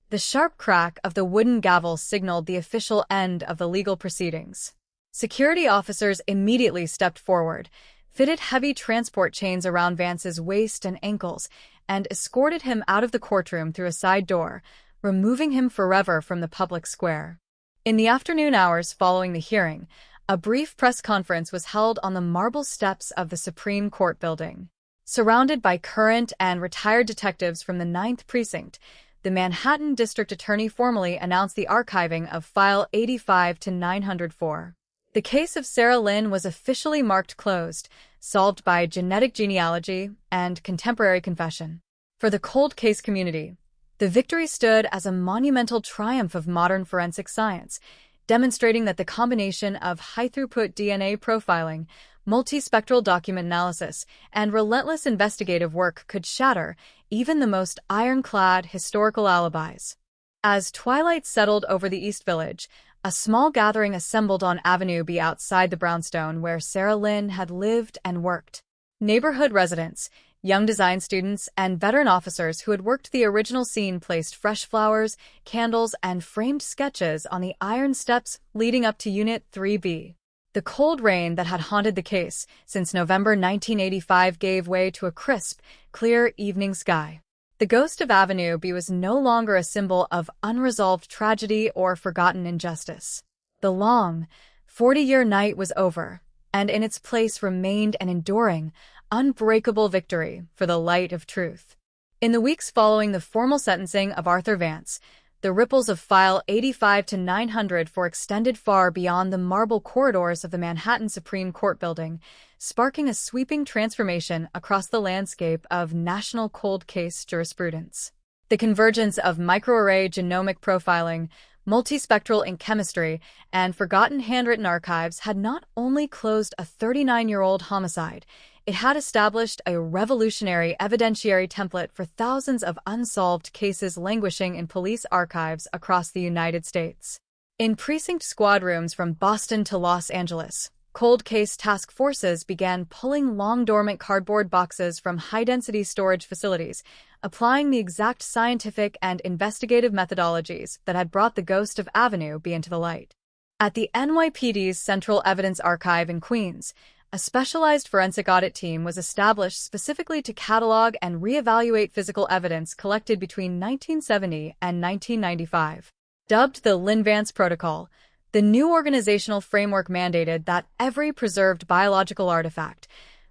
Speaker 16: The sharp crack of the wooden gavel signaled the official end of the legal proceedings. Security officers immediately stepped forward, fitted heavy transport chains around Vance's waist and ankles, and escorted him out of the courtroom through a side door, removing him forever from the public square. In the afternoon hours following the hearing, a brief press conference was held on the marble steps of the Supreme Court building. Surrounded by current and retired detectives from the 9th Precinct, the Manhattan District Attorney formally announced the archiving of File 85 to 904. The case of Sarah Lynn was officially marked closed, solved by genetic genealogy and contemporary confession. For the cold case community, the victory stood as a monumental triumph of modern forensic science, demonstrating that the combination of high-throughput DNA profiling, multispectral document analysis, and relentless investigative work could shatter even the most ironclad historical alibis. As twilight settled over the East Village, a small gathering assembled on Avenue B outside the brownstone where Sarah Lynn had lived and worked. Neighborhood residents, young design students, and veteran officers who had worked the original scene placed fresh flowers, candles, and framed sketches on the iron steps leading up to Unit 3B. The cold rain that had haunted the case since November 1985 gave way to a crisp, clear evening sky. The ghost of Avenue B was no longer a symbol of unresolved tragedy or forgotten injustice. The long, 40-year night was over, and in its place remained an enduring, unbreakable victory for the light of truth. In the weeks following the formal sentencing of Arthur Vance, the ripples of File 85 to 900 extended far beyond the marble corridors of the Manhattan Supreme Court building, sparking a sweeping transformation across the landscape of national cold case jurisprudence. The convergence of microarray genomic profiling, multispectral ink chemistry, and forgotten handwritten archives had not only closed a 39-year-old homicide, it had established a revolutionary evidentiary template for thousands of unsolved cases languishing in police archives across the United States. In precinct squad rooms from Boston to Los Angeles, cold case task forces began pulling long-dormant cardboard boxes from high-density storage facilities, applying the exact scientific and investigative methodologies that had brought the ghost of Avenue B into the light. At the NYPD's Central Evidence Archive in Queens, a specialized forensic audit team was established specifically to catalog and reevaluate physical evidence collected between 1970 and 1995. Dubbed the Lynn Vance Protocol, the new organizational framework mandated that every preserved biological artifact,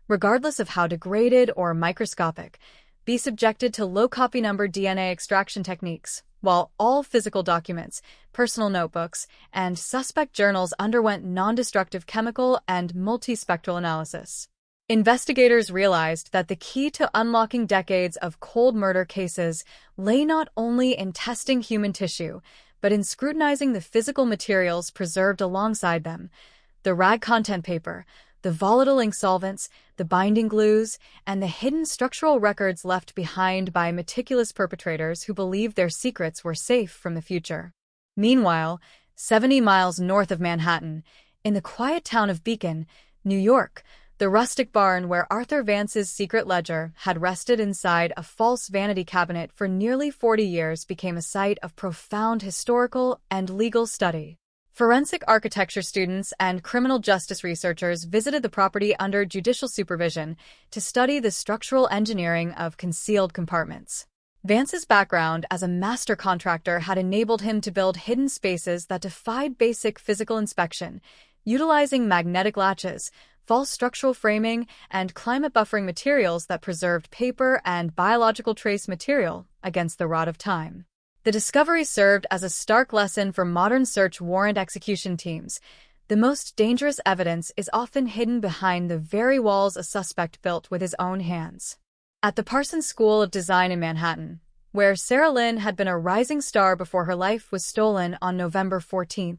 Speaker 16: regardless of how degraded or microscopic, be subjected to low copy number DNA extraction techniques, while all physical documents, personal notebooks, and suspect journals underwent non-destructive chemical and multispectral analysis. Investigators realized that the key to unlocking decades of cold murder cases lay not only in testing human tissue, but in scrutinizing the physical materials preserved alongside them. The rag content paper, the volatile ink solvents, the binding glues, and the hidden structural records left behind by meticulous perpetrators who believed their secrets were safe from the future. Meanwhile, 70 miles north of Manhattan, in the quiet town of Beacon, New York, the rustic barn where Arthur Vance's secret ledger had rested inside a false vanity cabinet for nearly 40 years became a site of profound historical and legal study. Forensic architecture students and criminal justice researchers visited the property under judicial supervision to study the structural engineering of concealed compartments. Vance's background as a master contractor had enabled him to build hidden spaces that defied basic physical inspection, utilizing magnetic latches, false structural framing, and climate-buffering materials that preserved paper and biological trace material against the rot of time. The discovery served as a stark lesson for modern search warrant execution teams. The most dangerous evidence is often hidden behind the very walls a suspect built with his own hands. At the Parsons School of Design in Manhattan, where Sarah Lynn had been a rising star before her life was stolen on November 14,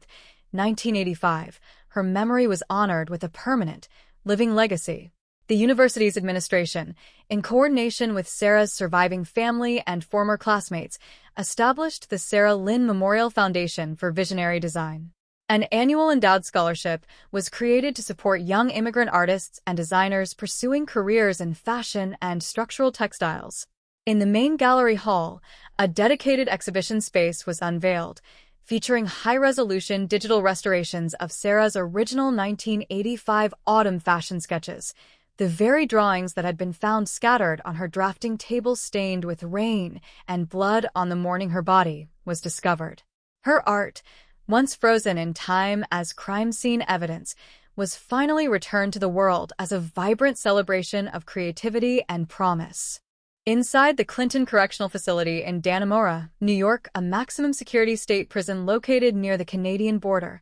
Speaker 16: 1985, her memory was honored with a permanent, living legacy. The university's administration, in coordination with Sarah's surviving family and former classmates, established the Sarah Lynn Memorial Foundation for Visionary Design. An annual endowed scholarship was created to support young immigrant artists and designers pursuing careers in fashion and structural textiles. In the main gallery hall, a dedicated exhibition space was unveiled, featuring high-resolution digital restorations of Sarah's original 1985 autumn fashion sketches, the very drawings that had been found scattered on her drafting table stained with rain and blood on the morning her body was discovered. Her art, once frozen in time as crime scene evidence, was finally returned to the world as a vibrant celebration of creativity and promise. Inside the Clinton Correctional Facility in Dannemora, New York, a maximum security state prison located near the Canadian border,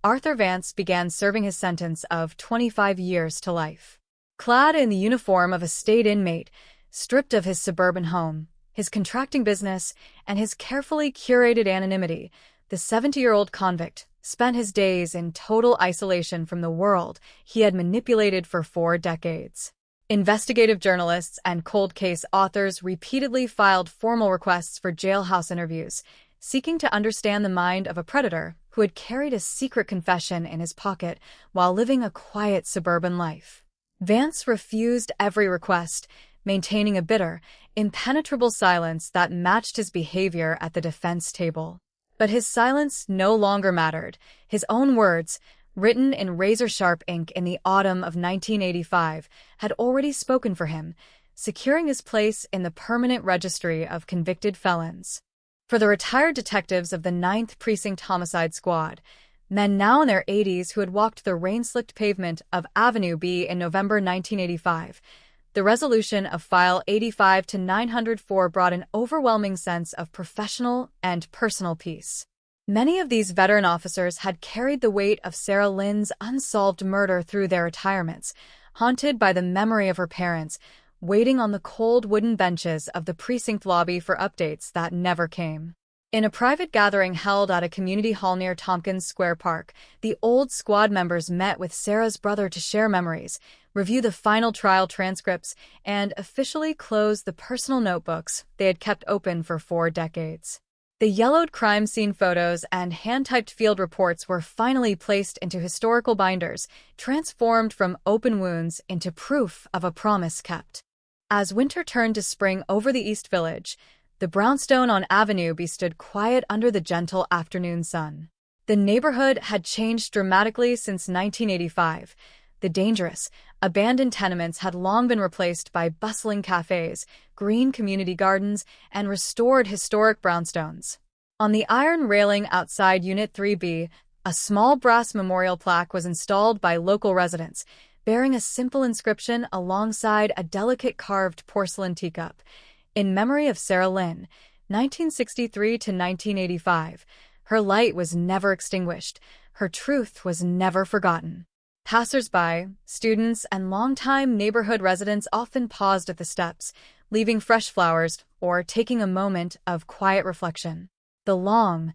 Speaker 16: Arthur Vance began serving his sentence of 25 years to life. Clad in the uniform of a state inmate, stripped of his suburban home, his contracting business, and his carefully curated anonymity, the 70-year-old convict spent his days in total isolation from the world he had manipulated for 4 decades. Investigative journalists and cold case authors repeatedly filed formal requests for jailhouse interviews, seeking to understand the mind of a predator who had carried a secret confession in his pocket while living a quiet suburban life. Vance refused every request, maintaining a bitter, impenetrable silence that matched his behavior at the defense table. But his silence no longer mattered. His own words, written in razor-sharp ink in the autumn of 1985, had already spoken for him, securing his place in the permanent registry of convicted felons. For the retired detectives of the 9th Precinct Homicide Squad, men now in their 80s who had walked the rain-slicked pavement of Avenue B in November 1985, the resolution of File 85-904 brought an overwhelming sense of professional and personal peace. Many of these veteran officers had carried the weight of Sarah Lynn's unsolved murder through their retirements, haunted by the memory of her parents, waiting on the cold wooden benches of the precinct lobby for updates that never came. In a private gathering held at a community hall near Tompkins Square Park, the old squad members met with Sarah's brother to share memories, review the final trial transcripts, and officially close the personal notebooks they had kept open for 4 decades. The yellowed crime scene photos and hand-typed field reports were finally placed into historical binders, transformed from open wounds into proof of a promise kept. As winter turned to spring over the East Village, the brownstone on Avenue B stood quiet under the gentle afternoon sun. The neighborhood had changed dramatically since 1985. The dangerous, abandoned tenements had long been replaced by bustling cafes, green community gardens, and restored historic brownstones. On the iron railing outside Unit 3B, a small brass memorial plaque was installed by local residents, bearing a simple inscription alongside a delicate carved porcelain teacup. In memory of Sarah Lynn, 1963 to 1985, her light was never extinguished, her truth was never forgotten. Passers-by, students, and longtime neighborhood residents often paused at the steps, leaving fresh flowers or taking a moment of quiet reflection. The long,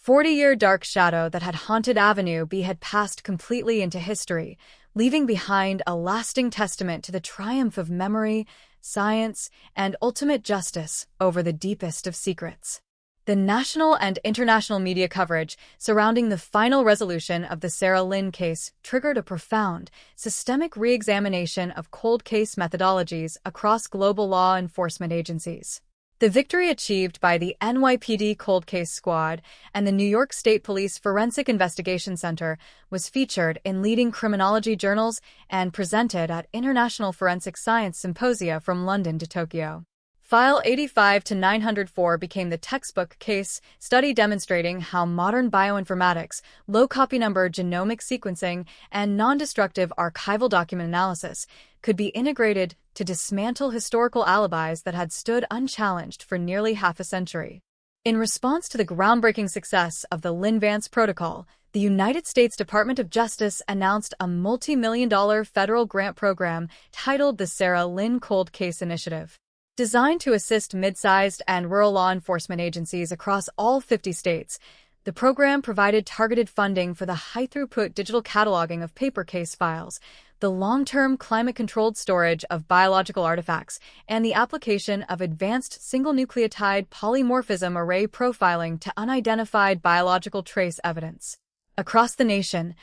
Speaker 16: 40-year dark shadow that had haunted Avenue B had passed completely into history, leaving behind a lasting testament to the triumph of memory, science, and ultimate justice over the deepest of secrets. The national and international media coverage surrounding the final resolution of the Sarah Lynn case triggered a profound, systemic re-examination of cold case methodologies across global law enforcement agencies. The victory achieved by the NYPD Cold Case Squad and the New York State Police Forensic Investigation Center was featured in leading criminology journals and presented at International Forensic Science Symposia from London to Tokyo. File 85-904 became the textbook case study demonstrating how modern bioinformatics, low copy number genomic sequencing, and non-destructive archival document analysis could be integrated to dismantle historical alibis that had stood unchallenged for nearly half a century. In response to the groundbreaking success of the Lynn Vance Protocol, the United States Department of Justice announced a multi-million-dollar federal grant program titled the Sarah Lynn Cold Case Initiative. Designed to assist mid-sized and rural law enforcement agencies across all 50 states, the program provided targeted funding for the high-throughput digital cataloging of paper case files, the long-term climate-controlled storage of biological artifacts, and the application of advanced single-nucleotide polymorphism array profiling to unidentified biological trace evidence. Across the nation,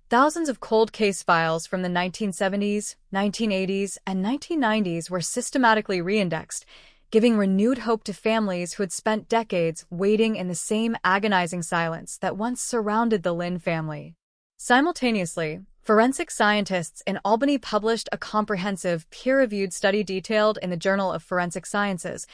Speaker 16: thousands of cold case files from the 1970s, 1980s, and 1990s were systematically reindexed, giving renewed hope to families who had spent decades waiting in the same agonizing silence that once surrounded the Lynn family. Simultaneously, forensic scientists in Albany published a comprehensive, peer-reviewed study detailed in the Journal of Forensic Sciences,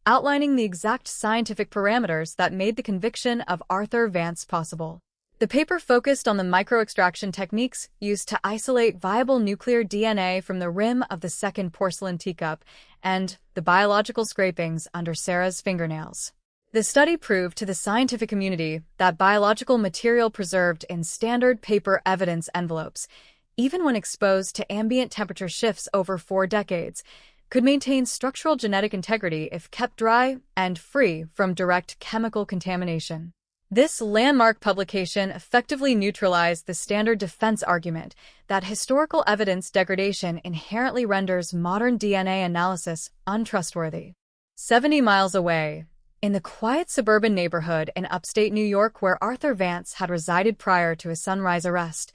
Speaker 16: outlining the exact scientific parameters that made the conviction of Arthur Vance possible. The paper focused on the microextraction techniques used to isolate viable nuclear DNA from the rim of the second porcelain teacup and the biological scrapings under Sarah's fingernails. The study proved to the scientific community that biological material preserved in standard paper evidence envelopes, even when exposed to ambient temperature shifts over 4 decades, could maintain structural genetic integrity if kept dry and free from direct chemical contamination. This landmark publication effectively neutralized the standard defense argument that historical evidence degradation inherently renders modern DNA analysis untrustworthy. 70 miles away, in the quiet suburban neighborhood in upstate New York where Arthur Vance had resided prior to his Sunrise arrest,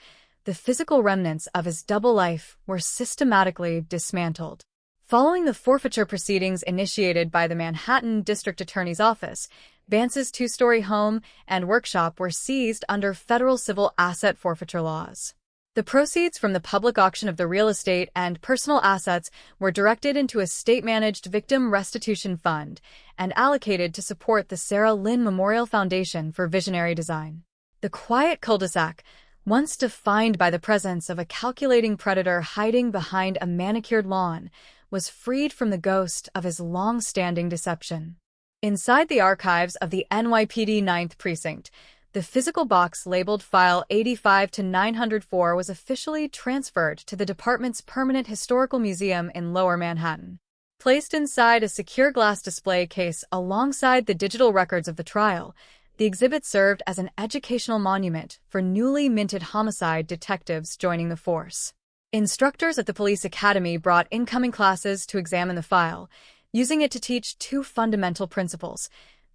Speaker 16: the physical remnants of his double life were systematically dismantled. Following the forfeiture proceedings initiated by the Manhattan District Attorney's Office, Vance's 2-story home and workshop were seized under federal civil asset forfeiture laws. The proceeds from the public auction of the real estate and personal assets were directed into a state-managed victim restitution fund and allocated to support the Sarah Lynn Memorial Foundation for Visionary Design. The quiet cul-de-sac, once defined by the presence of a calculating predator hiding behind a manicured lawn, was freed from the ghost of his long-standing deception. Inside the archives of the NYPD 9th Precinct, the physical box labeled File 85-904 was officially transferred to the department's permanent historical museum in Lower Manhattan. Placed inside a secure glass display case alongside the digital records of the trial, the exhibit served as an educational monument for newly minted homicide detectives joining the force. Instructors at the police academy brought incoming classes to examine the file, using it to teach 2 fundamental principles: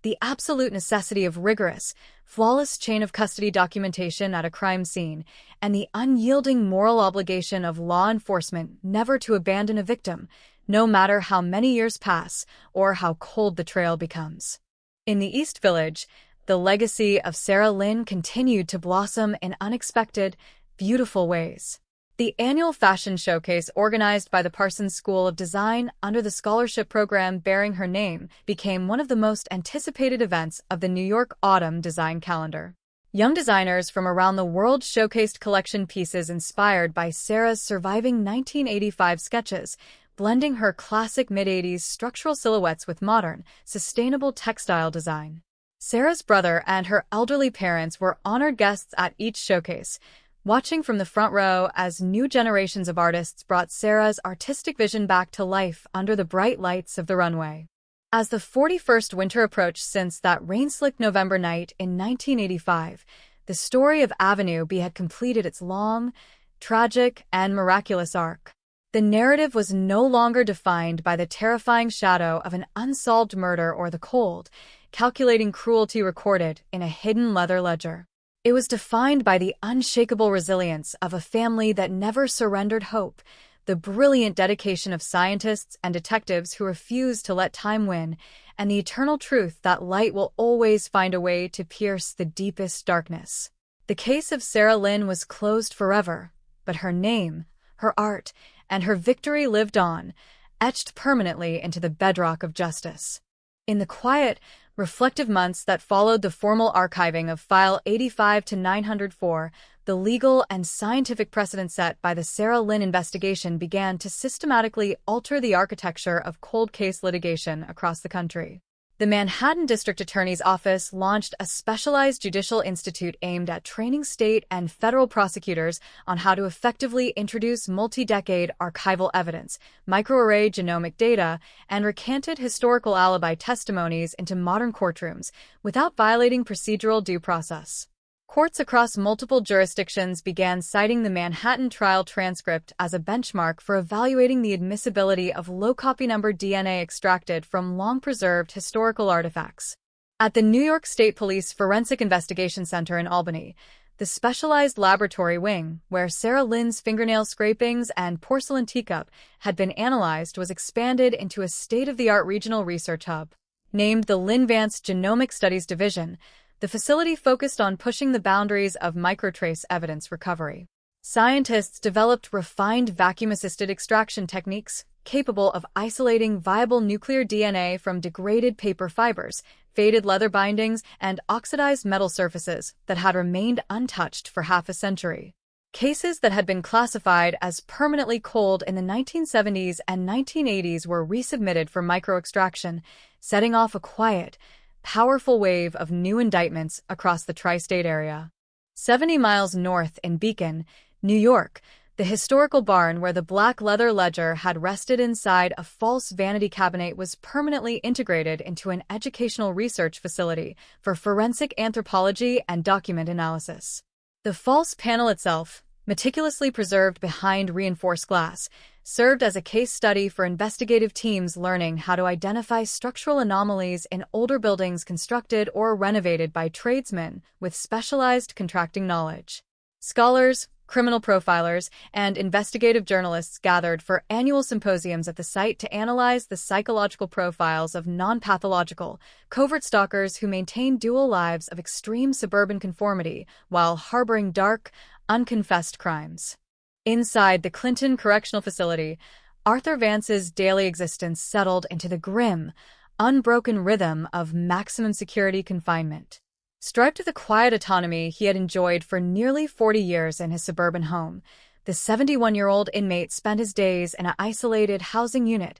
Speaker 16: the absolute necessity of rigorous, flawless chain of custody documentation at a crime scene, and the unyielding moral obligation of law enforcement never to abandon a victim, no matter how many years pass or how cold the trail becomes. In the East Village, the legacy of Sarah Lynn continued to blossom in unexpected, beautiful ways. The annual fashion showcase organized by the Parsons School of Design under the scholarship program bearing her name became one of the most anticipated events of the New York Autumn Design Calendar. Young designers from around the world showcased collection pieces inspired by Sarah's surviving 1985 sketches, blending her classic mid-80s structural silhouettes with modern, sustainable textile design. Sarah's brother and her elderly parents were honored guests at each showcase, watching from the front row as new generations of artists brought Sarah's artistic vision back to life under the bright lights of the runway. As the 41st winter approached since that rain-slicked November night in 1985, the story of Avenue B had completed its long, tragic, and miraculous arc. The narrative was no longer defined by the terrifying shadow of an unsolved murder or the cold, calculating cruelty recorded in a hidden leather ledger. It was defined by the unshakable resilience of a family that never surrendered hope, the brilliant dedication of scientists and detectives who refused to let time win, and the eternal truth that light will always find a way to pierce the deepest darkness. The case of Sarah Lynn was closed forever, but her name, her art, and her victory lived on, etched permanently into the bedrock of justice. In the quiet, reflective months that followed the formal archiving of File 85 to 904, the legal and scientific precedent set by the Sarah Lynn investigation began to systematically alter the architecture of cold case litigation across the country. The Manhattan District Attorney's Office launched a specialized judicial institute aimed at training state and federal prosecutors on how to effectively introduce multi-decade archival evidence, microarray genomic data, and recanted historical alibi testimonies into modern courtrooms without violating procedural due process. Courts across multiple jurisdictions began citing the Manhattan trial transcript as a benchmark for evaluating the admissibility of low-copy number DNA extracted from long-preserved historical artifacts. At the New York State Police Forensic Investigation Center in Albany, the specialized laboratory wing, where Sarah Lynn's fingernail scrapings and porcelain teacup had been analyzed, was expanded into a state-of-the-art regional research hub. Named the Lynn Vance Genomic Studies Division, the facility focused on pushing the boundaries of microtrace evidence recovery. Scientists developed refined vacuum-assisted extraction techniques capable of isolating viable nuclear DNA from degraded paper fibers, faded leather bindings, and oxidized metal surfaces that had remained untouched for half a century. Cases that had been classified as permanently cold in the 1970s and 1980s were resubmitted for microextraction, setting off a quiet, powerful wave of new indictments across the tri-state area. 70 miles north in Beacon, New York, the historical barn where the black leather ledger had rested inside a false vanity cabinet was permanently integrated into an educational research facility for forensic anthropology and document analysis. The false panel itself, meticulously preserved behind reinforced glass, served as a case study for investigative teams learning how to identify structural anomalies in older buildings constructed or renovated by tradesmen with specialized contracting knowledge. Scholars, criminal profilers, and investigative journalists gathered for annual symposiums at the site to analyze the psychological profiles of non-pathological, covert stalkers who maintain dual lives of extreme suburban conformity while harboring dark, unconfessed crimes. Inside the Clinton Correctional Facility, Arthur Vance's daily existence settled into the grim, unbroken rhythm of maximum security confinement. Striped with the quiet autonomy he had enjoyed for nearly 40 years in his suburban home, the 71-year-old inmate spent his days in an isolated housing unit,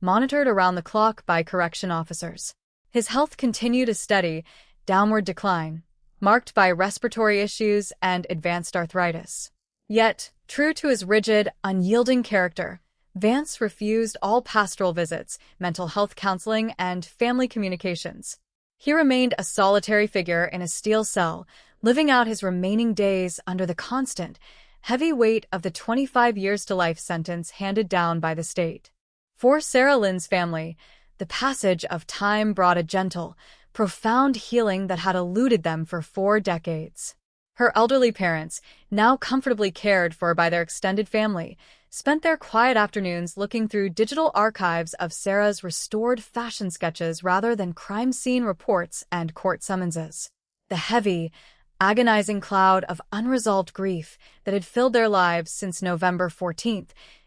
Speaker 16: monitored around the clock by correction officers. His health continued a steady, downward decline, marked by respiratory issues and advanced arthritis. Yet, true to his rigid, unyielding character, Vance refused all pastoral visits, mental health counseling, and family communications. He remained a solitary figure in a steel cell, living out his remaining days under the constant, heavy weight of the 25 years to life sentence handed down by the state. For Sarah Lynn's family, the passage of time brought a gentle, profound healing that had eluded them for 4 decades. Her elderly parents, now comfortably cared for by their extended family, spent their quiet afternoons looking through digital archives of Sarah's restored fashion sketches rather than crime scene reports and court summonses. The heavy, agonizing cloud of unresolved grief that had filled their lives since November 14,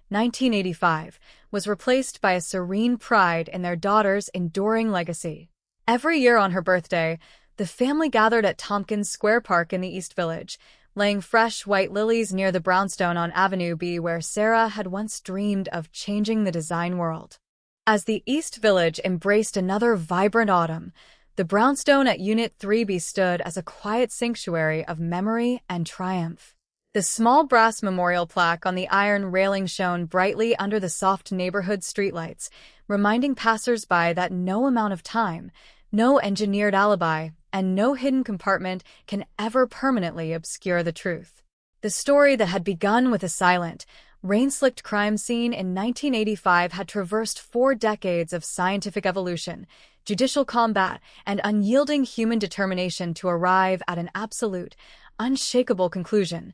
Speaker 16: 1985, was replaced by a serene pride in their daughter's enduring legacy. Every year on her birthday, the family gathered at Tompkins Square Park in the East Village, laying fresh white lilies near the brownstone on Avenue B where Sarah had once dreamed of changing the design world. As the East Village embraced another vibrant autumn, the brownstone at Unit 3B stood as a quiet sanctuary of memory and triumph. The small brass memorial plaque on the iron railing shone brightly under the soft neighborhood streetlights, reminding passers-by that no amount of time, no engineered alibi, and no hidden compartment can ever permanently obscure the truth. The story that had begun with a silent, rain-slicked crime scene in 1985 had traversed 4 decades of scientific evolution, judicial combat, and unyielding human determination to arrive at an absolute, unshakable conclusion.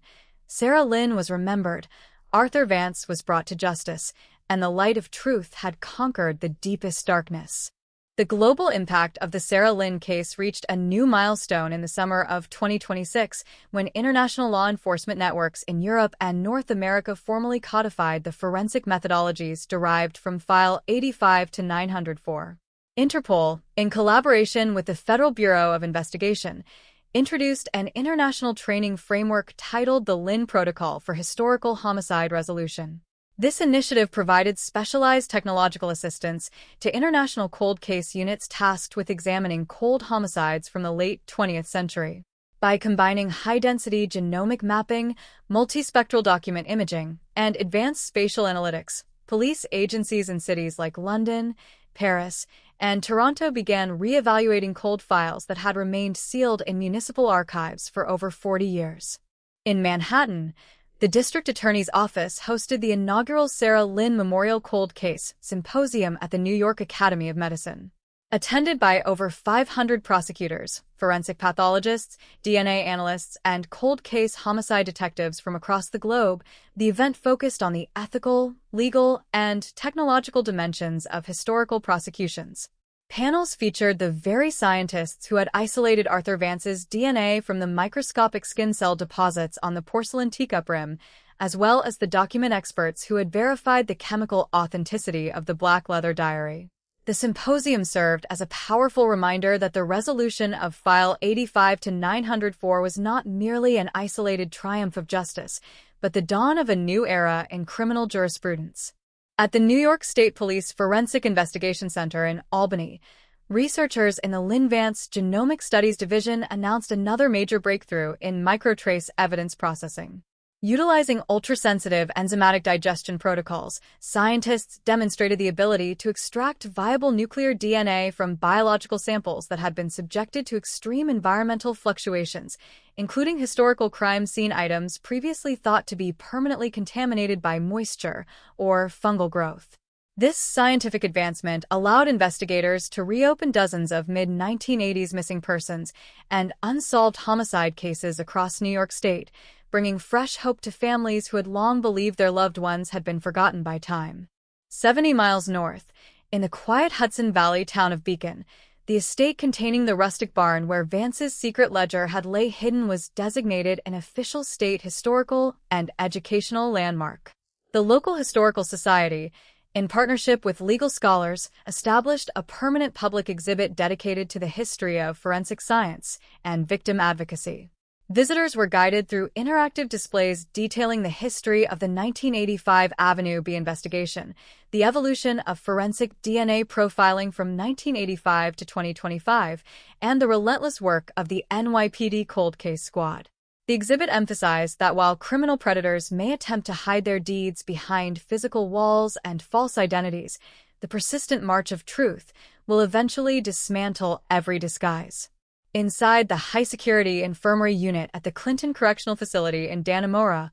Speaker 16: Sarah Lynn was remembered, Arthur Vance was brought to justice, and the light of truth had conquered the deepest darkness. The global impact of the Sarah Lynn case reached a new milestone in the summer of 2026 when international law enforcement networks in Europe and North America formally codified the forensic methodologies derived from File 85-904. Interpol, in collaboration with the Federal Bureau of Investigation, introduced an international training framework titled the Lynn Protocol for Historical Homicide Resolution. This initiative provided specialized technological assistance to international cold case units tasked with examining cold homicides from the late 20th century. By combining high-density genomic mapping, multispectral document imaging, and advanced spatial analytics, police agencies in cities like London, Paris, and Toronto began re-evaluating cold files that had remained sealed in municipal archives for over 40 years. In Manhattan, the district attorney's office hosted the inaugural Sarah Lynn Memorial Cold Case Symposium at the New York Academy of Medicine. Attended by over 500 prosecutors, forensic pathologists, DNA analysts, and cold case homicide detectives from across the globe, the event focused on the ethical, legal, and technological dimensions of historical prosecutions. Panels featured the very scientists who had isolated Arthur Vance's DNA from the microscopic skin cell deposits on the porcelain teacup rim, as well as the document experts who had verified the chemical authenticity of the black leather diary. The symposium served as a powerful reminder that the resolution of File 85-904 was not merely an isolated triumph of justice, but the dawn of a new era in criminal jurisprudence. At the New York State Police Forensic Investigation Center in Albany, researchers in the Lynn Vance Genomic Studies Division announced another major breakthrough in microtrace evidence processing. Utilizing ultrasensitive enzymatic digestion protocols, scientists demonstrated the ability to extract viable nuclear DNA from biological samples that had been subjected to extreme environmental fluctuations, including historical crime scene items previously thought to be permanently contaminated by moisture or fungal growth. This scientific advancement allowed investigators to reopen dozens of mid-1980s missing persons and unsolved homicide cases across New York State, bringing fresh hope to families who had long believed their loved ones had been forgotten by time. 70 miles north, in the quiet Hudson Valley town of Beacon, the estate containing the rustic barn where Vance's secret ledger had lay hidden was designated an official state historical and educational landmark. The local historical society, in partnership with legal scholars, established a permanent public exhibit dedicated to the history of forensic science and victim advocacy. Visitors were guided through interactive displays detailing the history of the 1985 Avenue B investigation, the evolution of forensic DNA profiling from 1985 to 2025, and the relentless work of the NYPD Cold Case Squad. The exhibit emphasized that while criminal predators may attempt to hide their deeds behind physical walls and false identities, the persistent march of truth will eventually dismantle every disguise. Inside the high-security infirmary unit at the Clinton Correctional Facility in Dannemora,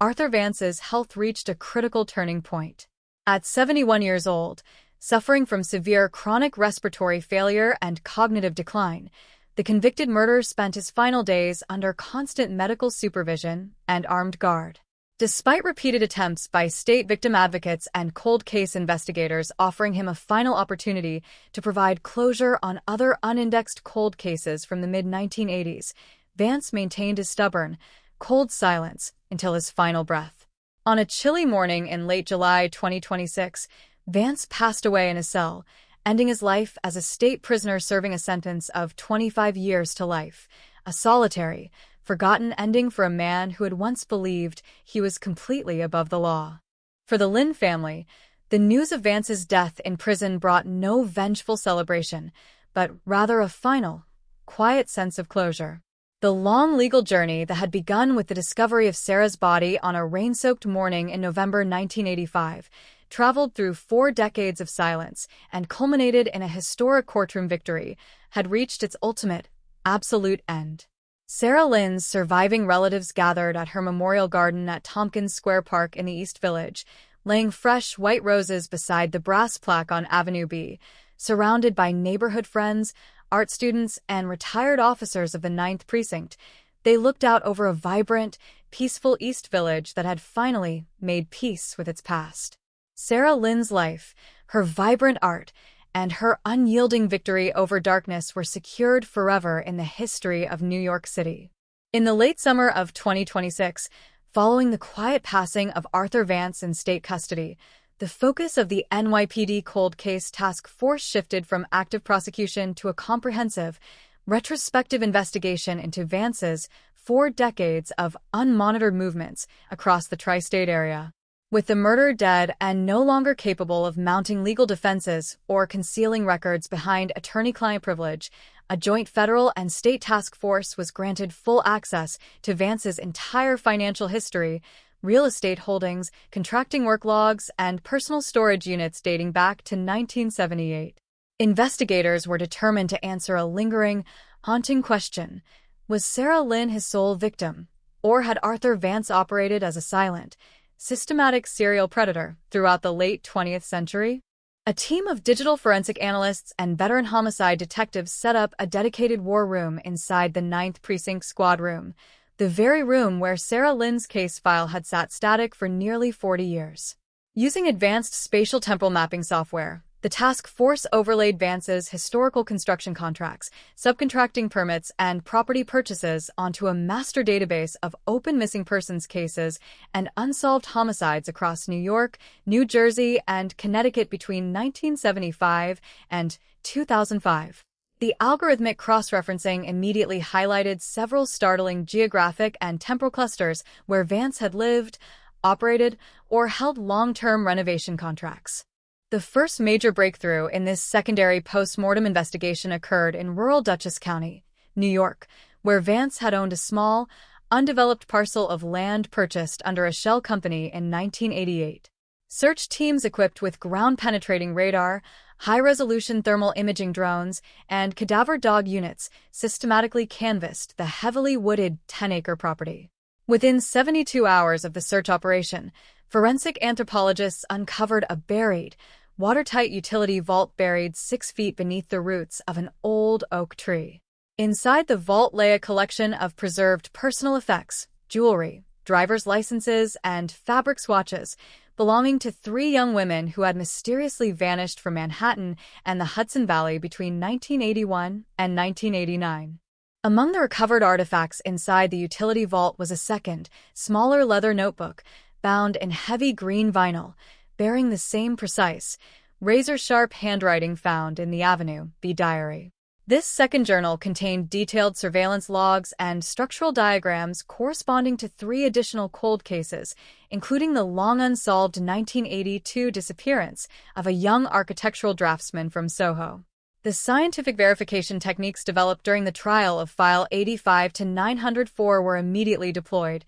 Speaker 16: Arthur Vance's health reached a critical turning point. At 71 years old, suffering from severe chronic respiratory failure and cognitive decline, the convicted murderer spent his final days under constant medical supervision and armed guard. Despite repeated attempts by state victim advocates and cold case investigators offering him a final opportunity to provide closure on other unindexed cold cases from the mid-1980s, Vance maintained his stubborn, cold silence until his final breath. On a chilly morning in late July 2026, Vance passed away in a cell, ending his life as a state prisoner serving a sentence of 25 years to life, a solitary, forgotten ending for a man who had once believed he was completely above the law. For the Lynn family, the news of Vance's death in prison brought no vengeful celebration, but rather a final, quiet sense of closure. The long legal journey that had begun with the discovery of Sarah's body on a rain-soaked morning in November 1985 traveled through 4 decades of silence and culminated in a historic courtroom victory, had reached its ultimate, absolute end. Sarah Lynn's surviving relatives gathered at her memorial garden at Tompkins Square Park in the East Village, laying fresh white roses beside the brass plaque on Avenue B, surrounded by neighborhood friends, art students, and retired officers of the 9th Precinct. They looked out over a vibrant, peaceful East Village that had finally made peace with its past. Sarah Lynn's life, her vibrant art, and her unyielding victory over darkness were secured forever in the history of New York City. In the late summer of 2026, following the quiet passing of Arthur Vance in state custody, the focus of the NYPD Cold Case Task Force shifted from active prosecution to a comprehensive, retrospective investigation into Vance's 4 decades of unmonitored movements across the tri-state area. With the murderer dead and no longer capable of mounting legal defenses or concealing records behind attorney-client privilege, a joint federal and state task force was granted full access to Vance's entire financial history, real estate holdings, contracting work logs, and personal storage units dating back to 1978. Investigators were determined to answer a lingering, haunting question. Was Sarah Lynn his sole victim, or had Arthur Vance operated as a silent, systematic serial predator throughout the late 20th century? A team of digital forensic analysts and veteran homicide detectives set up a dedicated war room inside the 9th Precinct Squad Room, the very room where Sarah Lynn's case file had sat static for nearly 40 years. Using advanced spatial temporal mapping software, the task force overlaid Vance's historical construction contracts, subcontracting permits, and property purchases onto a master database of open missing persons cases and unsolved homicides across New York, New Jersey, and Connecticut between 1975 and 2005. The algorithmic cross-referencing immediately highlighted several startling geographic and temporal clusters where Vance had lived, operated, or held long-term renovation contracts. The first major breakthrough in this secondary post-mortem investigation occurred in rural Dutchess County, New York, where Vance had owned a small, undeveloped parcel of land purchased under a shell company in 1988. Search teams equipped with ground-penetrating radar, high-resolution thermal imaging drones, and cadaver dog units systematically canvassed the heavily wooded 10-acre property. Within 72 hours of the search operation, forensic anthropologists uncovered a buried, watertight utility vault buried 6 feet beneath the roots of an old oak tree. Inside the vault lay a collection of preserved personal effects, jewelry, driver's licenses, and fabric swatches belonging to 3 young women who had mysteriously vanished from Manhattan and the Hudson Valley between 1981 and 1989. Among the recovered artifacts inside the utility vault was a second, smaller leather notebook, bound in heavy green vinyl, bearing the same precise, razor-sharp handwriting found in the Avenue B diary. This second journal contained detailed surveillance logs and structural diagrams corresponding to 3 additional cold cases, including the long-unsolved 1982 disappearance of a young architectural draftsman from Soho. The scientific verification techniques developed during the trial of File 85 to 904 were immediately deployed.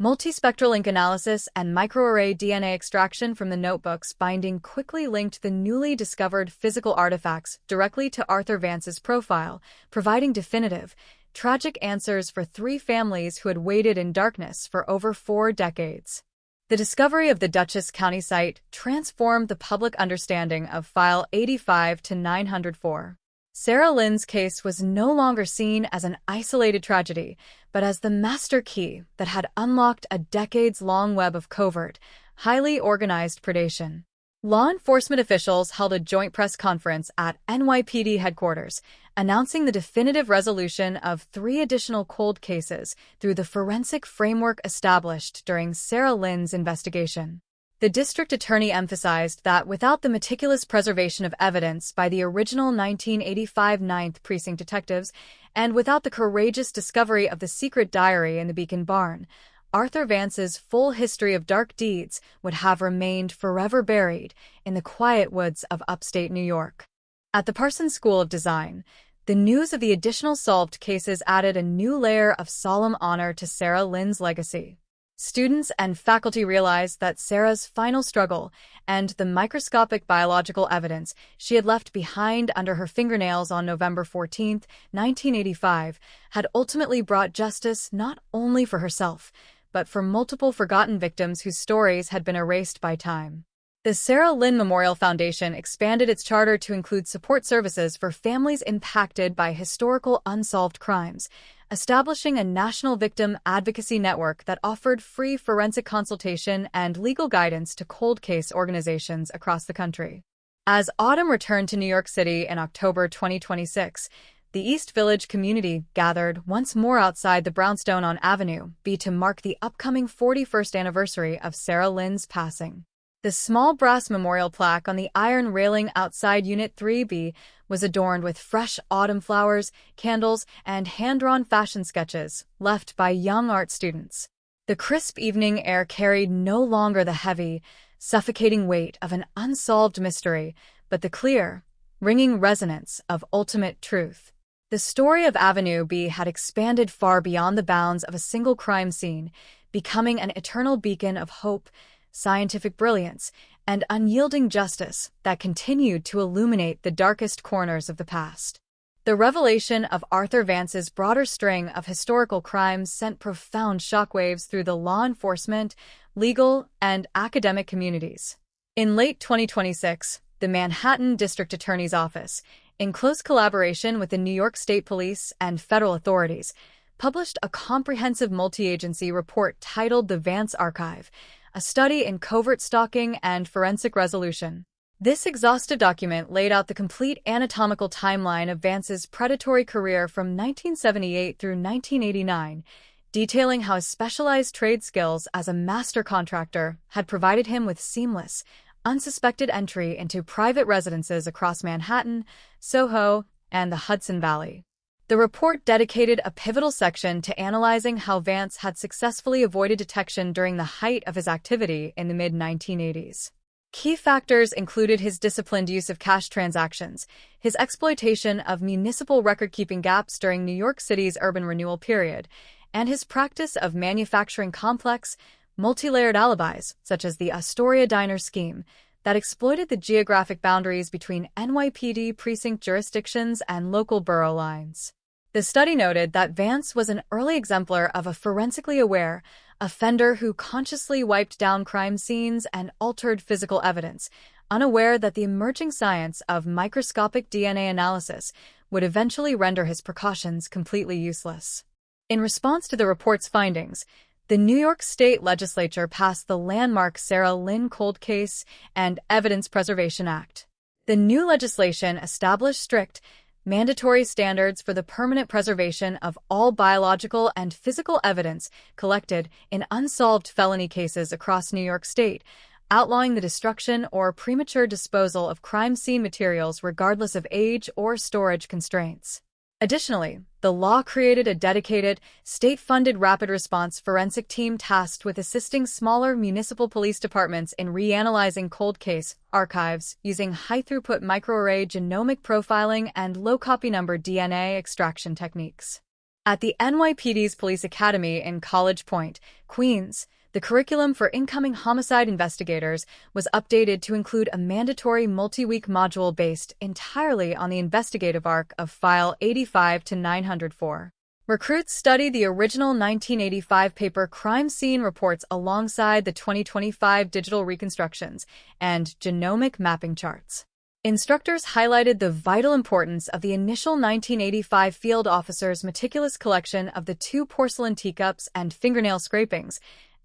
Speaker 16: Multispectral ink analysis and microarray DNA extraction from the notebooks binding quickly linked the newly discovered physical artifacts directly to Arthur Vance's profile, providing definitive, tragic answers for 3 families who had waited in darkness for over 4 decades. The discovery of the Dutchess County site transformed the public understanding of File 85 to 904. Sarah Lynn's case was no longer seen as an isolated tragedy, but as the master key that had unlocked a decades-long web of covert, highly organized predation. Law enforcement officials held a joint press conference at NYPD headquarters, announcing the definitive resolution of 3 additional cold cases through the forensic framework established during Sarah Lynn's investigation. The district attorney emphasized that without the meticulous preservation of evidence by the original 1985 9th Precinct detectives, and without the courageous discovery of the secret diary in the Beacon Barn, Arthur Vance's full history of dark deeds would have remained forever buried in the quiet woods of upstate New York. At the Parsons School of Design, The news of the additional solved cases added a new layer of solemn honor to Sarah Lynn's legacy. Students and faculty realized that Sarah's final struggle and the microscopic biological evidence she had left behind under her fingernails on November 14, 1985, had ultimately brought justice not only for herself, but for multiple forgotten victims whose stories had been erased by time. The Sarah Lynn Memorial Foundation expanded its charter to include support services for families impacted by historical unsolved crimes, establishing a national victim advocacy network that offered free forensic consultation and legal guidance to cold case organizations across the country. As Autumn returned to New York City in October 2026, the East Village community gathered once more outside the brownstone on Avenue B to mark the upcoming 41st anniversary of Sarah Lynn's passing. The small brass memorial plaque on the iron railing outside Unit 3B was adorned with fresh autumn flowers, candles, and hand-drawn fashion sketches left by young art students. The crisp evening air carried no longer the heavy, suffocating weight of an unsolved mystery, but the clear, ringing resonance of ultimate truth. The story of Avenue B had expanded far beyond the bounds of a single crime scene, becoming an eternal beacon of hope, scientific brilliance, and unyielding justice that continued to illuminate the darkest corners of the past. The revelation of Arthur Vance's broader string of historical crimes sent profound shockwaves through the law enforcement, legal, and academic communities. In late 2026, the Manhattan District Attorney's Office, in close collaboration with the New York State Police and federal authorities, published a comprehensive multi-agency report titled The Vance Archive, a study in covert stalking and forensic resolution. This exhaustive document laid out the complete anatomical timeline of Vance's predatory career from 1978 through 1989, detailing how his specialized trade skills as a master contractor had provided him with seamless, unsuspected entry into private residences across Manhattan, Soho, and the Hudson Valley. The report dedicated a pivotal section to analyzing how Vance had successfully avoided detection during the height of his activity in the mid-1980s. Key factors included his disciplined use of cash transactions, his exploitation of municipal record-keeping gaps during New York City's urban renewal period, and his practice of manufacturing complex, multi-layered alibis, such as the Astoria Diner scheme, that exploited the geographic boundaries between NYPD precinct jurisdictions and local borough lines. The study noted that Vance was an early exemplar of a forensically aware offender who consciously wiped down crime scenes and altered physical evidence, unaware that the emerging science of microscopic DNA analysis would eventually render his precautions completely useless. In response to the report's findings, the New York State Legislature passed the landmark Sarah Lynn Cold Case and Evidence Preservation Act. The new legislation established strict, mandatory standards for the permanent preservation of all biological and physical evidence collected in unsolved felony cases across New York State, outlawing the destruction or premature disposal of crime scene materials regardless of age or storage constraints. Additionally, the law created a dedicated, state-funded rapid response forensic team tasked with assisting smaller municipal police departments in reanalyzing cold case archives using high-throughput microarray genomic profiling and low-copy number DNA extraction techniques. At the NYPD's Police Academy in College Point, Queens, the curriculum for incoming homicide investigators was updated to include a mandatory multi-week module based entirely on the investigative arc of File 85 to 904. Recruits study the original 1985 paper crime scene reports alongside the 2025 digital reconstructions and genomic mapping charts. Instructors highlighted the vital importance of the initial 1985 field officer's meticulous collection of the 2 porcelain teacups and fingernail scrapings,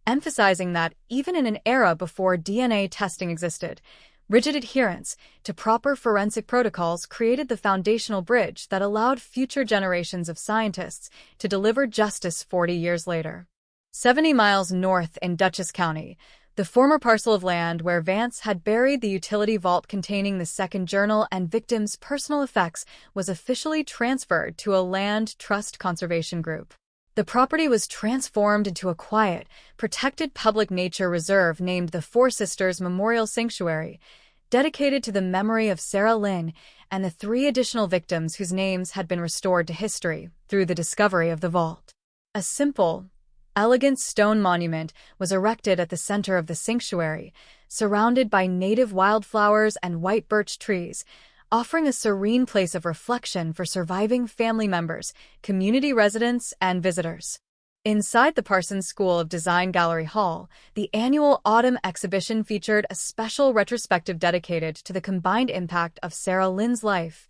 Speaker 16: emphasizing that even in an era before DNA testing existed, rigid adherence to proper forensic protocols created the foundational bridge that allowed future generations of scientists to deliver justice 40 years later. 70 miles north in Dutchess County, the former parcel of land where Vance had buried the utility vault containing the second journal and victims' personal effects was officially transferred to a land trust conservation group. The property was transformed into a quiet, protected public nature reserve named the Four Sisters Memorial Sanctuary, dedicated to the memory of Sarah Lynn and the 3 additional victims whose names had been restored to history through the discovery of the vault. A simple, elegant stone monument was erected at the center of the sanctuary, surrounded by native wildflowers and white birch trees, offering a serene place of reflection for surviving family members, community residents, and visitors. Inside the Parsons School of Design Gallery Hall, the annual autumn exhibition featured a special retrospective dedicated to the combined impact of Sarah Lynn's life,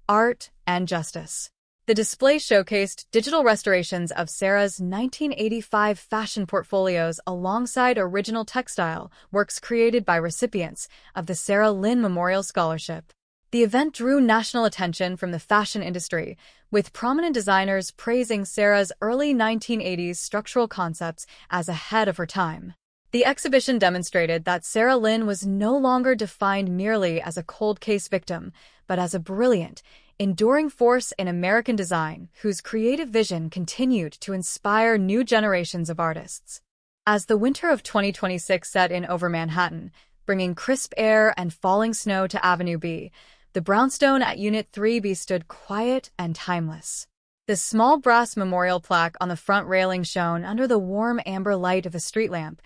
Speaker 16: art, and justice. The display showcased digital restorations of Sarah's 1985 fashion portfolios alongside original textile works created by recipients of the Sarah Lynn Memorial Scholarship. The event drew national attention from the fashion industry, with prominent designers praising Sarah's early 1980s structural concepts as ahead of her time. The exhibition demonstrated that Sarah Lynn was no longer defined merely as a cold case victim, but as a brilliant, enduring force in American design whose creative vision continued to inspire new generations of artists. As the winter of 2026 set in over Manhattan, bringing crisp air and falling snow to Avenue B, the brownstone at Unit 3B stood quiet and timeless. The small brass memorial plaque on the front railing shone under the warm amber light of a street lamp,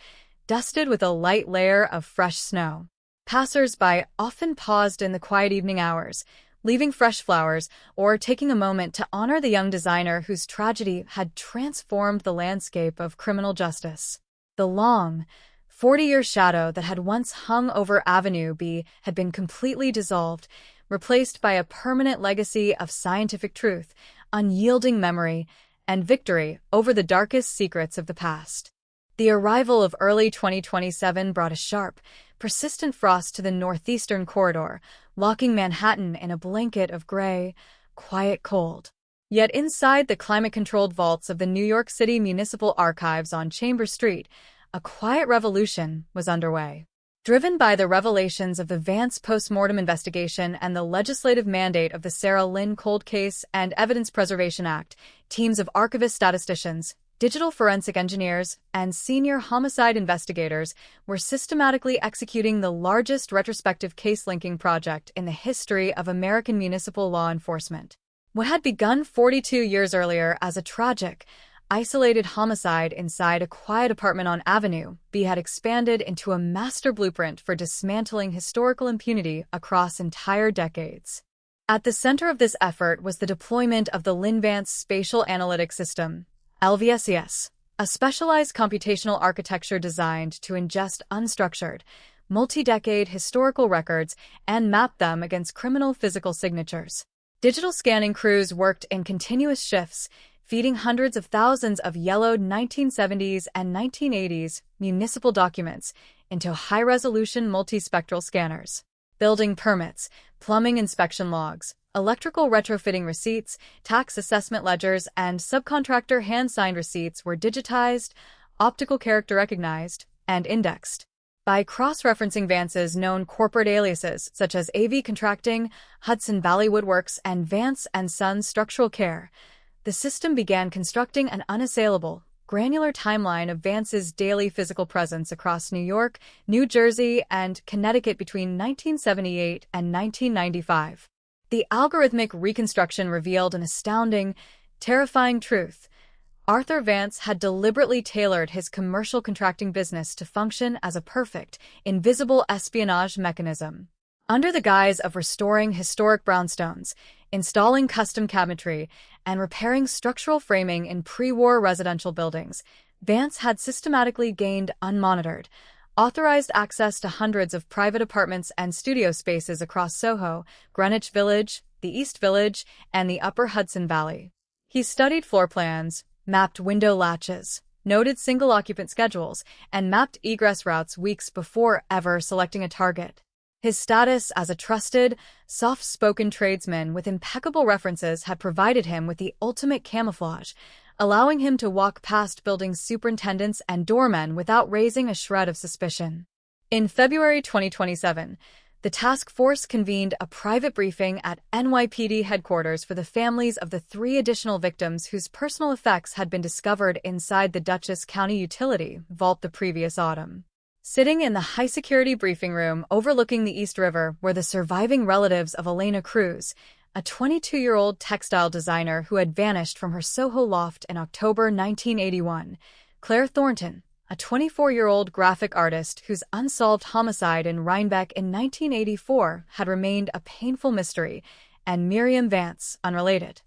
Speaker 16: dusted with a light layer of fresh snow. Passers-by often paused in the quiet evening hours, leaving fresh flowers or taking a moment to honor the young designer whose tragedy had transformed the landscape of criminal justice. The long, 40-year shadow that had once hung over Avenue B had been completely dissolved, replaced by a permanent legacy of scientific truth, unyielding memory, and victory over the darkest secrets of the past. The arrival of early 2027 brought a sharp, persistent frost to the northeastern corridor, locking Manhattan in a blanket of gray, quiet cold. Yet inside the climate-controlled vaults of the New York City Municipal Archives on Chambers Street, a quiet revolution was underway. Driven by the revelations of the Vance post-mortem investigation and the legislative mandate of the Sarah Lynn Cold Case and Evidence Preservation Act, teams of archivist statisticians, digital forensic engineers, and senior homicide investigators were systematically executing the largest retrospective case-linking project in the history of American municipal law enforcement. What had begun 42 years earlier as a tragic, isolated homicide inside a quiet apartment on Avenue B had expanded into a master blueprint for dismantling historical impunity across entire decades. At the center of this effort was the deployment of the Lynn Vance Spatial Analytics System, LVSES, a specialized computational architecture designed to ingest unstructured, multi-decade historical records and map them against criminal physical signatures. Digital scanning crews worked in continuous shifts, feeding hundreds of thousands of yellowed 1970s and 1980s municipal documents into high-resolution multispectral scanners. Building permits, plumbing inspection logs, electrical retrofitting receipts, tax assessment ledgers, and subcontractor hand-signed receipts were digitized, optical character recognized, and indexed. By cross-referencing Vance's known corporate aliases such as AV Contracting, Hudson Valley Woodworks, and Vance & Sons Structural Care, the system began constructing an unassailable, granular timeline of Vance's daily physical presence across New York, New Jersey, and Connecticut between 1978 and 1995. The algorithmic reconstruction revealed an astounding, terrifying truth. Arthur Vance had deliberately tailored his commercial contracting business to function as a perfect, invisible espionage mechanism. Under the guise of restoring historic brownstones, installing custom cabinetry, and repairing structural framing in pre-war residential buildings, Vance had systematically gained unmonitored, authorized access to hundreds of private apartments and studio spaces across Soho, Greenwich Village, the East Village, and the Upper Hudson Valley. He studied floor plans, mapped window latches, noted single-occupant schedules, and mapped egress routes weeks before ever selecting a target. His status as a trusted, soft-spoken tradesman with impeccable references had provided him with the ultimate camouflage, allowing him to walk past building superintendents and doormen without raising a shred of suspicion. In February 2027, the task force convened a private briefing at NYPD headquarters for the families of the 3 additional victims whose personal effects had been discovered inside the Dutchess County Utility vault the previous autumn. Sitting in the high-security briefing room overlooking the East River were the surviving relatives of Elena Cruz, a 22-year-old textile designer who had vanished from her Soho loft in October 1981, Claire Thornton, a 24-year-old graphic artist whose unsolved homicide in Rhinebeck in 1984 had remained a painful mystery, and Miriam Vance, unrelated,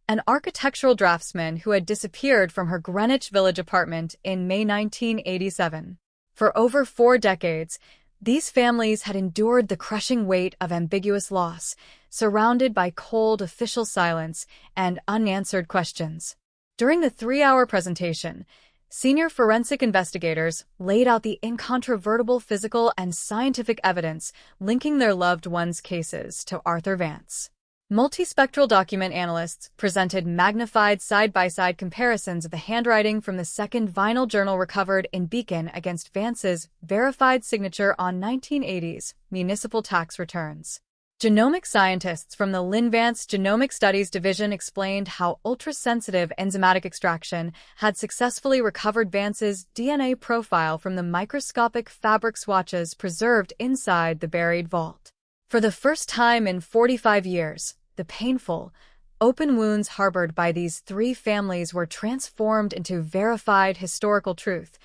Speaker 16: an architectural draftsman who had disappeared from her Greenwich Village apartment in May 1987. For over 4 decades, these families had endured the crushing weight of ambiguous loss, surrounded by cold official silence and unanswered questions. During the 3-hour presentation, senior forensic investigators laid out the incontrovertible physical and scientific evidence linking their loved ones' cases to Arthur Vance. Multispectral document analysts presented magnified side-by-side comparisons of the handwriting from the second vinyl journal recovered in Beacon against Vance's verified signature on 1980s municipal tax returns. Genomic scientists from the Lynn Vance Genomic Studies Division explained how ultrasensitive enzymatic extraction had successfully recovered Vance's DNA profile from the microscopic fabric swatches preserved inside the buried vault. For the first time in 45 years, the painful, open wounds harbored by these 3 families were transformed into verified historical truth,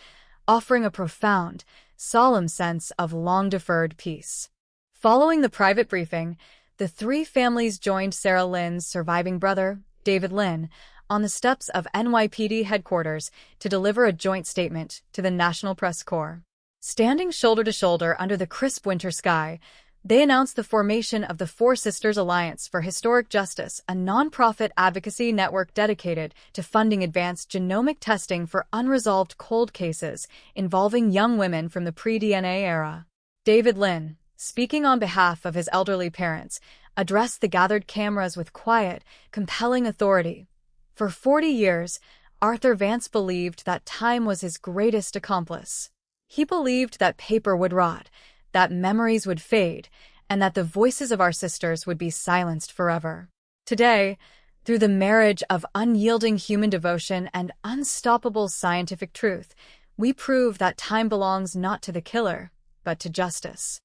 Speaker 16: offering a profound, solemn sense of long-deferred peace. Following the private briefing, the 3 families joined Sarah Lynn's surviving brother, David Lynn, on the steps of NYPD headquarters to deliver a joint statement to the National Press Corps. Standing shoulder to shoulder under the crisp winter sky, they announced the formation of the Four Sisters Alliance for Historic Justice, a nonprofit advocacy network dedicated to funding advanced genomic testing for unresolved cold cases involving young women from the pre-DNA era. David Lynn, speaking on behalf of his elderly parents, addressed the gathered cameras with quiet, compelling authority. For 40 years, Arthur Vance believed that time was his greatest accomplice. He believed that paper would rot, that memories would fade, and that the voices of our sisters would be silenced forever. Today, through the marriage of unyielding human devotion and unstoppable scientific truth, we prove that time belongs not to the killer, but to justice.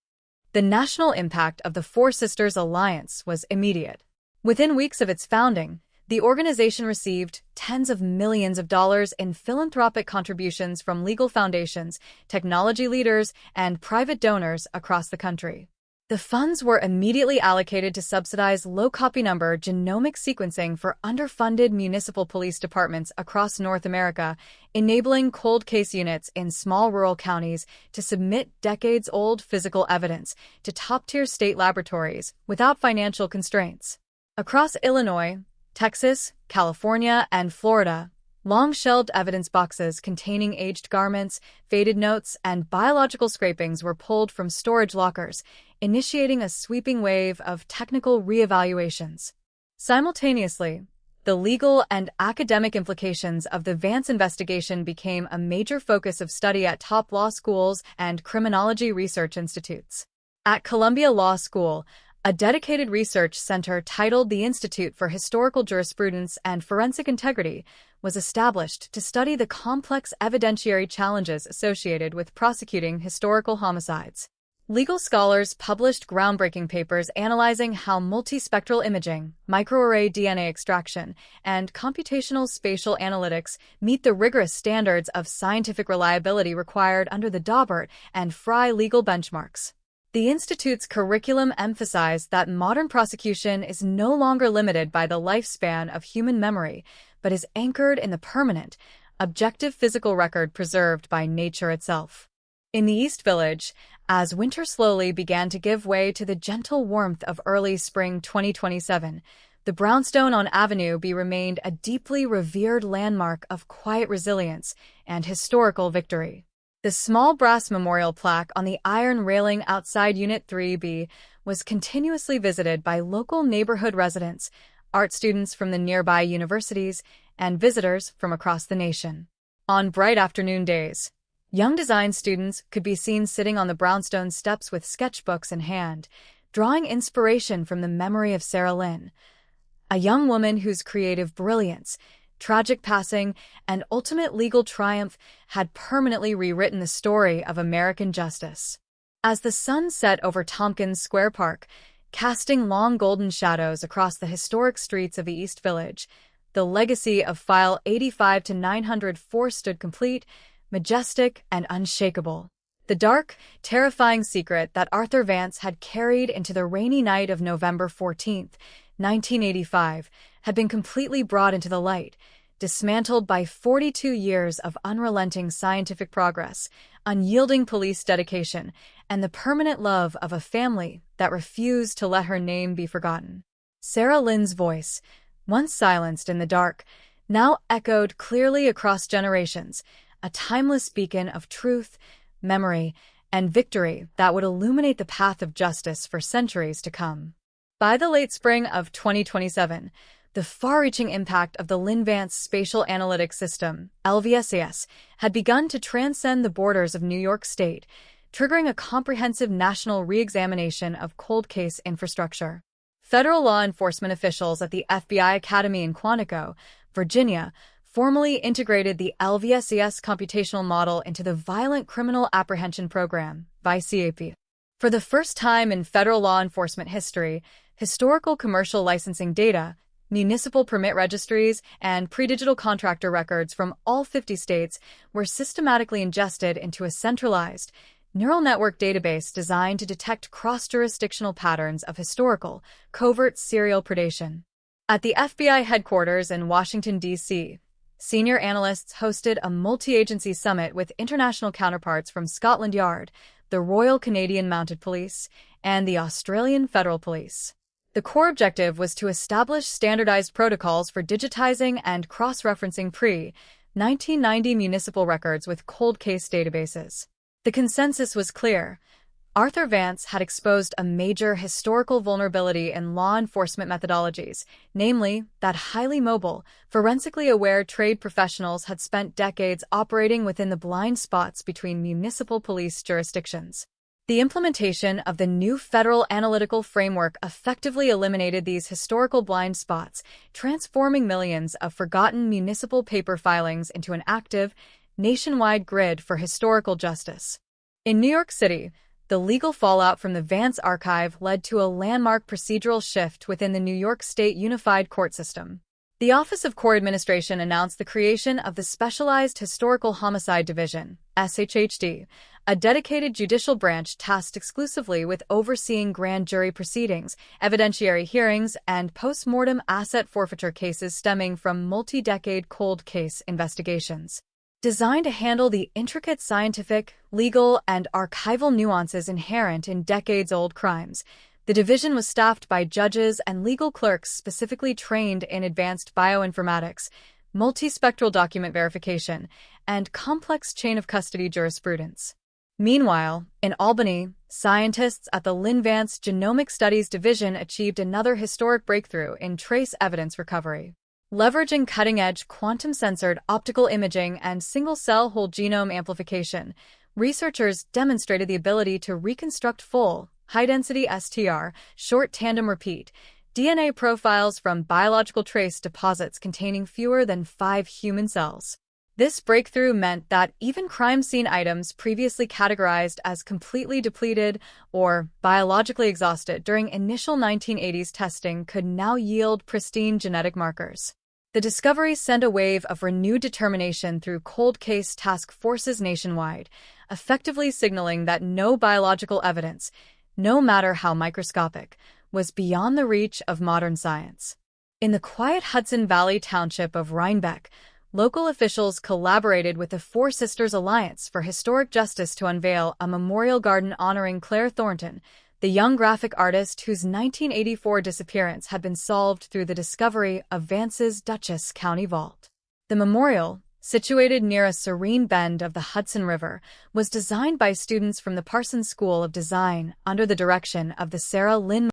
Speaker 16: The national impact of the Four Sisters Alliance was immediate. Within weeks of its founding, the organization received tens of millions of dollars in philanthropic contributions from legal foundations, technology leaders, and private donors across the country. The funds were immediately allocated to subsidize low-copy number genomic sequencing for underfunded municipal police departments across North America, enabling cold case units in small rural counties to submit decades-old physical evidence to top-tier state laboratories without financial constraints. Across Illinois, Texas, California, and Florida, long-shelved evidence boxes containing aged garments, faded notes, and biological scrapings were pulled from storage lockers, initiating a sweeping wave of technical reevaluations. Simultaneously, the legal and academic implications of the Vance investigation became a major focus of study at top law schools and criminology research institutes. At Columbia Law School, a dedicated research center titled the Institute for Historical Jurisprudence and Forensic Integrity was established to study the complex evidentiary challenges associated with prosecuting historical homicides. Legal scholars published groundbreaking papers analyzing how multispectral imaging, microarray DNA extraction, and computational spatial analytics meet the rigorous standards of scientific reliability required under the Daubert and Frye legal benchmarks. The Institute's curriculum emphasized that modern prosecution is no longer limited by the lifespan of human memory, but is anchored in the permanent, objective physical record preserved by nature itself. In the East Village, as winter slowly began to give way to the gentle warmth of early spring 2027, the brownstone on Avenue B remained a deeply revered landmark of quiet resilience and historical victory. The small brass memorial plaque on the iron railing outside Unit 3B was continuously visited by local neighborhood residents, art students from the nearby universities, and visitors from across the nation. On bright afternoon days, young design students could be seen sitting on the brownstone steps with sketchbooks in hand, drawing inspiration from the memory of Sarah Lynn, a young woman whose creative brilliance, tragic passing, and ultimate legal triumph had permanently rewritten the story of American justice. As the sun set over Tompkins Square Park, casting long golden shadows across the historic streets of the East Village, the legacy of File 85 to 904 stood complete, majestic, and unshakable. The dark, terrifying secret that Arthur Vance had carried into the rainy night of November 14, 1985, had been completely brought into the light, dismantled by 42 years of unrelenting scientific progress, unyielding police dedication, and the permanent love of a family that refused to let her name be forgotten. Sarah Lynn's voice, once silenced in the dark, now echoed clearly across generations, a timeless beacon of truth, memory, and victory that would illuminate the path of justice for centuries to come. By the late spring of 2027, the far-reaching impact of the Lynn Vance Spatial Analytics System, LVSAS, had begun to transcend the borders of New York State, triggering a comprehensive national re-examination of cold case infrastructure. Federal law enforcement officials at the FBI Academy in Quantico, Virginia, formally integrated the LVSAS computational model into the Violent Criminal Apprehension Program, VICAP. For the first time in federal law enforcement history, historical commercial licensing data, municipal permit registries, and pre-digital contractor records from all 50 states were systematically ingested into a centralized, neural network database designed to detect cross-jurisdictional patterns of historical, covert serial predation. At the FBI headquarters in Washington, D.C., senior analysts hosted a multi-agency summit with international counterparts from Scotland Yard, the Royal Canadian Mounted Police, and the Australian Federal Police. The core objective was to establish standardized protocols for digitizing and cross-referencing pre-1990 municipal records with cold case databases. The consensus was clear. Arthur Vance had exposed a major historical vulnerability in law enforcement methodologies, namely that highly mobile, forensically aware trade professionals had spent decades operating within the blind spots between municipal police jurisdictions. The implementation of the new federal analytical framework effectively eliminated these historical blind spots, transforming millions of forgotten municipal paper filings into an active, nationwide grid for historical justice. In New York City, the legal fallout from the Vance archive led to a landmark procedural shift within the New York State Unified Court System. The Office of Court Administration announced the creation of the Specialized Historical Homicide Division, SHHD, a dedicated judicial branch tasked exclusively with overseeing grand jury proceedings, evidentiary hearings, and post-mortem asset forfeiture cases stemming from multi-decade cold case investigations. Designed to handle the intricate scientific, legal, and archival nuances inherent in decades-old crimes, the division was staffed by judges and legal clerks specifically trained in advanced bioinformatics, multispectral document verification, and complex chain-of-custody jurisprudence. Meanwhile, in Albany, scientists at the Lynn Vance Genomic Studies Division achieved another historic breakthrough in trace evidence recovery. Leveraging cutting-edge quantum-sensored optical imaging and single-cell whole genome amplification, researchers demonstrated the ability to reconstruct full, high-density STR, short tandem repeat, DNA profiles from biological trace deposits containing fewer than 5 human cells. This breakthrough meant that even crime scene items previously categorized as completely depleted or biologically exhausted during initial 1980s testing could now yield pristine genetic markers. The discovery sent a wave of renewed determination through cold case task forces nationwide, effectively signaling that no biological evidence, no matter how microscopic, was beyond the reach of modern science. In the quiet Hudson Valley township of Rhinebeck, local officials collaborated with the Four Sisters Alliance for Historic Justice to unveil a memorial garden honoring Claire Thornton, the young graphic artist whose 1984 disappearance had been solved through the discovery of Vance's Dutchess County vault. The memorial, situated near a serene bend of the Hudson River, was designed by students from the Parsons School of Design under the direction of the Sarah Lynn